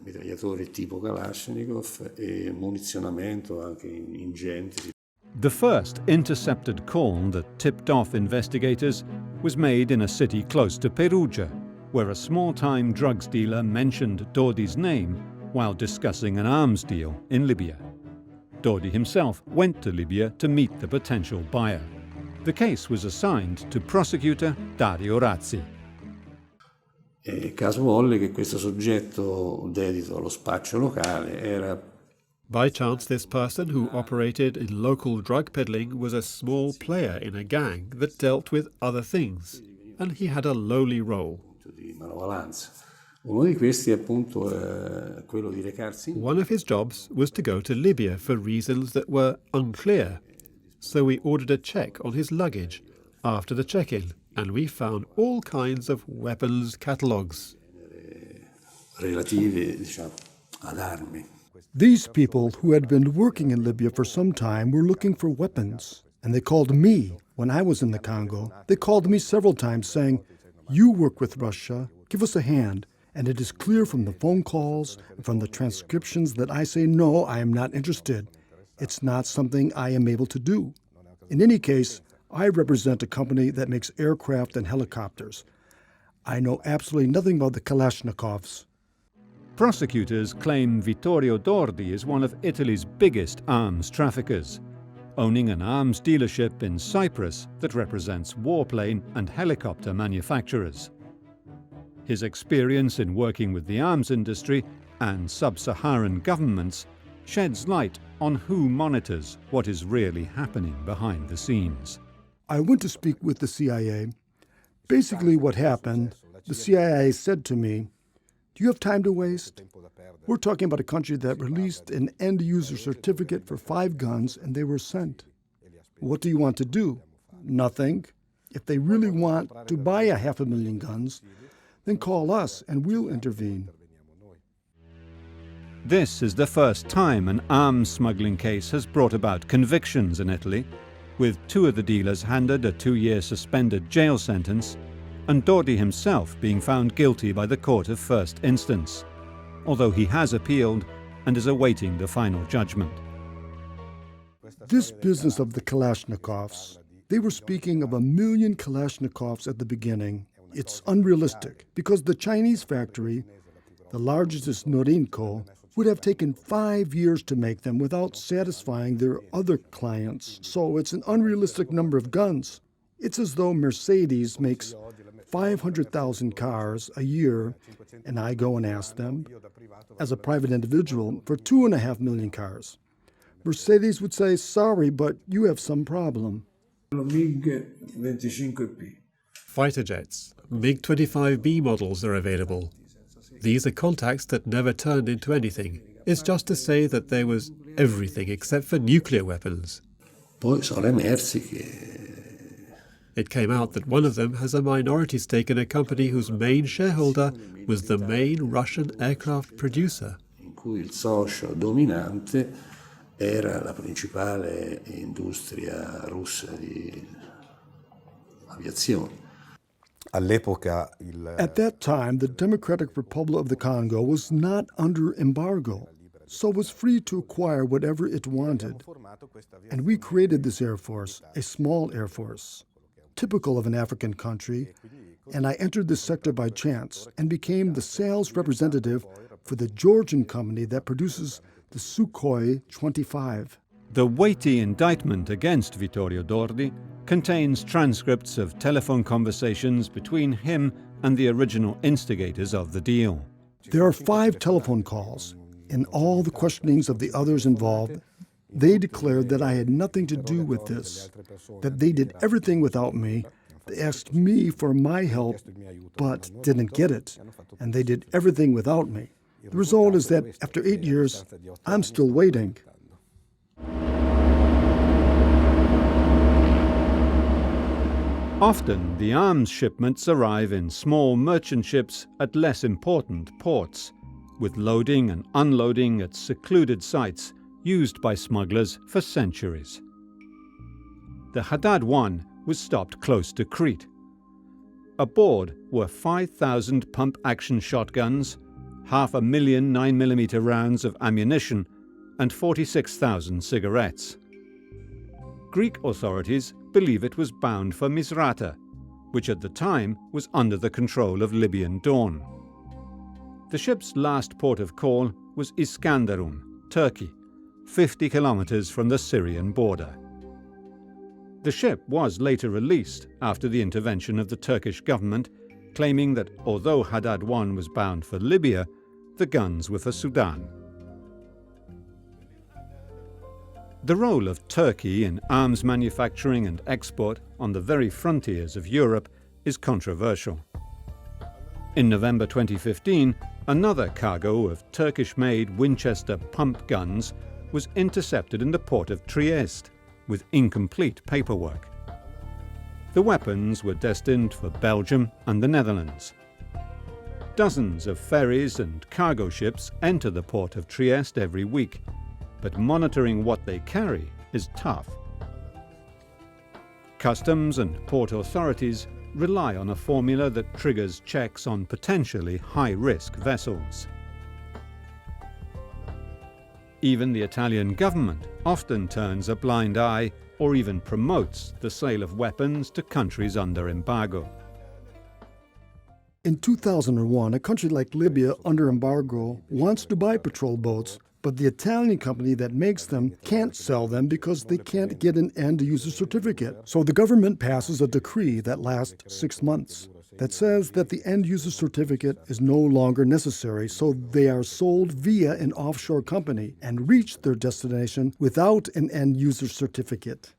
Mitragliatori tipo Kalashnikov e munizionamento anche ingenti. The first intercepted call that tipped off investigators was made in a city close to Perugia, where a small-time drugs dealer mentioned Dordi's name while discussing an arms deal in Libya. Dordi himself went to Libya to meet the potential buyer. The case was assigned to prosecutor Dario Razzi. E caso volle che questo soggetto dedito allo spaccio locale era. By chance, this person who operated in local drug peddling was a small player in a gang that dealt with other things, and he had a lowly role. Di manovalanza. Uno di questi appunto quello di recarsi. One of his jobs was to go to Libya for reasons that were unclear. So we ordered a check on his luggage after the check-in, and we found all kinds of weapons catalogues. Relative, diciamo, ad armi. These people who had been working in Libya for some time were looking for weapons, and they called me when I was in the Congo. They called me several times saying, "You work with Russia, give us a hand." And it is clear from the phone calls and from the transcriptions that I say, no, I am not interested. It's not something I am able to do. In any case, I represent a company that makes aircraft and helicopters. I know absolutely nothing about the Kalashnikovs. Prosecutors claim Vittorio Dordi is one of Italy's biggest arms traffickers, owning an arms dealership in Cyprus that represents warplane and helicopter manufacturers. His experience in working with the arms industry and sub-Saharan governments sheds light on who monitors what is really happening behind the scenes. I went to speak with the CIA. Basically what happened, the CIA said to me, "Do you have time to waste? We're talking about a country that released an end-user certificate for 5 guns and they were sent. What do you want to do? Nothing. If they really want to buy 500,000 guns, then call us and we'll intervene." This is the first time an arms smuggling case has brought about convictions in Italy, with 2 of the dealers handed a 2-year suspended jail sentence, and Dordi himself being found guilty by the court of first instance, although he has appealed and is awaiting the final judgment. This business of the Kalashnikovs, they were speaking of 1 million Kalashnikovs at the beginning. It's unrealistic because the Chinese factory, the largest is Norinco, would have taken 5 years to make them without satisfying their other clients. So it's an unrealistic number of guns. It's as though Mercedes makes 500,000 cars a year, and I go and ask them, as a private individual, for 2.5 million cars. Mercedes would say, "Sorry, but you have some problem." MiG-25P. Fighter jets, MiG-25B models are available. These are contacts that never turned into anything. It's just to say that there was everything except for nuclear weapons. Poi sono emersi che. It came out that one of them has a minority stake in a company whose main shareholder was the main Russian aircraft producer. In cui il socio dominante era la principale industria russa di aviazione. At that time, the Democratic Republic of the Congo was not under embargo, so was free to acquire whatever it wanted. And we created this Air Force, a small Air Force, typical of an African country, and I entered this sector by chance and became the sales representative for the Georgian company that produces the Sukhoi 25. The weighty indictment against Vittorio Dordi contains transcripts of telephone conversations between him and the original instigators of the deal. There are 5 telephone calls. In all the questionings of the others involved, they declared that I had nothing to do with this, that they did everything without me. They asked me for my help, but didn't get it, and they did everything without me. The result is that after 8 years, I'm still waiting. Often, the arms shipments arrive in small merchant ships at less important ports, with loading and unloading at secluded sites used by smugglers for centuries. The Haddad 1 was stopped close to Crete. Aboard were 5,000 pump-action shotguns, 500,000 9mm rounds of ammunition, and 46,000 cigarettes. Greek authorities believe it was bound for Misrata, which at the time was under the control of Libyan Dawn. The ship's last port of call was Iskenderun, Turkey, 50 kilometers from the Syrian border. The ship was later released after the intervention of the Turkish government, claiming that although Haddad I was bound for Libya, the guns were for Sudan. The role of Turkey in arms manufacturing and export on the very frontiers of Europe is controversial. In November 2015, another cargo of Turkish-made Winchester pump guns was intercepted in the port of Trieste with incomplete paperwork. The weapons were destined for Belgium and the Netherlands. Dozens of ferries and cargo ships enter the port of Trieste every week, but monitoring what they carry is tough. Customs and port authorities rely on a formula that triggers checks on potentially high-risk vessels. Even the Italian government often turns a blind eye or even promotes the sale of weapons to countries under embargo. In 2001, a country like Libya under embargo wants to buy patrol boats, but the Italian company that makes them can't sell them because they can't get an end-user certificate. So the government passes a decree that lasts 6 months that says that the end-user certificate is no longer necessary, so they are sold via an offshore company and reach their destination without an end-user certificate.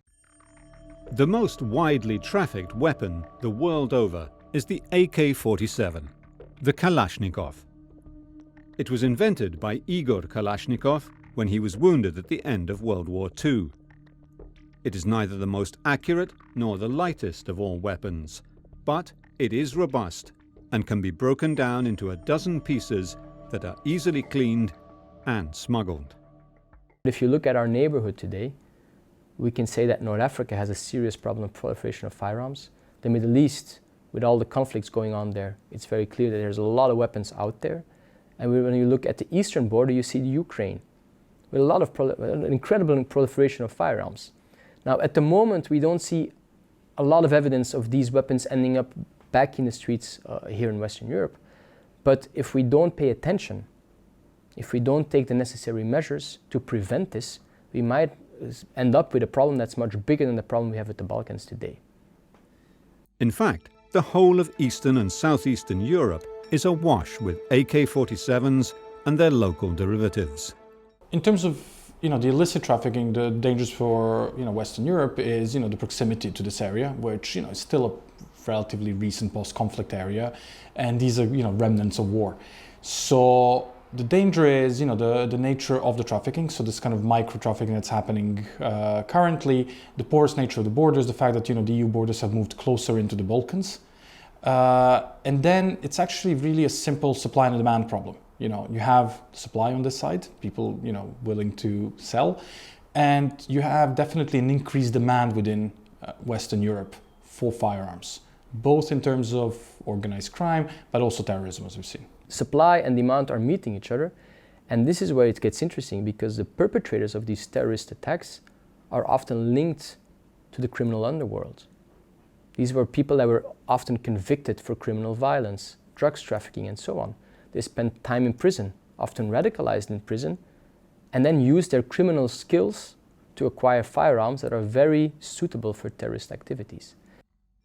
The most widely trafficked weapon the world over is the AK-47, the Kalashnikov. It was invented by Igor Kalashnikov when he was wounded at the end of World War II. It is neither the most accurate nor the lightest of all weapons, but it is robust and can be broken down into a dozen pieces that are easily cleaned and smuggled. If you look at our neighborhood today, we can say that North Africa has a serious problem of proliferation of firearms. The Middle East, with all the conflicts going on there, it's very clear that there's a lot of weapons out there. And when you look at the eastern border, you see the Ukraine, with a lot of an incredible proliferation of firearms. Now, at the moment, we don't see a lot of evidence of these weapons ending up back in the streets here in Western Europe. But if we don't pay attention, if we don't take the necessary measures to prevent this, we might end up with a problem that's much bigger than the problem we have with the Balkans today. In fact, the whole of Eastern and Southeastern Europe is awash with AK-47s and their local derivatives. In terms of the illicit trafficking, the dangers for Western Europe is the proximity to this area, which is still a relatively recent post-conflict area, and these are remnants of war. So the danger is the nature of the trafficking. So this kind of micro trafficking that's happening currently, the porous nature of the borders, the fact that the EU borders have moved closer into the Balkans. And then it's actually really a simple supply and demand problem. You have supply on this side, people willing to sell, and you have definitely an increased demand within Western Europe for firearms, both in terms of organized crime, but also terrorism, as we've seen. Supply and demand are meeting each other, and this is where it gets interesting, because the perpetrators of these terrorist attacks are often linked to the criminal underworld. These were people that were often convicted for criminal violence, drugs trafficking, and so on. They spent time in prison, often radicalized in prison, and then used their criminal skills to acquire firearms that are very suitable for terrorist activities.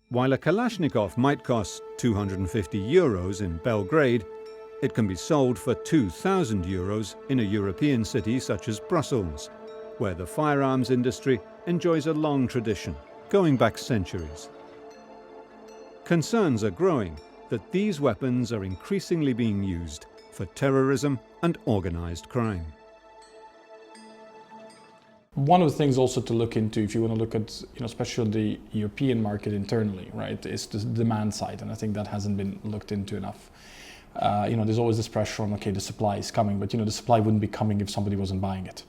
While a Kalashnikov might cost €250 in Belgrade, it can be sold for €2,000 in a European city such as Brussels, where the firearms industry enjoys a long tradition, going back centuries. Concerns are growing that these weapons are increasingly being used for terrorism and organized crime. One of the things also to look into, if you want to look at, especially the European market internally, right, is the demand side, and I think that hasn't been looked into enough. There's always this pressure on, okay, the supply is coming, but the supply wouldn't be coming if somebody wasn't buying it.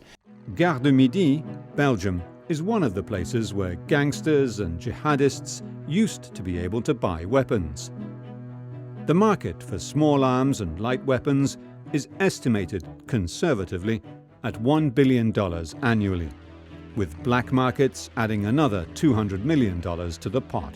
Gare du Midi, Belgium, is one of the places where gangsters and jihadists used to be able to buy weapons. The market for small arms and light weapons is estimated conservatively at $1 billion annually, with black markets adding another $200 million to the pot.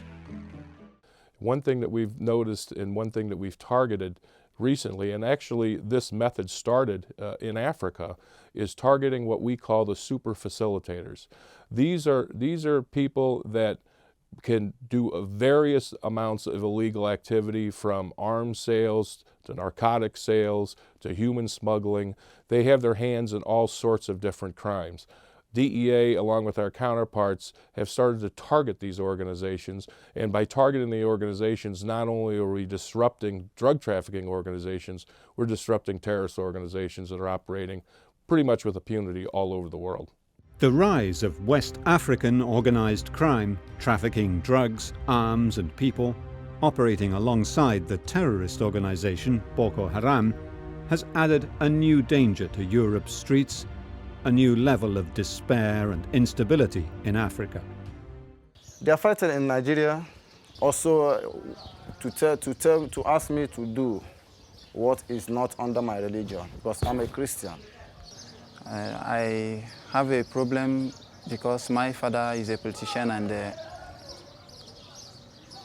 One thing that we've noticed and one thing that we've targeted recently, and actually this method started in Africa, is targeting what we call the super facilitators. These are people that can do various amounts of illegal activity, from arms sales to narcotic sales to human smuggling. They have their hands in all sorts of different crimes. DEA, along with our counterparts, have started to target these organizations, and by targeting the organizations, not only are we disrupting drug trafficking organizations, we're disrupting terrorist organizations that are operating pretty much with impunity all over the world. The rise of West African organized crime, trafficking drugs, arms and people, operating alongside the terrorist organization Boko Haram, has added a new danger to Europe's streets, a new level of despair and instability in Africa. They are fighting in Nigeria also to ask me to do what is not under my religion, because I'm a Christian. I have a problem because my father is a politician, and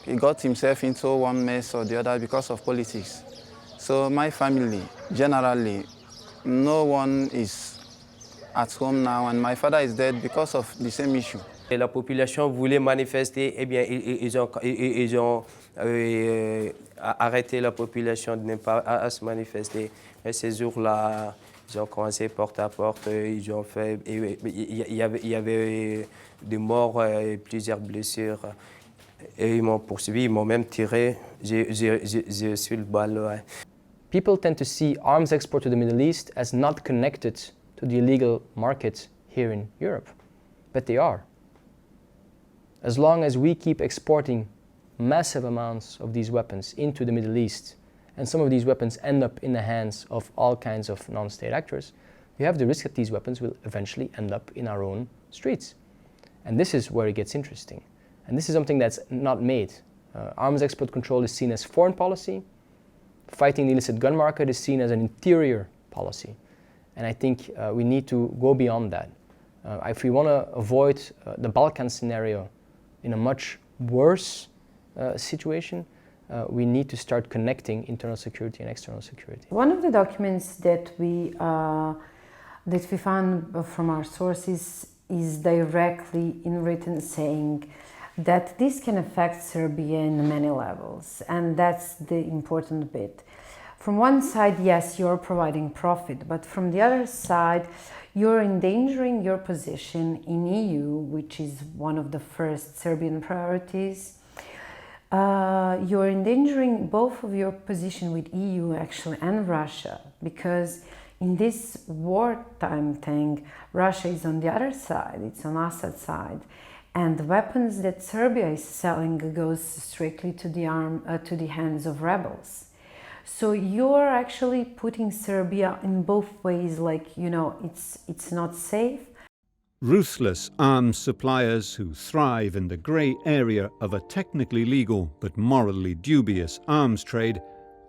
he got himself into one mess or the other because of politics. So my family, generally, no one is at home now, and my father is dead because of the same issue. La population voulait manifester, eh bien, ils ont arrêté la population de ne pas à se manifester. Et ces jours-là, ils ont commencé porte à porte, ils ont fait, il y avait des morts et plusieurs blessures. Et ils m'ont poursuivi, ils m'ont même tiré, j'ai su le balle. Ouais. People tend to see arms export to the Middle East as not connected to the illegal market here in Europe, but they are. As long as we keep exporting massive amounts of these weapons into the Middle East, and some of these weapons end up in the hands of all kinds of non-state actors, we have the risk that these weapons will eventually end up in our own streets. And this is where it gets interesting. And this is something that's not made. Arms export control is seen as foreign policy. Fighting the illicit gun market is seen as an interior policy. And I think we need to go beyond that. If we want to avoid the Balkan scenario in a much worse situation, we need to start connecting internal security and external security. One of the documents that we found from our sources is directly in written saying that this can affect Serbia in many levels, and that's the important bit. From one side, yes, you're providing profit, but from the other side, you're endangering your position in EU, which is one of the first Serbian priorities. You're endangering both of your position with EU actually and Russia, because in this wartime thing, Russia is on the other side, it's on Assad's side, and the weapons that Serbia is selling goes strictly to the hands of rebels. So you're actually putting Serbia in both ways, like, you know, it's not safe. Ruthless arms suppliers who thrive in the grey area of a technically legal but morally dubious arms trade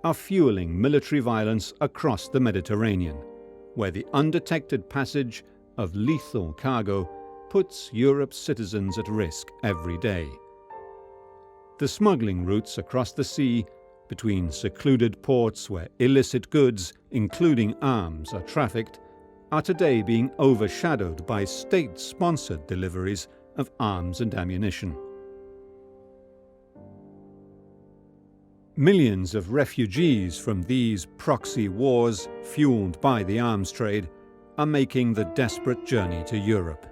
are fueling military violence across the Mediterranean, where the undetected passage of lethal cargo puts Europe's citizens at risk every day. The smuggling routes across the sea between secluded ports where illicit goods, including arms, are trafficked, are today being overshadowed by state-sponsored deliveries of arms and ammunition. Millions of refugees from these proxy wars, fueled by the arms trade, are making the desperate journey to Europe.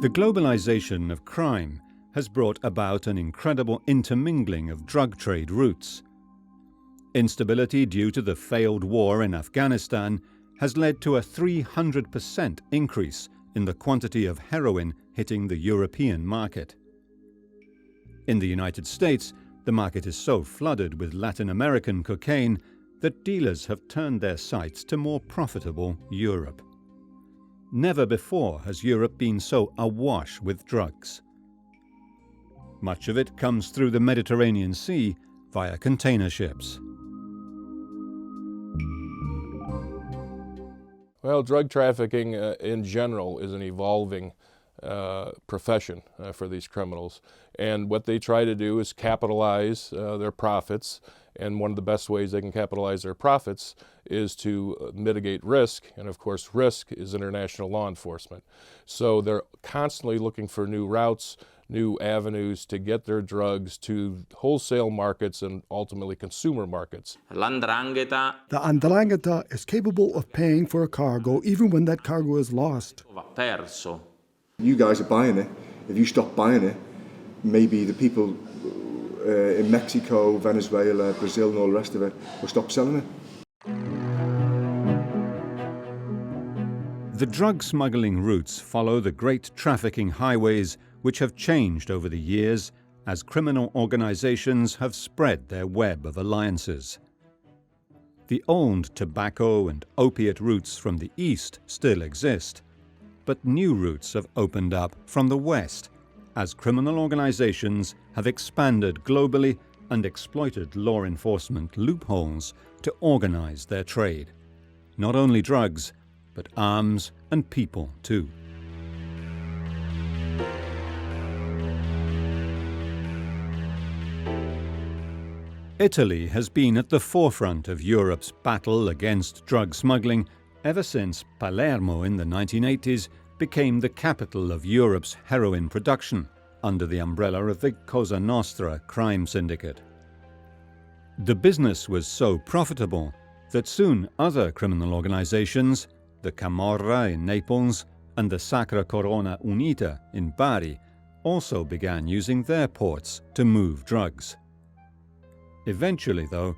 The globalization of crime has brought about an incredible intermingling of drug trade routes. Instability due to the failed war in Afghanistan has led to a 300% increase in the quantity of heroin hitting the European market. In the United States, the market is so flooded with Latin American cocaine that dealers have turned their sights to more profitable Europe. Never before has Europe been so awash with drugs. Much of it comes through the Mediterranean Sea via container ships. Well, drug trafficking in general is an evolving profession for these criminals. And what they try to do is capitalize their profits. And one of the best ways they can capitalize their profits is to mitigate risk. And of course, risk is international law enforcement. So they're constantly looking for new routes, new avenues to get their drugs to wholesale markets and ultimately consumer markets. The 'ndrangheta is capable of paying for a cargo even when that cargo is lost. You guys are buying it. If you stop buying it, maybe the people in Mexico, Venezuela, Brazil and all the rest of it will stop selling it. The drug smuggling routes follow the great trafficking highways which have changed over the years as criminal organizations have spread their web of alliances. The old tobacco and opiate routes from the east still exist, but new routes have opened up from the west as criminal organizations have expanded globally and exploited law enforcement loopholes to organize their trade. Not only drugs, but arms and people too. Italy has been at the forefront of Europe's battle against drug smuggling ever since Palermo in the 1980s became the capital of Europe's heroin production under the umbrella of the Cosa Nostra crime syndicate. The business was so profitable that soon other criminal organizations, the Camorra in Naples and the Sacra Corona Unita in Bari, also began using their ports to move drugs. Eventually, though,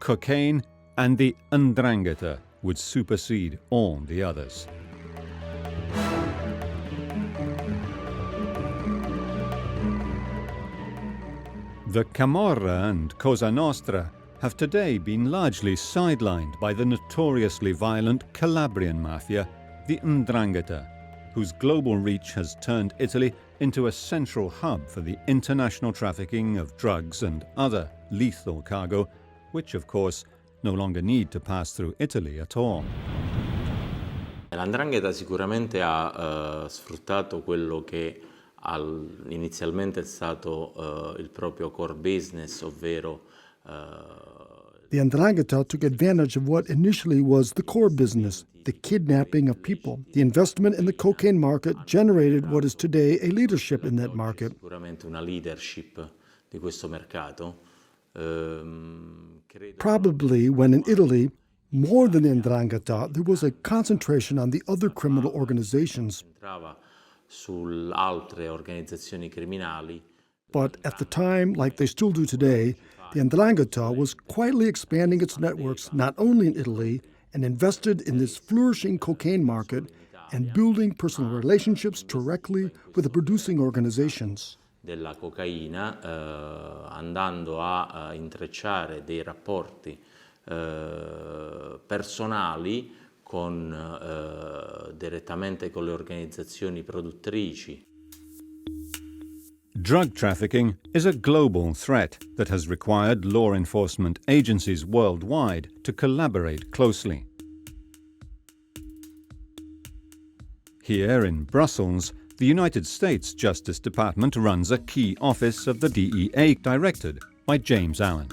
cocaine and the 'ndrangheta would supersede all the others. The Camorra and Cosa Nostra have today been largely sidelined by the notoriously violent Calabrian mafia, the 'ndrangheta, whose global reach has turned Italy into a central hub for the international trafficking of drugs and other lethal cargo, which of course no longer need to pass through Italy at all. L''ndrangheta sicuramente ha sfruttato quello che inizialmente è stato il proprio core business, ovvero The 'ndrangheta took advantage of what initially was the core business, the kidnapping of people. The investment in the cocaine market generated what is today a leadership in that market. Sicuramente una leadership di questo mercato. Probably when in Italy, more than the 'ndrangheta, there was a concentration on the other criminal organizations. Su altre organizzazioni criminali. But at the time, like they still do today, the 'ndrangheta was quietly expanding its networks not only in Italy and invested in this flourishing cocaine market and building personal relationships directly with the producing organizations. Della cocaina, andando a intrecciare dei rapporti personali direttamente con le organizzazioni produttrici. Drug trafficking is a global threat that has required law enforcement agencies worldwide to collaborate closely. Here in Brussels, the United States Justice Department runs a key office of the DEA directed by James Allen.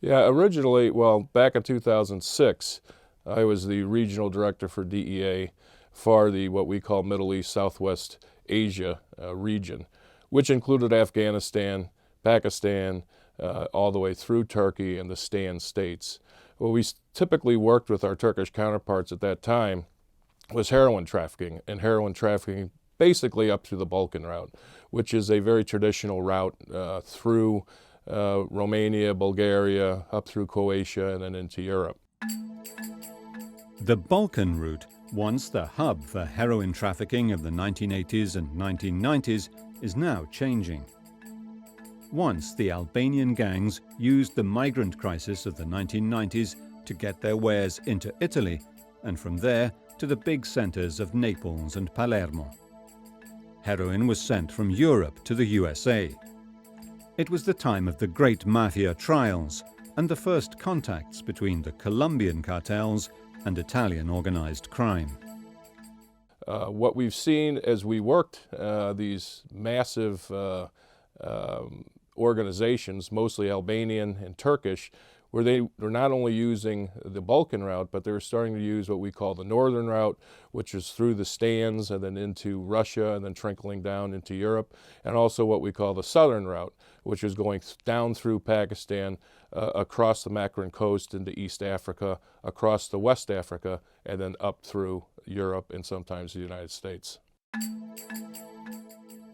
Yeah, originally, well, back in 2006, I was the regional director for DEA for the what we call Middle East, Southwest Asia region, which included Afghanistan, Pakistan, all the way through Turkey and the STAN states. Well, we typically worked with our Turkish counterparts at that time was heroin trafficking, and heroin trafficking basically up through the Balkan route, which is a very traditional route through Romania, Bulgaria, up through Croatia, and then into Europe. The Balkan route, once the hub for heroin trafficking of the 1980s and 1990s, is now changing. Once the Albanian gangs used the migrant crisis of the 1990s to get their wares into Italy, and from there to the big centers of Naples and Palermo. Heroin was sent from Europe to the USA. It was the time of the great mafia trials and the first contacts between the Colombian cartels and Italian organized crime. What we've seen as we worked these massive organizations, mostly Albanian and Turkish, where they were not only using the Balkan route, but they were starting to use what we call the northern route, which is through the stands and then into Russia and then trickling down into Europe, and also what we call the southern route, which is going down through Pakistan, across the Makran coast into East Africa, across to West Africa, and then up through Europe and sometimes the United States.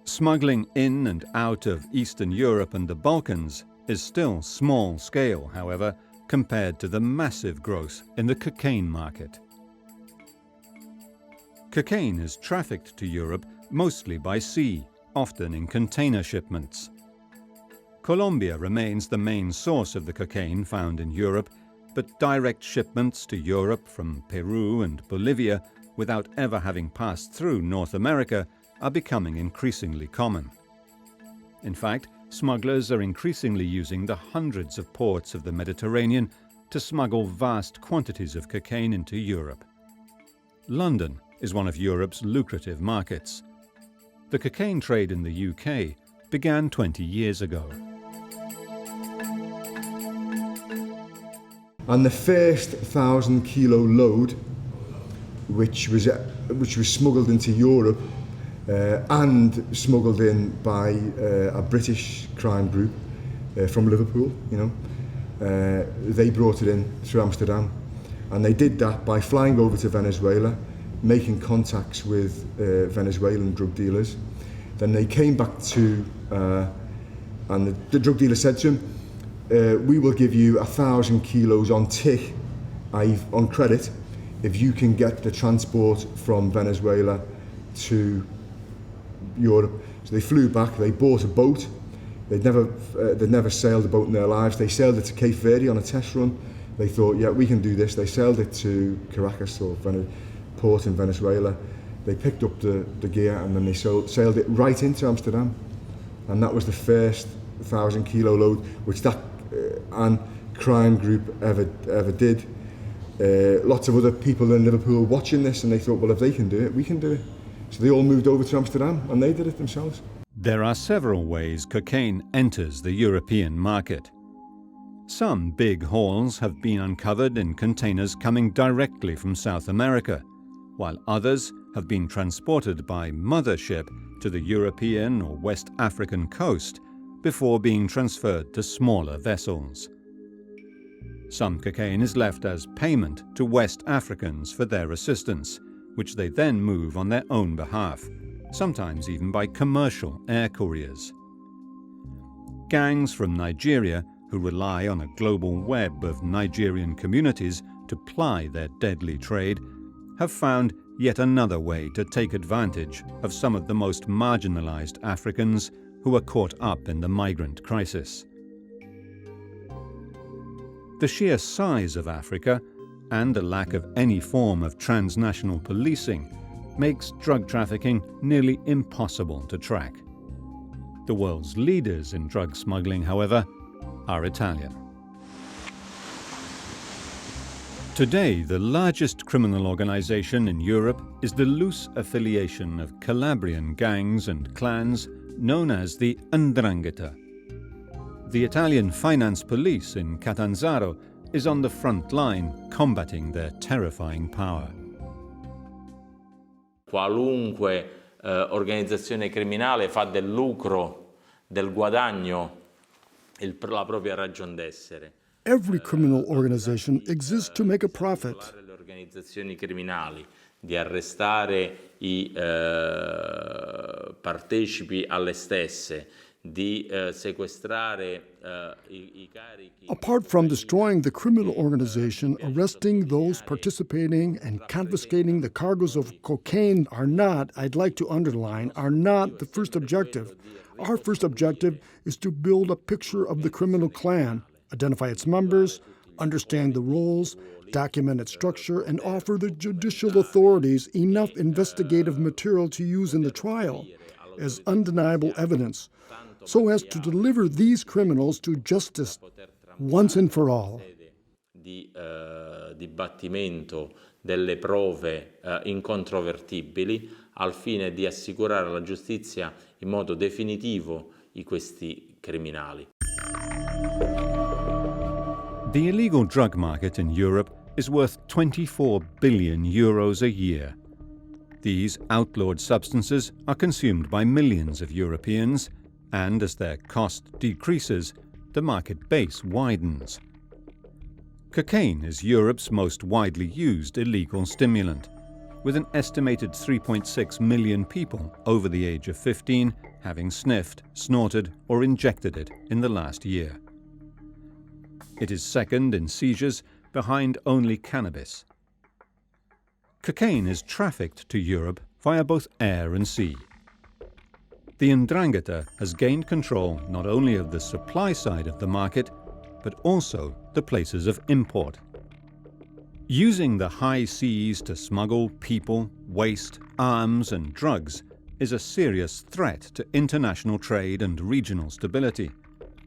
Smuggling in and out of Eastern Europe and the Balkans is still small scale, however, compared to the massive growth in the cocaine market. Cocaine is trafficked to Europe mostly by sea, often in container shipments. Colombia remains the main source of the cocaine found in Europe, but direct shipments to Europe from Peru and Bolivia without ever having passed through North America are becoming increasingly common. In fact, smugglers are increasingly using the hundreds of ports of the Mediterranean to smuggle vast quantities of cocaine into Europe. London is one of Europe's lucrative markets. The cocaine trade in the UK began 20 years ago. And the first 1,000 kilo load, which was smuggled into Europe and smuggled in by a British crime group from Liverpool, they brought it in through Amsterdam, and they did that by flying over to Venezuela, making contacts with Venezuelan drug dealers. Then they came back to, and the drug dealer said to him, we will give you 1,000 kilos on tick, on credit, if you can get the transport from Venezuela to Europe. So they flew back, they bought a boat. They'd never sailed a boat in their lives. They sailed it to Cape Verde on a test run. They thought, yeah, we can do this. They sailed it to Caracas, or port in Venezuela. They picked up the gear, and then they sailed it right into Amsterdam. And that was the first 1,000 kilo load, which that crime group ever did. Lots of other people in Liverpool watching this, and they thought, well, if they can do it, we can do it. So they all moved over to Amsterdam, and they did it themselves. There are several ways cocaine enters the European market. Some big hauls have been uncovered in containers coming directly from South America, while others have been transported by mothership to the European or West African coast before being transferred to smaller vessels. Some cocaine is left as payment to West Africans for their assistance, which they then move on their own behalf, sometimes even by commercial air couriers. Gangs from Nigeria, who rely on a global web of Nigerian communities to ply their deadly trade, have found yet another way to take advantage of some of the most marginalized Africans who are caught up in the migrant crisis. The sheer size of Africa and the lack of any form of transnational policing makes drug trafficking nearly impossible to track. The world's leaders in drug smuggling, however, are Italian. Today, the largest criminal organization in Europe is the loose affiliation of Calabrian gangs and clans known as the 'Ndrangheta. The Italian finance police in Catanzaro is on the front line combating their terrifying power. Qualunque organizzazione criminale fa del lucro, del guadagno, la propria ragion d'essere. Every criminal organization exists to make a profit. Le organizzazioni criminali di arrestare I partecipi alle stesse, di sequestrare I carichi. Apart from destroying the criminal organization, arresting those participating and confiscating the cargoes of cocaine are not, I'd like to underline, are not the first objective. Our first objective is to build a picture of the criminal clan, identify its members, understand the roles, document its structure, and offer the judicial authorities enough investigative material to use in the trial as undeniable evidence, so as to deliver these criminals to justice once and for all. Di dibattimento delle prove incontrovertibili al fine di assicurare alla giustizia in modo definitivo questi criminali. The illegal drug market in Europe is worth 24 billion euros a year. These outlawed substances are consumed by millions of Europeans, and as their cost decreases, the market base widens. Cocaine is Europe's most widely used illegal stimulant, with an estimated 3.6 million people over the age of 15 having sniffed, snorted, or injected it in the last year. It is second in seizures, behind only cannabis. Cocaine is trafficked to Europe via both air and sea. The 'Ndrangheta has gained control not only of the supply side of the market, but also the places of import. Using the high seas to smuggle people, waste, arms and drugs is a serious threat to international trade and regional stability,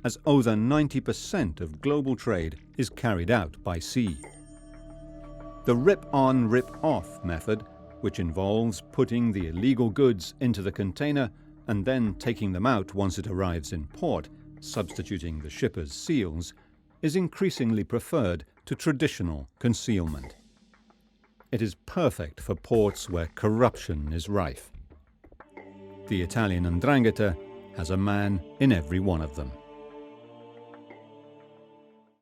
as over 90% of global trade is carried out by sea. The rip-on, rip-off method, which involves putting the illegal goods into the container and then taking them out once it arrives in port, substituting the shipper's seals, is increasingly preferred to traditional concealment. It is perfect for ports where corruption is rife. The Italian 'Ndrangheta has a man in every one of them.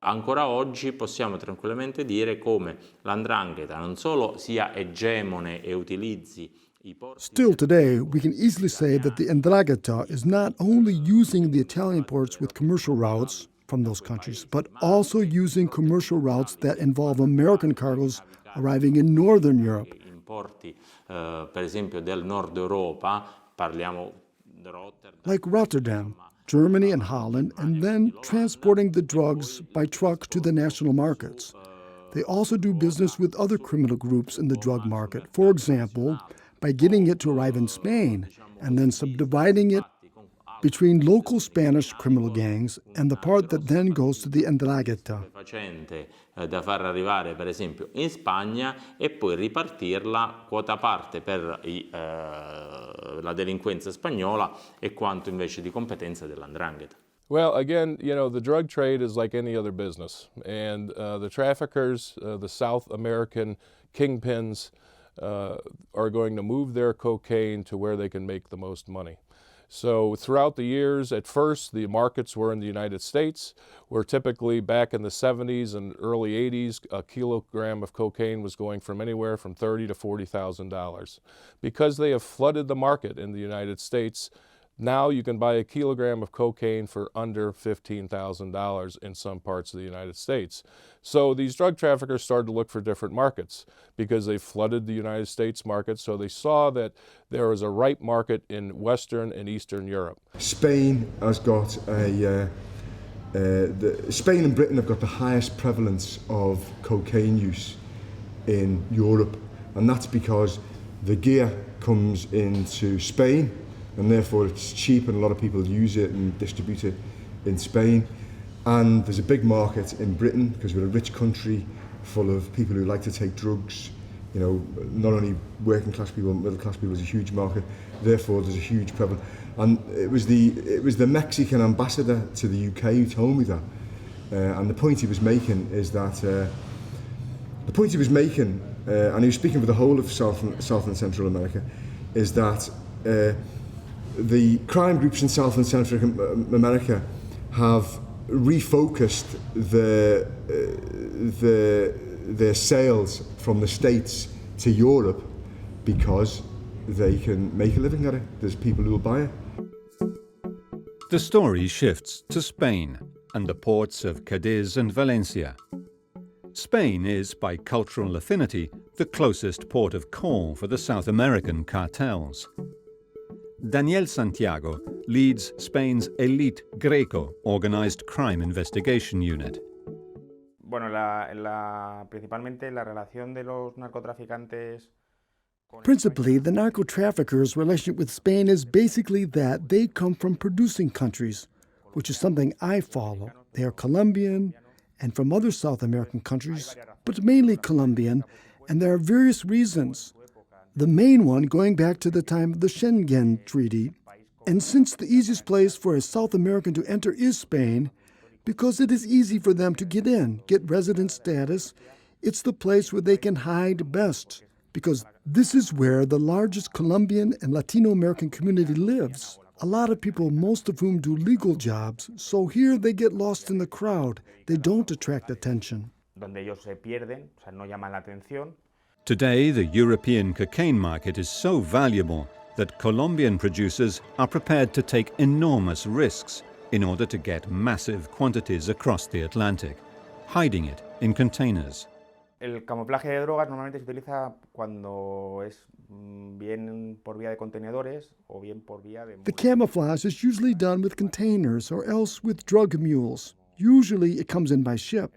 Ancora oggi possiamo tranquillamente dire come l''Ndrangheta non solo sia egemone e utilizzi i porti. Still today, we can easily say that the 'Ndrangheta is not only using the Italian ports with commercial routes from those countries, but also using commercial routes that involve American cargoes arriving in Northern Europe. In porti, per esempio del Nord Europa, parliamo di Rotterdam. Like Rotterdam, Germany and Holland, and then transporting the drugs by truck to the national markets. They also do business with other criminal groups in the drug market, for example, by getting it to arrive in Spain and then subdividing it between local Spanish criminal gangs and the part that then goes to the 'Ndrangheta. Da far arrivare per esempio in Spagna e poi ripartirla quota parte per la delinquenza spagnola e quanto invece di competenza dell''Ndrangheta. Well, again, you know, the drug trade is like any other business, and the traffickers, the South American kingpins, are going to move their cocaine to where they can make the most money. So throughout the years, at first, the markets were in the United States, where typically back in the 70s and early 80s, a kilogram of cocaine was going from anywhere from $30,000 to $40,000. Because they have flooded the market in the United States, now you can buy a kilogram of cocaine for under $15,000 in some parts of the United States. So these drug traffickers started to look for different markets because they flooded the United States market. So they saw that there was a ripe market in Western and Eastern Europe. Spain has got Spain and Britain have got the highest prevalence of cocaine use in Europe, and that's because the gear comes into Spain, and therefore it's cheap and a lot of people use it and distribute it in Spain. And there's a big market in Britain because we're a rich country full of people who like to take drugs. You know, not only working class people, middle class people, there's a huge market. Therefore there's a huge prevalence. And it was the Mexican ambassador to the UK who told me that. And the point he was making is that, and he was speaking for the whole of South and Central America, is that the crime groups in South and Central America have refocused their sales from the States to Europe because they can make a living at it. There's people who will buy it. The story shifts to Spain and the ports of Cadiz and Valencia. Spain is, by cultural affinity, the closest port of call for the South American cartels. Daniel Santiago leads Spain's elite Greco organized crime investigation unit. Bueno, principalmente la relación de los narcotraficantes. Principally, the narco-traffickers' relationship with Spain is basically that they come from producing countries, which is something I follow. They are Colombian and from other South American countries, but mainly Colombian, and there are various reasons. The main one going back to the time of the Schengen Treaty. And since the easiest place for a South American to enter is Spain, because it is easy for them to get in, get resident status, it's the place where they can hide best, because this is where the largest Colombian and Latino American community lives. A lot of people, most of whom do legal jobs, so here they get lost in the crowd. They don't attract attention. Donde ellos se pierden, o sea, no llaman la atención. Today, the European cocaine market is so valuable that Colombian producers are prepared to take enormous risks in order to get massive quantities across the Atlantic, hiding it in containers. El camuflaje de drogas normalmente se utiliza cuando es bien por vía de contenedores o bien por vía de... The camouflage is usually done with containers or else with drug mules. Usually it comes in by ship.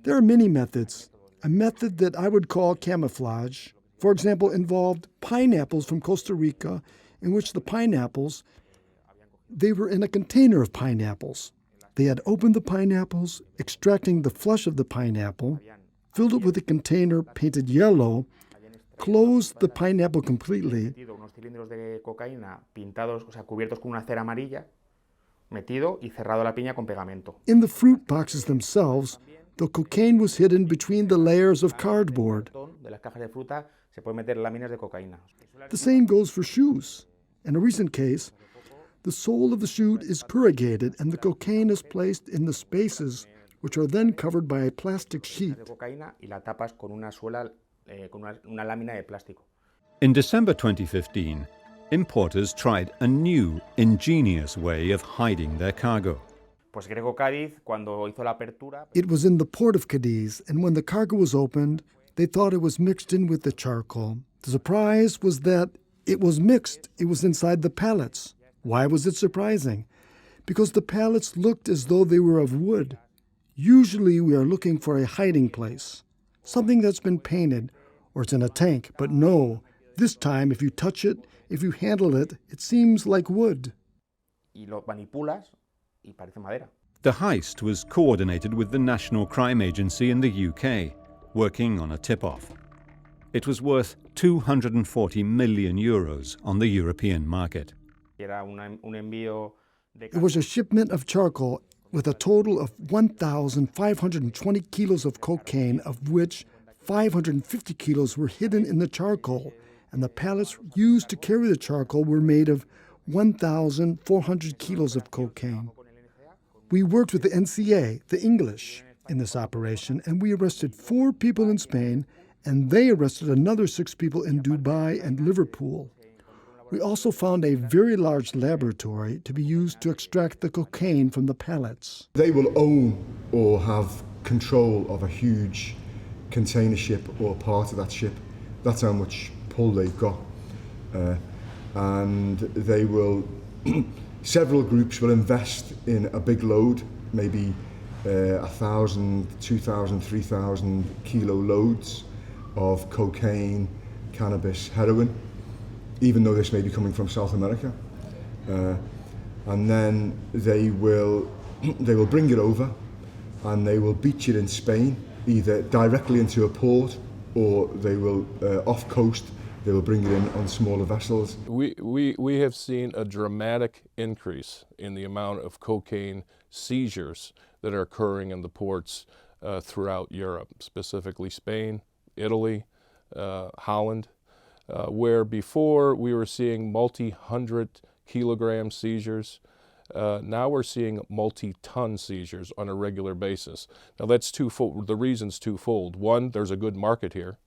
There are many methods. A method that I would call camouflage, for example, involved pineapples from Costa Rica, in which the pineapples, they were in a container of pineapples. They had opened the pineapples, extracting the flesh of the pineapple, filled it with a container painted yellow, closed the pineapple completely. Unos cilindros de cocaína pintados, o sea, cubiertos con una cera amarilla, metido y cerrado la piña con pegamento. In the fruit boxes themselves, the cocaine was hidden between the layers of cardboard. De las cajas de fruta se pueden meter láminas de cocaína. The same goes for shoes. In a recent case, the sole of the shoe is corrugated and the cocaine is placed in the spaces, which are then covered by a plastic sheet. In December 2015, importers tried a new, ingenious way of hiding their cargo. It was in the port of Cadiz, and when the cargo was opened, they thought it was mixed in with the charcoal. The surprise was that it was mixed. It was inside the pallets. Why was it surprising? Because the pallets looked as though they were of wood. Usually we are looking for a hiding place, something that's been painted, or it's in a tank, but no, this time if you touch it, if you handle it, it seems like wood. The heist was coordinated with the National Crime Agency in the UK, working on a tip-off. It was worth 240 million euros on the European market. It was a shipment of charcoal with a total of 1,520 kilos of cocaine, of which 550 kilos were hidden in the charcoal, and the pallets used to carry the charcoal were made of 1,400 kilos of cocaine. We worked with the NCA, the English, in this operation, and we arrested 4 people in Spain, and they arrested another 6 people in Dubai and Liverpool. We also found a very large laboratory to be used to extract the cocaine from the pallets. They will own or have control of a huge container ship or part of that ship. That's how much pull they've got. And they will, several groups will invest in a big load, maybe 1,000, 2,000, 3,000 kilo loads of cocaine, cannabis, heroin, even though this may be coming from South America. And then they will bring it over and they will beach it in Spain, either directly into a port or they will, off coast, they will bring it in on smaller vessels. We have seen a dramatic increase in the amount of cocaine seizures that are occurring in the ports throughout Europe, specifically Spain, Italy, Holland, where before we were seeing multi-hundred kilogram seizures. Now we're seeing multi-ton seizures on a regular basis. Now that's twofold. The reason's twofold. One, there's a good market here.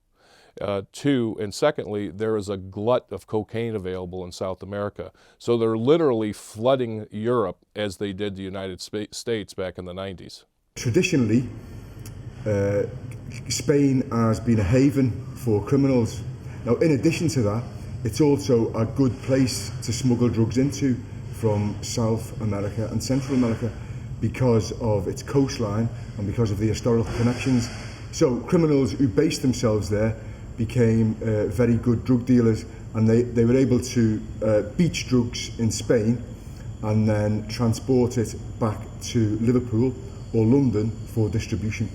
And secondly, there is a glut of cocaine available in South America. So they're literally flooding Europe as they did the United States back in the 90s. Traditionally, Spain has been a haven for criminals. Now, in addition to that, it's also a good place to smuggle drugs into from South America and Central America because of its coastline and because of the historical connections. So criminals who based themselves there became very good drug dealers, and they were able to beach drugs in Spain and then transport it back to Liverpool or London for distribution.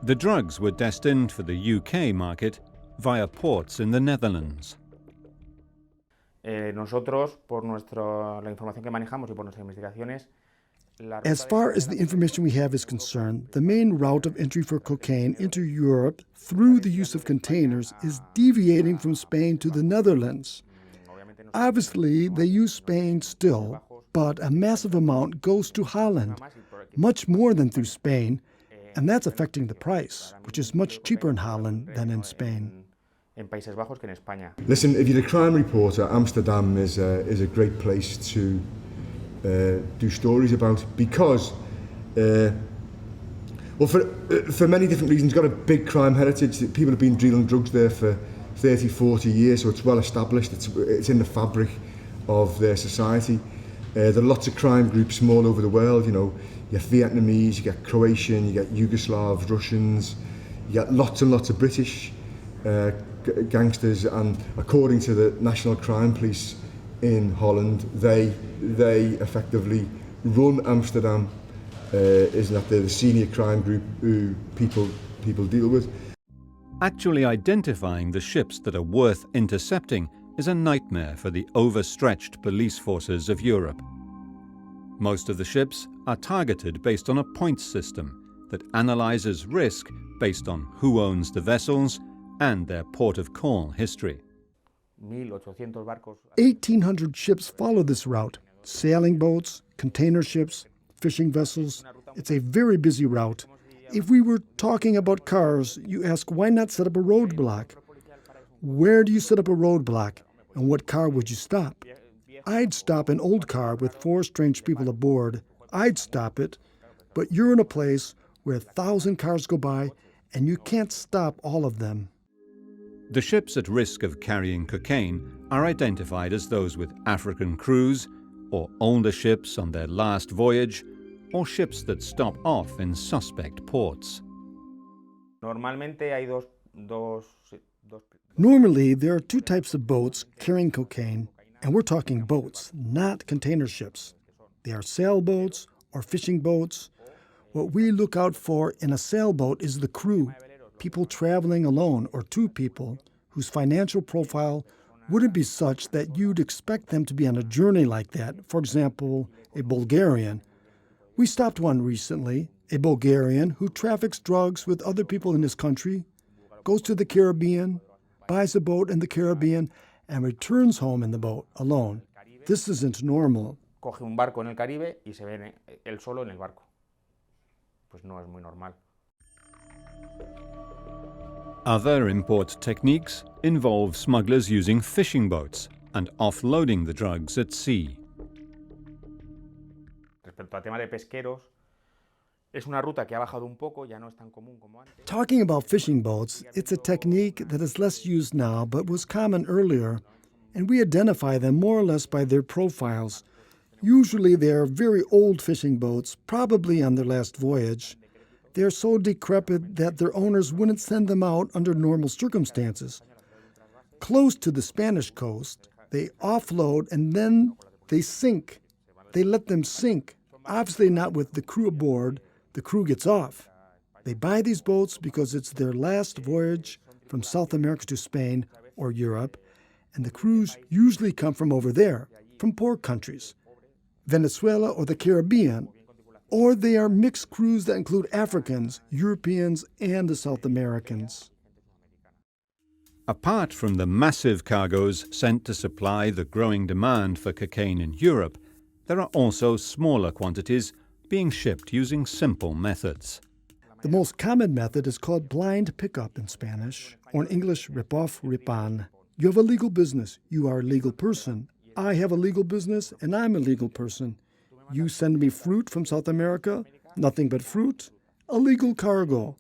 The drugs were destined for the UK market via ports in the Netherlands. Nosotros, por la información que manejamos y por nuestras investigaciones, as far as the information we have is concerned, the main route of entry for cocaine into Europe through the use of containers is deviating from Spain to the Netherlands. Obviously, they use Spain still, but a massive amount goes to Holland, much more than through Spain, and that's affecting the price, which is much cheaper in Holland than in Spain. Listen, if you're a crime reporter, Amsterdam is a great place to do stories about because, well, for many different reasons, it's got a big crime heritage. People have been dealing drugs there for 30, 40 years, so it's well established. It's in the fabric of their society. There are lots of crime groups from all over the world. You know, you get Vietnamese, you get Croatian, you get Yugoslavs, Russians, you get lots and lots of British gangsters, and according to the National Crime Police in Holland, they effectively run Amsterdam. Isn't that they're the senior crime group who people deal with? Actually identifying the ships that are worth intercepting is a nightmare for the overstretched police forces of Europe. Most of the ships are targeted based on a points system that analyzes risk based on who owns the vessels and their port of call history. 1,800 ships follow this route. Sailing boats, container ships, fishing vessels. It's a very busy route. If we were talking about cars, you ask, why not set up a roadblock? Where do you set up a roadblock? And what car would you stop? I'd stop an old car with 4 strange people aboard. I'd stop it. But you're in a place where 1,000 cars go by and you can't stop all of them. The ships at risk of carrying cocaine are identified as those with African crews, or older ships on their last voyage, or ships that stop off in suspect ports. Normally, there are 2 types of boats carrying cocaine, and we're talking boats, not container ships. They are sailboats or fishing boats. What we look out for in a sailboat is the crew, people traveling alone or 2 people whose financial profile wouldn't be such that you'd expect them to be on a journey like that. For example, a Bulgarian. We stopped one recently, a Bulgarian who traffics drugs with other people in his country, goes to the Caribbean, buys a boat in the Caribbean, and returns home in the boat alone. This isn't normal. Coge un barco en el Caribe y se ve él solo en el barco. Pues no es muy normal. Other import techniques involve smugglers using fishing boats and offloading the drugs at sea. Respecto al tema de pesqueros, es una ruta que ha bajado un poco, ya no es tan común como antes. Talking about fishing boats, it's a technique that is less used now but was common earlier, and we identify them more or less by their profiles. Usually they are very old fishing boats, probably on their last voyage. They are so decrepit that their owners wouldn't send them out under normal circumstances. Close to the Spanish coast, they offload and then they sink. They let them sink, obviously not with the crew aboard. The crew gets off. They buy these boats because it's their last voyage from South America to Spain or Europe, and the crews usually come from over there, from poor countries, Venezuela or the Caribbean, or they are mixed crews that include Africans, Europeans, and the South Americans. Apart from the massive cargoes sent to supply the growing demand for cocaine in Europe, there are also smaller quantities being shipped using simple methods. The most common method is called blind pickup in Spanish, or in English, rip-off, rip-on. You have a legal business. You are a legal person. I have a legal business, and I'm a legal person. You send me fruit from South America, nothing but fruit, a legal cargo.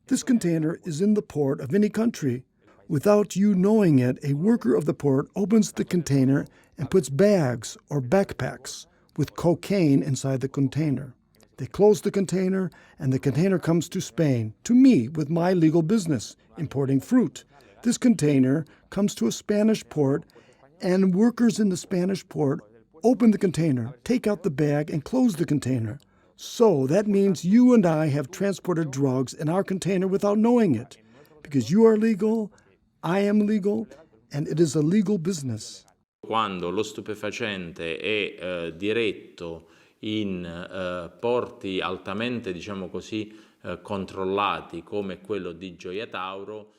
This container is in the port of any country. Without you knowing it, a worker of the port opens the container and puts bags or backpacks with cocaine inside the container. They close the container, and the container comes to Spain, to me, with my legal business, importing fruit. This container comes to a Spanish port, and workers in the Spanish port open the container, take out the bag, and close the container. So that means you and I have transported drugs in our container without knowing it, because you are legal, I am legal, and it is a legal business. Quando lo stupefacente è diretto in porti altamente, diciamo così, controllati come quello di Gioia Tauro.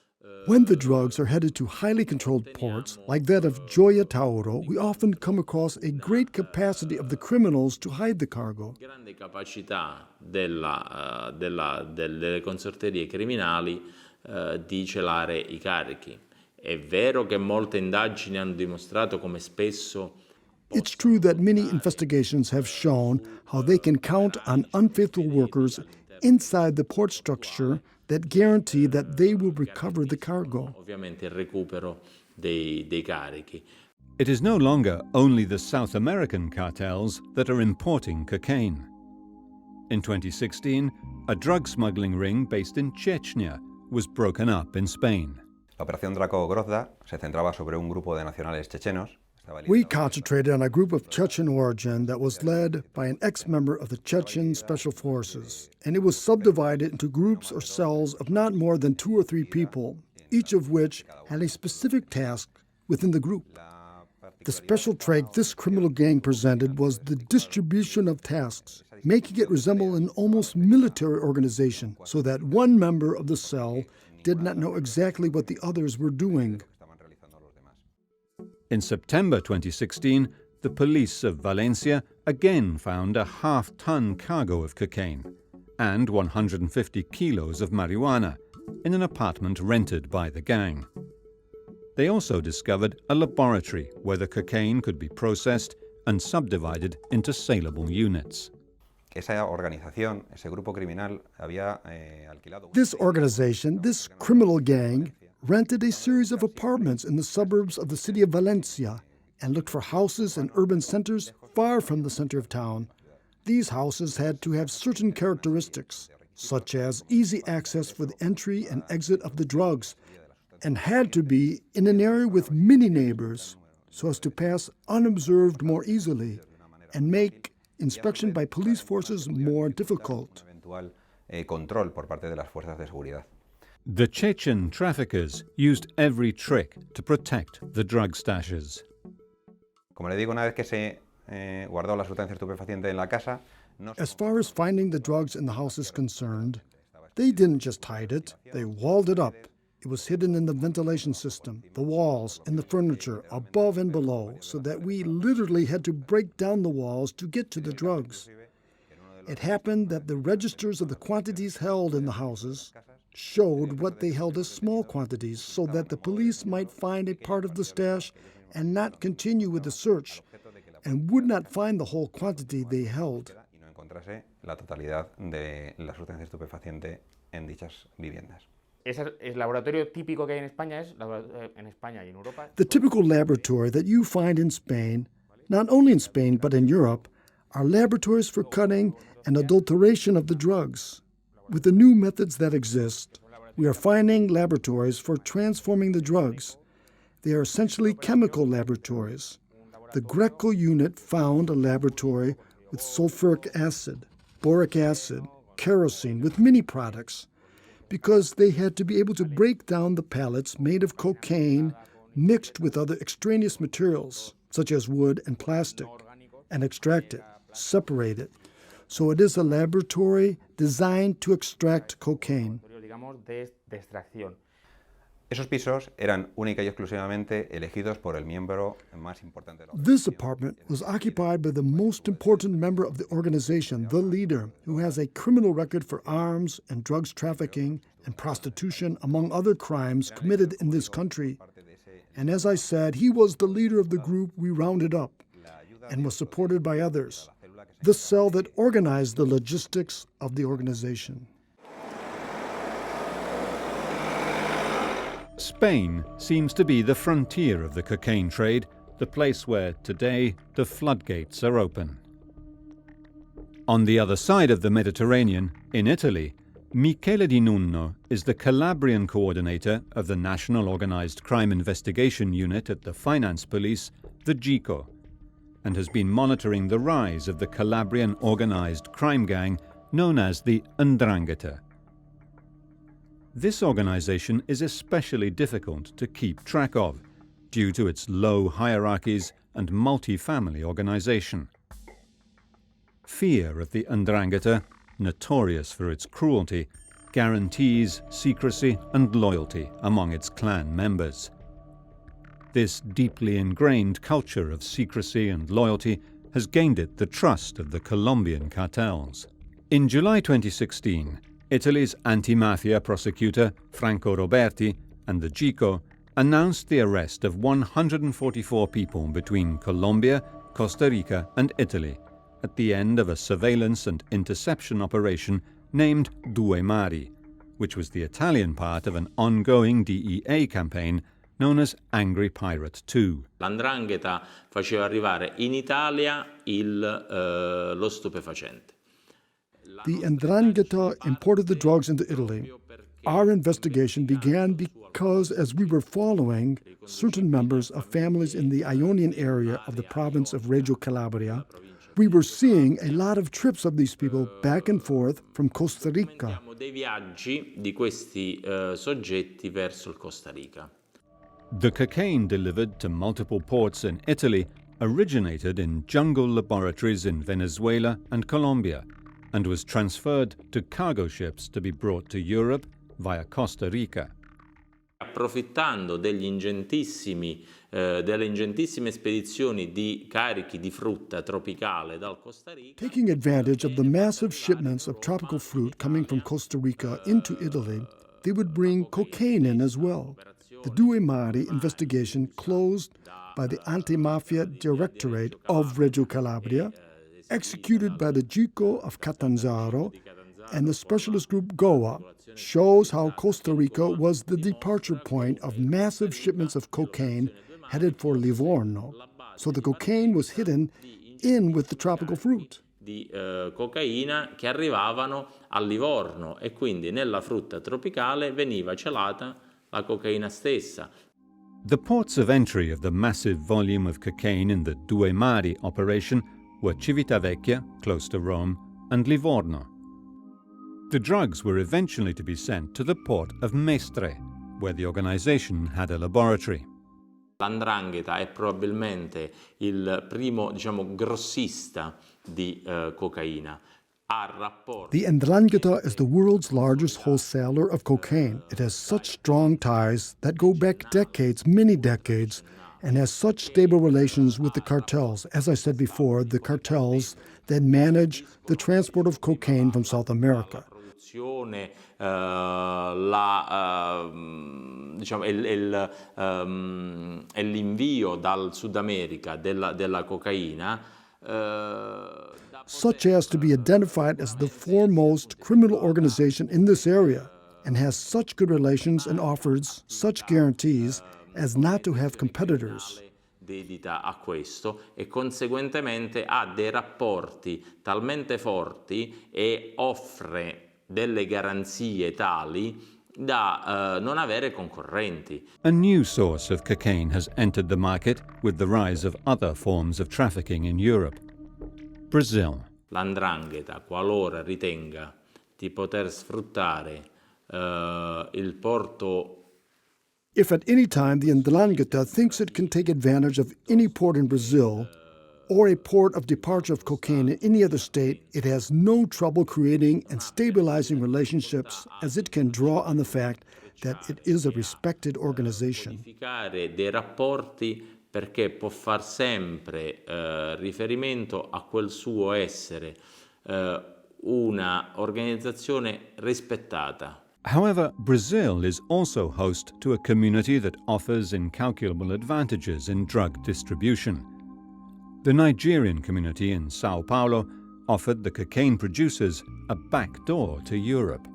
When the drugs are headed to highly controlled ports, like that of Gioia Tauro, we often come across a great capacity of the criminals to hide the cargo. Grande capacità delle consorterie criminali di celare i carichi. È vero che molte indagini hanno dimostrato come spesso It's true that many investigations have shown how they can count on unfaithful workers inside the port structure that guarantee that they will recover the cargo. Ovviamente il recupero dei carichi. It is no longer only the South American cartels that are importing cocaine. In 2016, a drug smuggling ring based in Chechnya was broken up in Spain. La operación Draco-Grozda se centraba sobre un grupo de nacionales chechenos. We concentrated on a group of Chechen origin that was led by an ex-member of the Chechen Special Forces, and it was subdivided into groups or cells of not more than 2 or 3 people, each of which had a specific task within the group. The special trait this criminal gang presented was the distribution of tasks, making it resemble an almost military organization, so that one member of the cell did not know exactly what the others were doing. In September 2016, the police of Valencia again found a half-ton cargo of cocaine and 150 kilos of marijuana in an apartment rented by the gang. They also discovered a laboratory where the cocaine could be processed and subdivided into saleable units. Esa organización, ese grupo criminal, había alquilado. This organization, this criminal gang, rented a series of apartments in the suburbs of the city of Valencia and looked for houses in urban centers far from the center of town. These houses had to have certain characteristics, such as easy access for the entry and exit of the drugs, and had to be in an area with many neighbors, so as to pass unobserved more easily and make inspection by police forces more difficult. Control por parte de las fuerzas de seguridad. The Chechen traffickers used every trick to protect the drug stashes. Como le digo, una vez que se guardó la sustancia estupefaciente en la casa, as far as finding the drugs in the house is concerned, they didn't just hide it, they walled it up. It was hidden in the ventilation system, the walls, and the furniture, above and below, so that we literally had to break down the walls to get to the drugs. It happened that the registers of the quantities held in the houses showed what they held as small quantities, so that the police might find a part of the stash and not continue with the search, and would not find the whole quantity they held. La totalidad de la sustancia estupefaciente en dichas viviendas. El laboratorio típico que hay en España es en España y en Europa. The typical laboratory that you find in Spain, not only in Spain but in Europe, are laboratories for cutting and adulteration of the drugs. With the new methods that exist, we are finding laboratories for transforming the drugs. They are essentially chemical laboratories. The Greco unit found a laboratory with sulfuric acid, boric acid, kerosene, with many products, because they had to be able to break down the pellets made of cocaine mixed with other extraneous materials, such as wood and plastic, and extract it, separate it. So it is a laboratory designed to extract cocaine. Esos pisos eran única y exclusivamente elegidos por el miembro más importante de la This apartment was occupied by the most important member of the organization, the leader, who has a criminal record for arms and drugs trafficking and prostitution, among other crimes committed in this country. And as I said, he was the leader of the group we rounded up and was supported by others, the cell that organized the logistics of the organization. Spain seems to be the frontier of the cocaine trade, the place where, today, the floodgates are open. On the other side of the Mediterranean, in Italy, Michele Di Nunno is the Calabrian coordinator of the National Organized Crime Investigation Unit at the Finance Police, the GICO, and has been monitoring the rise of the Calabrian organized crime gang known as the 'Ndrangheta. This organization is especially difficult to keep track of due to its low hierarchies and multi-family organization. Fear of the 'Ndrangheta, notorious for its cruelty, guarantees secrecy and loyalty among its clan members. This deeply ingrained culture of secrecy and loyalty has gained it the trust of the Colombian cartels. In July 2016, Italy's anti-mafia prosecutor Franco Roberti and the GICO announced the arrest of 144 people between Colombia, Costa Rica and Italy at the end of a surveillance and interception operation named Due Mari, which was the Italian part of an ongoing DEA campaign known as Angry Pirate 2. L''Ndrangheta faceva arrivare in Italia lo stupefacente. The 'Ndrangheta imported the drugs into Italy. Our investigation began because, as we were following certain members of families in the Ionian area of the province of Reggio Calabria, we were seeing a lot of trips of these people back and forth from Costa Rica. Dei viaggi di questi soggetti verso il Costa Rica. The cocaine delivered to multiple ports in Italy originated in jungle laboratories in Venezuela and Colombia, and was transferred to cargo ships to be brought to Europe via Costa Rica. Approfittando delle ingentissime spedizioni di carichi di frutta tropicale dal Costa Rica. Taking advantage of the massive shipments of tropical fruit coming from Costa Rica into Italy, they would bring cocaine in as well. The Due Mari investigation, closed by the Anti-Mafia Directorate of Reggio Calabria, executed by the GICO of Catanzaro and the specialist group GOA, shows how Costa Rica was the departure point of massive shipments of cocaine headed for Livorno. So the cocaine was hidden in with the tropical fruit. Di cocaina che arrivavano a Livorno e quindi nella frutta tropicale veniva celata la cocaina stessa. The ports of entry of the massive volume of cocaine in the Due Mari operation were Civitavecchia, close to Rome, and Livorno. The drugs were eventually to be sent to the port of Mestre, where the organization had a laboratory. L''Ndrangheta è probabilmente il primo, grossista di cocaina. The 'Ndrangheta is the world's largest wholesaler of cocaine. It has such strong ties that go back decades, many decades, and has such stable relations with the cartels. As I said before, the cartels that manage the transport of cocaine from South America. L'invio dal Sud America della cocaina. Such as to be identified as the foremost criminal organization in this area, and has such good relations and offers such guarantees as not to have competitors. Dedita a questo e conseguentemente ha dei rapporti talmente forti e offre delle garanzie tali da non avere concorrenti. A new source of cocaine has entered the market with the rise of other forms of trafficking in Europe. Brazil. L''Ndrangheta, qualora ritenga di poter sfruttare il porto. If at any time the 'Ndrangheta thinks it can take advantage of any port in Brazil, or a port of departure of cocaine in any other state, it has no trouble creating and stabilizing relationships, as it can draw on the fact that it is a respected organization. Dei rapporti perché può far sempre riferimento a quel suo essere una organizzazione rispettata. However, Brazil is also host to a community that offers incalculable advantages in drug distribution. The Nigerian community in Sao Paulo offered the cocaine producers a back door to Europe.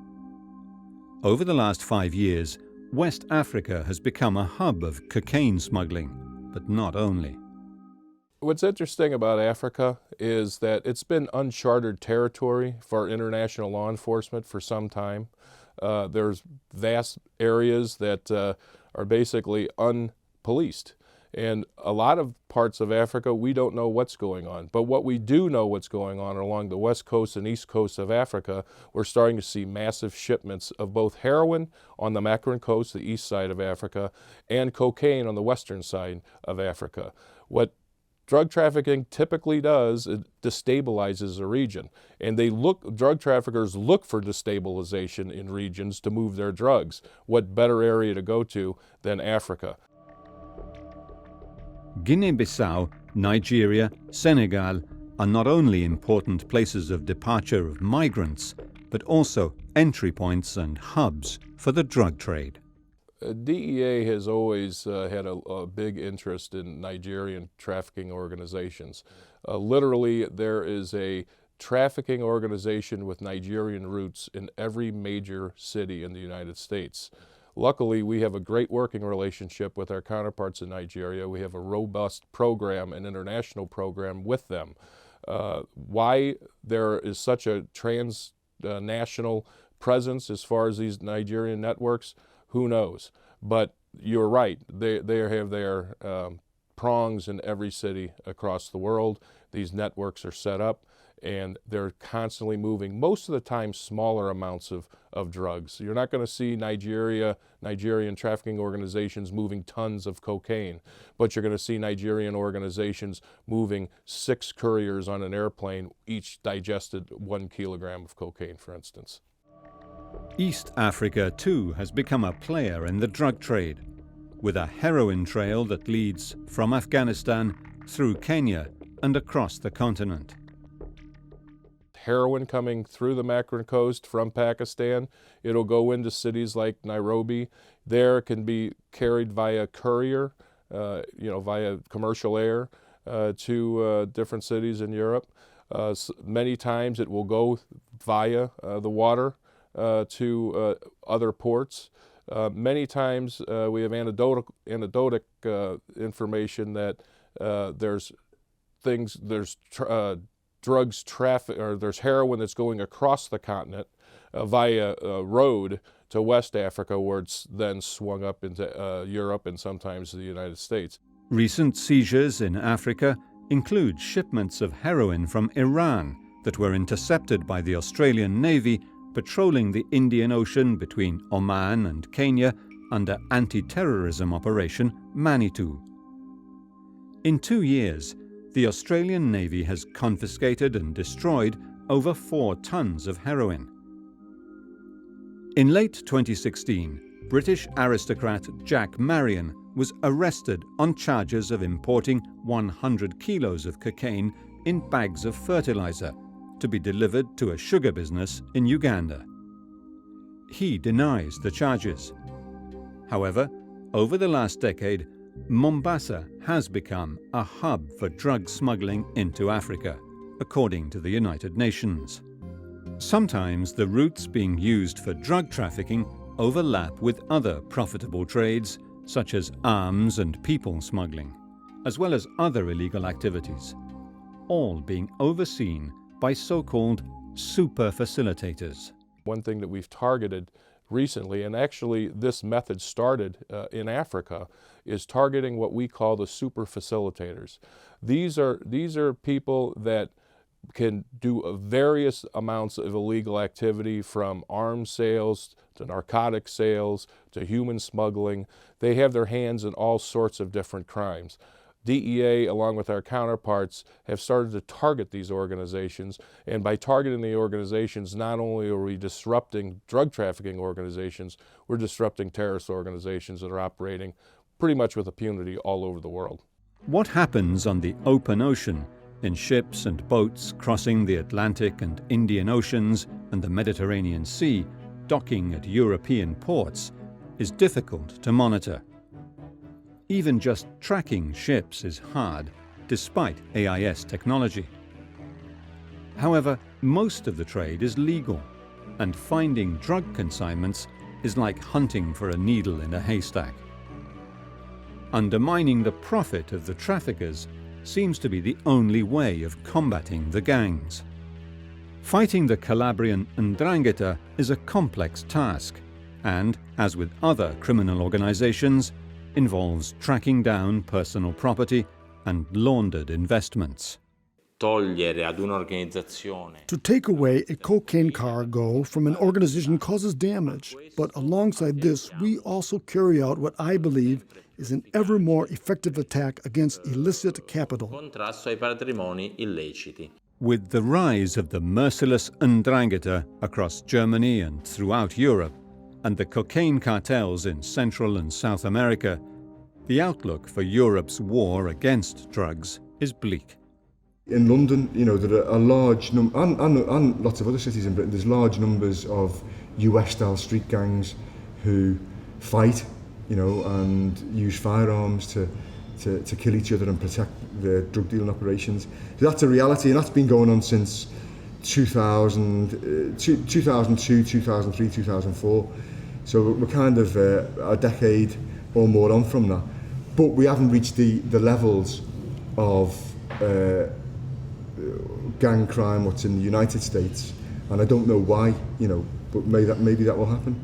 Over the last 5 years, West Africa has become a hub of cocaine smuggling, but not only. What's interesting about Africa is that it's been uncharted territory for international law enforcement for some time. There's vast areas that are basically unpoliced. And a lot of parts of Africa, we don't know what's going on. But what we do know what's going on along the west coast and east coast of Africa, we're starting to see massive shipments of both heroin on the Migrant coast, the east side of Africa, and cocaine on the western side of Africa. What drug trafficking typically does, it destabilizes a region. And drug traffickers look for destabilization in regions to move their drugs. What better area to go to than Africa? Guinea-Bissau, Nigeria, Senegal are not only important places of departure of migrants, but also entry points and hubs for the drug trade. DEA has always had a big interest in Nigerian trafficking organizations. Literally, there is a trafficking organization with Nigerian roots in every major city in the United States. Luckily, we have a great working relationship with our counterparts in Nigeria. We have a robust program, an international program with them. Why there is such a transnational presence as far as these Nigerian networks, who knows? But you're right, they have their prongs in every city across the world. These networks are set up and they're constantly moving, most of the time, smaller amounts of drugs. You're not going to see Nigerian trafficking organizations moving tons of cocaine, but you're going to see Nigerian organizations moving 6 couriers on an airplane, each digested 1 kilogram of cocaine, for instance. East Africa, too, has become a player in the drug trade, with a heroin trail that leads from Afghanistan through Kenya and across the continent. Heroin coming through the Migrant coast from Pakistan. It'll go into cities like Nairobi. There it can be carried via courier, via commercial air to different cities in Europe. Many times it will go via the water to other ports. Many times we have anecdotal information that there's heroin that's going across the continent via road to West Africa, where it's then swung up into Europe and sometimes the United States. Recent seizures in Africa include shipments of heroin from Iran that were intercepted by the Australian Navy patrolling the Indian Ocean between Oman and Kenya under anti-terrorism Operation Manitou. In 2 years, the Australian Navy has confiscated and destroyed over 4 tons of heroin. In late 2016, British aristocrat Jack Marion was arrested on charges of importing 100 kilos of cocaine in bags of fertilizer to be delivered to a sugar business in Uganda. He denies the charges. However, over the last decade, Mombasa has become a hub for drug smuggling into Africa, according to the United Nations. Sometimes the routes being used for drug trafficking overlap with other profitable trades, such as arms and people smuggling, as well as other illegal activities, all being overseen by so-called super facilitators. One thing that we've targeted recently, and actually this method started in Africa, is targeting what we call the super facilitators. These are people that can do various amounts of illegal activity, from arms sales to narcotic sales to human smuggling. They have their hands in all sorts of different crimes. DEA, along with our counterparts, have started to target these organizations. And by targeting the organizations, not only are we disrupting drug trafficking organizations, we're disrupting terrorist organizations that are operating pretty much with impunity all over the world. What happens on the open ocean, in ships and boats crossing the Atlantic and Indian Oceans and the Mediterranean Sea, docking at European ports, is difficult to monitor. Even just tracking ships is hard, despite AIS technology. However, most of the trade is legal, and finding drug consignments is like hunting for a needle in a haystack. Undermining the profit of the traffickers seems to be the only way of combating the gangs. Fighting the Calabrian 'Ndrangheta is a complex task, and, as with other criminal organizations, involves tracking down personal property and laundered investments. Togliere ad un'organizzazione. To take away a cocaine cargo from an organization causes damage, but alongside this, we also carry out what I believe is an ever more effective attack against illicit capital. Contrasto ai patrimoni illeciti. With the rise of the merciless 'Ndrangheta across Germany and throughout Europe, and the cocaine cartels in Central and South America, the outlook for Europe's war against drugs is bleak. In London, there are a large number, and lots of other cities in Britain, there's large numbers of US-style street gangs who fight, and use firearms to kill each other and protect their drug dealing operations. So that's a reality, and that's been going on since 2002, 2003, 2004. So we're kind of a decade or more on from that. But we haven't reached the levels of gang crime what's in the United States, and I don't know why, but maybe that will happen.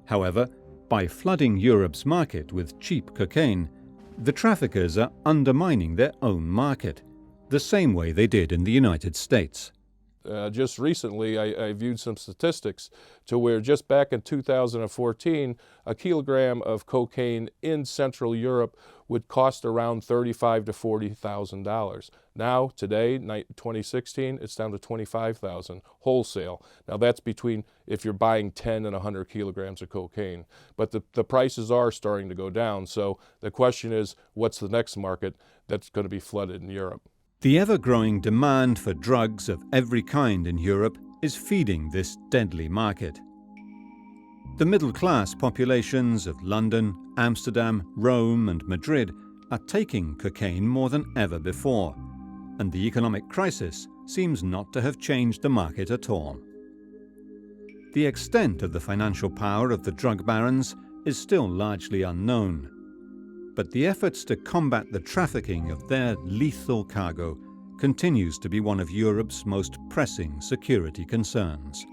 However, by flooding Europe's market with cheap cocaine, the traffickers are undermining their own market, the same way they did in the United States. Just recently, I viewed some statistics to where just back in 2014, a kilogram of cocaine in Central Europe would cost around $35,000 to $40,000. Now, today, 2016, it's down to $25,000 wholesale. Now, that's between if you're buying 10 and 100 kilograms of cocaine. But the prices are starting to go down. So the question is, what's the next market that's going to be flooded in Europe? The ever-growing demand for drugs of every kind in Europe is feeding this deadly market. The middle-class populations of London, Amsterdam, Rome and Madrid are taking cocaine more than ever before, and the economic crisis seems not to have changed the market at all. The extent of the financial power of the drug barons is still largely unknown, but the efforts to combat the trafficking of their lethal cargo continues to be one of Europe's most pressing security concerns.